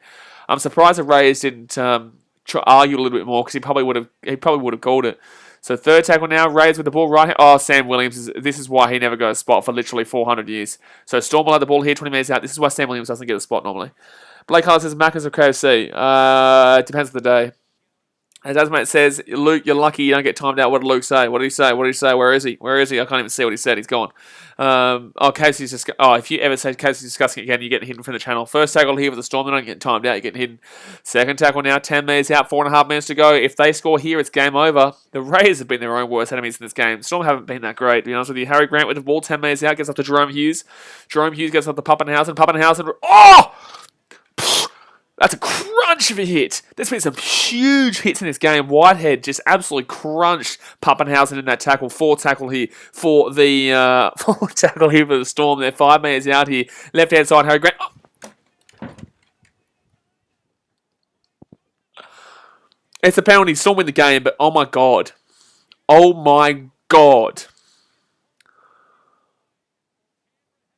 I'm surprised the Raiders didn't argue a little bit more because he probably would have called it. So 3rd tackle now, Raiders with the ball right. Oh, Sam Williams. This is why he never got a spot for literally 400 years. So Storm will have the ball here, 20 metres out. This is why Sam Williams doesn't get a spot normally. Blake Harlan says, Macca's or KFC. It depends on the day. As Asmate says, Luke, you're lucky you don't get timed out. What did Luke say? What did he say? Where is he? I can't even see what he said. He's gone. Casey's just. If you ever say Casey's discussing it again, you're getting hidden from the channel. 1st tackle here for the Storm. They're not getting timed out. You're getting hidden. 2nd tackle now. 10 minutes out. 4.5 minutes to go. If they score here, it's game over. The Raiders have been their own worst enemies in this game. Storm haven't been that great, to be honest with you. Harry Grant with the ball. 10 minutes out. Gets up to Jerome Hughes. Jerome Hughes gets up to Pappenhausen. Oh! That's a crunch of a hit. There's been some huge hits in this game. Whitehead just absolutely crunched Pappenhausen in that tackle. 4 tackle here for the 4 tackle here for the Storm. They're 5 metres out here. Left hand side, Harry Grant. Oh. It's a penalty. Storm win the game, but oh my god.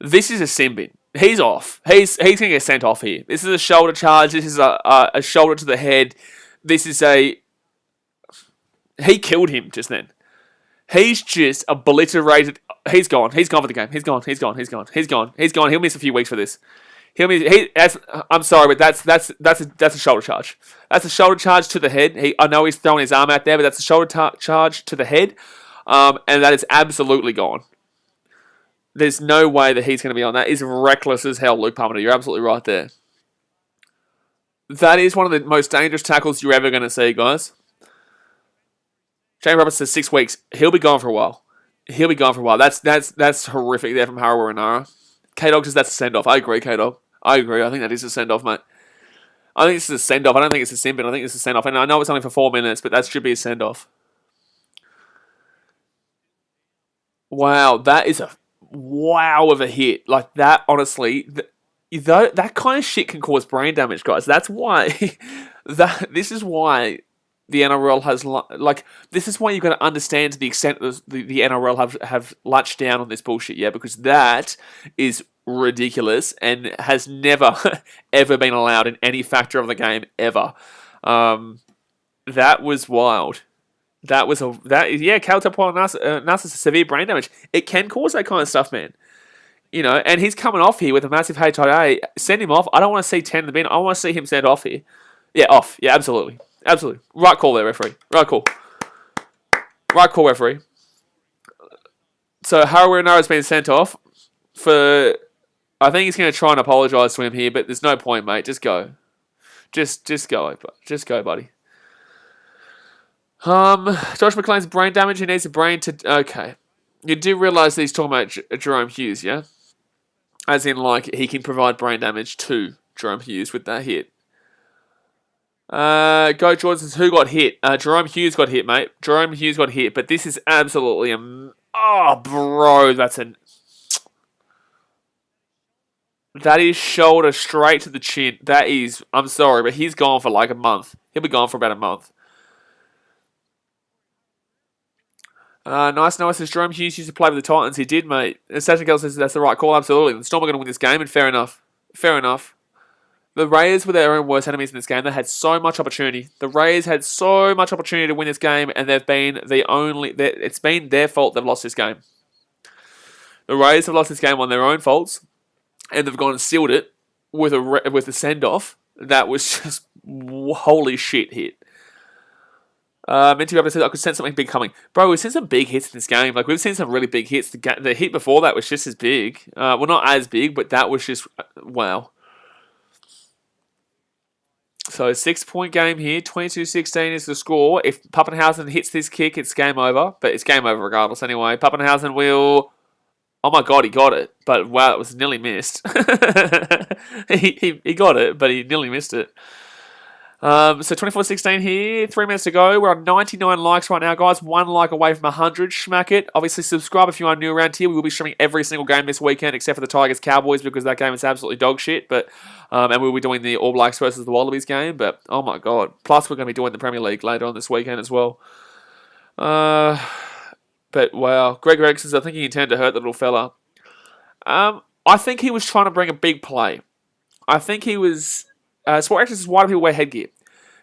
This is a sin bin. He's off. He's going to get sent off here. This is a shoulder charge. This is a shoulder to the head. This is a... He killed him just then. He's just obliterated... He's gone. He's gone for the game. He's gone. He'll miss a few weeks for this. I'm sorry, but that's a shoulder charge. That's a shoulder charge to the head. I know he's throwing his arm out there, but that's a shoulder charge to the head. And that is absolutely gone. There's no way that he's going to be on that. He's reckless as hell, Luke Palmer. You're absolutely right there. That is one of the most dangerous tackles you're ever going to see, guys. Shane Roberts says 6 weeks. He'll be gone for a while. That's horrific there from Harawira. K-Dog says that's a send-off. I agree, K-Dog. I think that is a send-off, mate. I think this is a send-off. I don't think it's a sin bin. I think it's a send-off. And I know it's only for 4 minutes, but that should be a send-off. Wow, that is a... wow of a hit. Like that, honestly, that kind of shit can cause brain damage, guys. That's why this is why the NRL has this is why you've got to understand to the extent that the NRL have latched down on this bullshit, yeah, because that is ridiculous and has never ever been allowed in any factor of the game ever. That was wild. Cal Tapon severe brain damage. It can cause that kind of stuff, man. You know, and he's coming off here with a massive HIA. Send him off. I don't want to see 10 in the bin. I want to see him sent off here. Yeah, off. Yeah, absolutely. Right call there, referee. Right call, referee. So Harawira has been sent off for... I think he's going to try and apologise to him here, but there's no point, mate. Just go. Just go. Just go, buddy. Josh McLean's brain damage. He needs a brain to... Okay. You do realise that he's talking about Jerome Hughes, yeah? As in, like, he can provide brain damage to Jerome Hughes with that hit. Go Jordan says, who got hit? Jerome Hughes got hit, mate. Jerome Hughes got hit, but this is absolutely oh, bro, that's an... That is shoulder straight to the chin. That is... I'm sorry, but he's gone for like a month. He'll be gone for about a month. Nice says Jerome Hughes used to play with the Titans. He did, mate. And Sasha Gill says that's the right call. Absolutely. The Storm are going to win this game, and fair enough. The Raiders were their own worst enemies in this game. They had so much opportunity. The Raiders had so much opportunity to win this game, and they've been it's been their fault they've lost this game. The Raiders have lost this game on their own faults, and they've gone and sealed it with a send-off that was just holy shit hit. Minty Rabbit says, I could sense something big coming. Bro, we've seen some big hits in this game. Like, we've seen some really big hits. The hit before that was just as big. Well, not as big, but that was just, wow. So, 6-point game here. 22-16 is the score. If Pappenhausen hits this kick, it's game over. But it's game over regardless anyway. Pappenhausen will... Oh my god, he got it. But wow, it was nearly missed. he got it, but he nearly missed it. So 24-16 here, 3 minutes to go. We're on 99 likes right now, guys. 1 like away from 100. Smack it. Obviously, subscribe if you are new around here. We will be streaming every single game this weekend, except for the Tigers-Cowboys, because that game is absolutely dog shit. But and we'll be doing the All Blacks versus the Wallabies game. But, oh my god. Plus, we're going to be doing the Premier League later on this weekend as well. But, wow. Greg Gregg says, I think he intended to hurt the little fella. I think he was trying to bring a big play. I think he was... Sport actors is why do people wear headgear?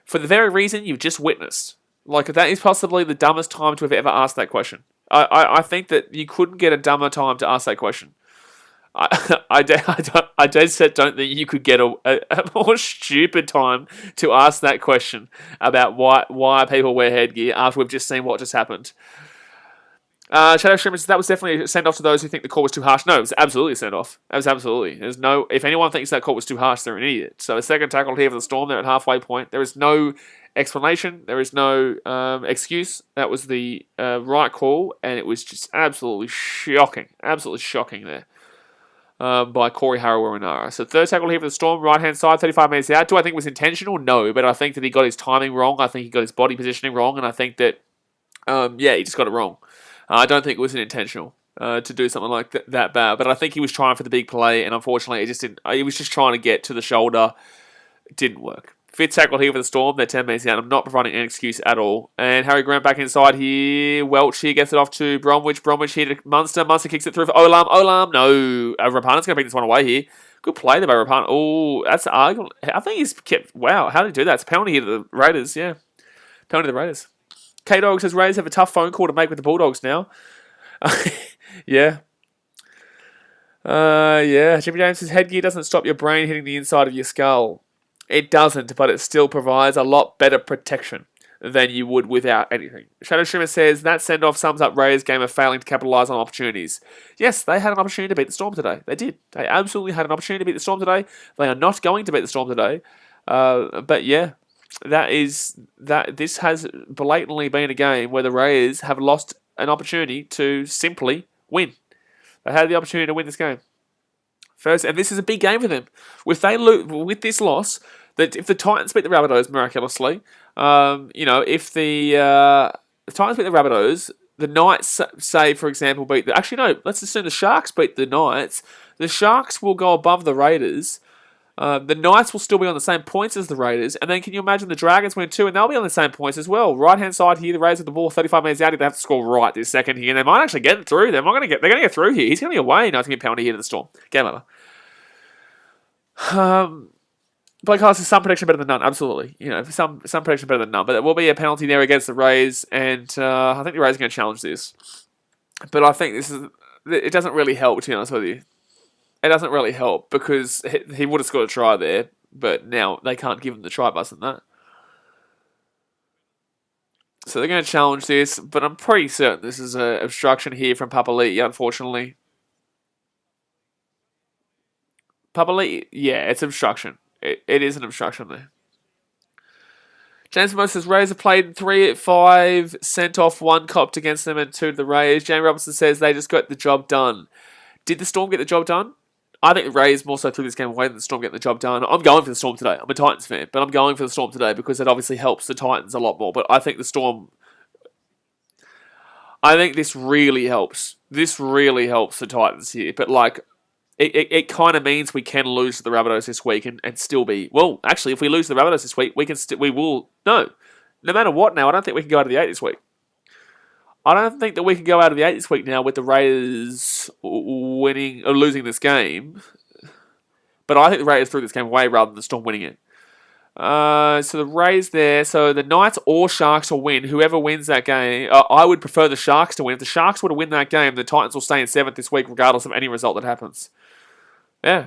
For the very reason you've just witnessed. Like, that is possibly the dumbest time to have ever asked that question. I think that you couldn't get a dumber time to ask that question. I dead set don't think you could get a more stupid time to ask that question about why people wear headgear after we've just seen what just happened. Shadow Streamer says that was definitely a send-off to those who think the call was too harsh. No, it was absolutely a send-off. It was absolutely. There's no... If anyone thinks that call was too harsh, they're an idiot. So a second tackle here for the Storm. They're at halfway point. There is no explanation. There is no excuse. That was the right call, and it was just absolutely shocking. Absolutely shocking there by Corey Harawira. So third tackle here for the Storm. Right-hand side, 35 metres out. Do I think it was intentional? No, but I think that he got his timing wrong. I think he got his body positioning wrong, and I think that, he just got it wrong. I don't think it was intentional to do something like that bad, but I think he was trying for the big play, and unfortunately, it just didn't. He was just trying to get to the shoulder. It didn't work. Fifth tackle here for the Storm. They're 10 metres out. I'm not providing an excuse at all. And Harry Grant back inside here. Welch here gets it off to Bromwich. Bromwich here to Munster. Munster kicks it through for Olam. Olam, no. Rapan's going to bring this one away here. Good play there by Rapan. Oh, that's arguable. I think he's kept... Wow, how did he do that? It's a penalty here to the Raiders, yeah. Penalty to the Raiders. K-Dog says, Raiders have a tough phone call to make with the Bulldogs now. Yeah. Jimmy James says, headgear doesn't stop your brain hitting the inside of your skull. It doesn't, but it still provides a lot better protection than you would without anything. Shadow Streamer says, that send-off sums up Raiders' game of failing to capitalise on opportunities. Yes, they had an opportunity to beat the Storm today. They did. They absolutely had an opportunity to beat the Storm today. They are not going to beat the Storm today. But yeah. This has blatantly been a game where the Raiders have lost an opportunity to simply win. They had the opportunity to win this game. First, and this is a big game for them. If this loss, that if the Titans beat the Rabbitohs miraculously, if the Titans beat the Rabbitohs, the Knights, say for example, let's assume the Sharks beat the Knights. The Sharks will go above the Raiders. The Knights will still be on the same points as the Raiders, and then can you imagine the Dragons win too, and they'll be on the same points as well. Right-hand side here, the Raiders with the ball 35 metres out. They have to score right this second here, and they might actually get it through. They're going to get through here. He's going to be away. No, it's going to be a penalty here to the Storm. Game over. Blake Harris says some protection better than none. Absolutely. Some protection better than none, but there will be a penalty there against the Rays, and I think the Rays are going to challenge this. But I think it doesn't really help, to be honest with you. It doesn't really help because he would have scored a try there, but now they can't give him the try bus than that. So they're going to challenge this, but I'm pretty certain this is an obstruction here from Papali'i, unfortunately. Papali'i, yeah, it's obstruction. It is an obstruction there. James Moses says, Rays have played 3-5, sent off 1 copped against them and 2 to the Rays. Jamie Robinson says they just got the job done. Did the Storm get the job done? I think the Rays more so threw this game away than the Storm getting the job done. I'm going for the Storm today. I'm a Titans fan, but I'm going for the Storm today because it obviously helps the Titans a lot more. But I think the Storm... I think this really helps. This really helps the Titans here. But, it kind of means we can lose to the Rabbitohs this week and still be... Well, actually, if we lose to the Rabbitohs this week, we will... No. No matter what now, I don't think we can go out of the 8 this week. I don't think that we can go out of the 8 this week now with the Raiders winning or losing this game. But I think the Raiders threw this game away rather than the Storm winning it. So the Rays there. So the Knights or Sharks will win. Whoever wins that game, I would prefer the Sharks to win. If the Sharks were to win that game, the Titans will stay in 7th this week regardless of any result that happens. Yeah.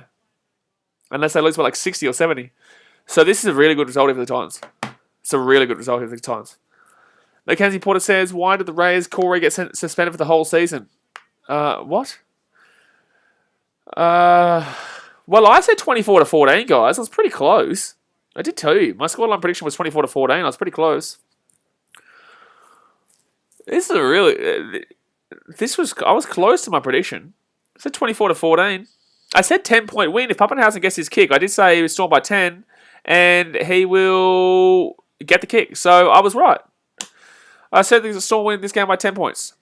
Unless they lose by 60 or 70. So this is a really good result for the Titans. It's a really good result for the Titans. Mackenzie Porter says, why did the Raiders Corey get suspended for the whole season? What? Well, I said 24-14, guys. I was pretty close. I did tell you. My scoreline prediction was 24-14. I was pretty close. This is a really... I was close to my prediction. I said 24-14. I said 10-point win. If Pappenhausen gets his kick, I did say he was Storm by 10, and he will get the kick. So I was right. I said the Storm win this game by 10 points.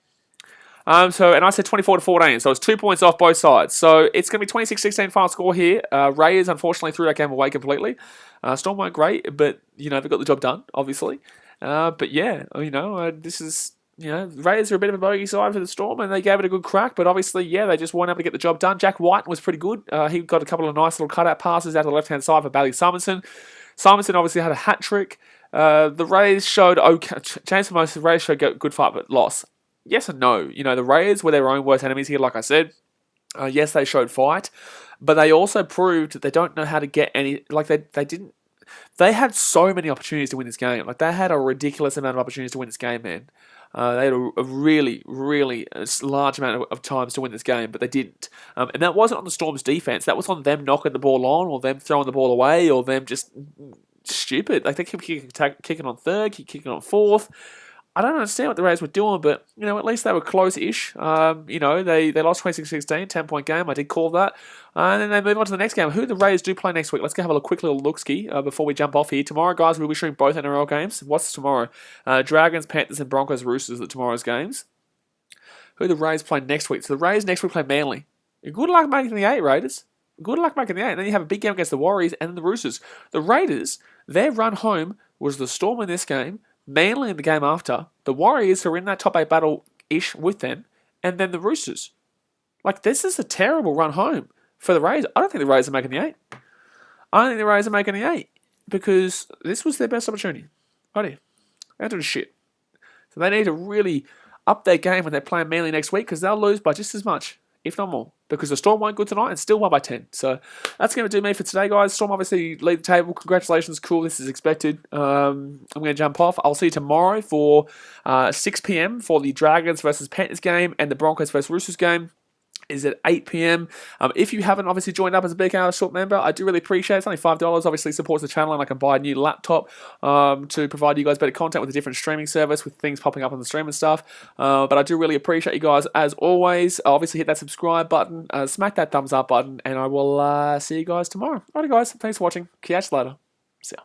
And I said 24-14, so it's 2 points off both sides. So it's going to be 26-16 final score here. Raiders, unfortunately, threw that game away completely. Storm weren't great, but, they got the job done, obviously. But yeah, this is... Raiders are a bit of a bogey side for the Storm, and they gave it a good crack, but obviously, they just weren't able to get the job done. Jack White was pretty good. He got a couple of nice little cutout passes out to the left-hand side for Bailey Simonson. Simonson obviously had a hat-trick. The Raiders showed okay. James Formosa, the Raiders showed good fight, but loss. Yes and no. The Raiders were their own worst enemies here, like I said. Yes, they showed fight, but they also proved that they don't know how to get any... they didn't... They had so many opportunities to win this game. They had a ridiculous amount of opportunities to win this game, man. They had a really, really large amount of times to win this game, but they didn't. And that wasn't on the Storm's defense. That was on them knocking the ball on, or them throwing the ball away, or them just stupid. They kept kicking on third, kicking on fourth. I don't understand what the Raiders were doing, but, at least they were close-ish. They lost 26-16, 10-point game. I did call that. And then they move on to the next game. Who the Raiders do play next week? Let's go have a quick little look-ski before we jump off here. Tomorrow, guys, we'll be showing both NRL games. What's tomorrow? Dragons, Panthers, and Broncos, Roosters are tomorrow's games. Who the Raiders play next week? So the Raiders next week play Manly. Good luck making the 8, Raiders. Good luck making the 8. And then you have a big game against the Warriors and the Roosters. The Raiders, their run home was the Storm in this game, Manly in the game after, the Warriors who are in that top 8 battle-ish with them, and then the Roosters. This is a terrible run home for the Raiders. I don't think the Raiders are making the 8. I don't think the Raiders are making the 8 because this was their best opportunity. Right they're doing shit. So they need to really up their game when they're playing Manly next week because they'll lose by just as much, if not more, because the Storm weren't good tonight and still won by 10. So that's going to do me for today, guys. Storm obviously lead the table. Congratulations. Cool. This is expected. I'm going to jump off. I'll see you tomorrow for 6 p.m. for the Dragons versus Panthers game, and the Broncos versus Roosters game is at 8 p.m. If you haven't obviously joined up as a BKRsport member, I do really appreciate it. It's only $5. Obviously supports the channel, and I can buy a new laptop to provide you guys better content with a different streaming service with things popping up on the stream and stuff. But I do really appreciate you guys as always. Obviously hit that subscribe button, smack that thumbs up button, and I will see you guys tomorrow. Alright guys, thanks for watching. Catch you later. See ya.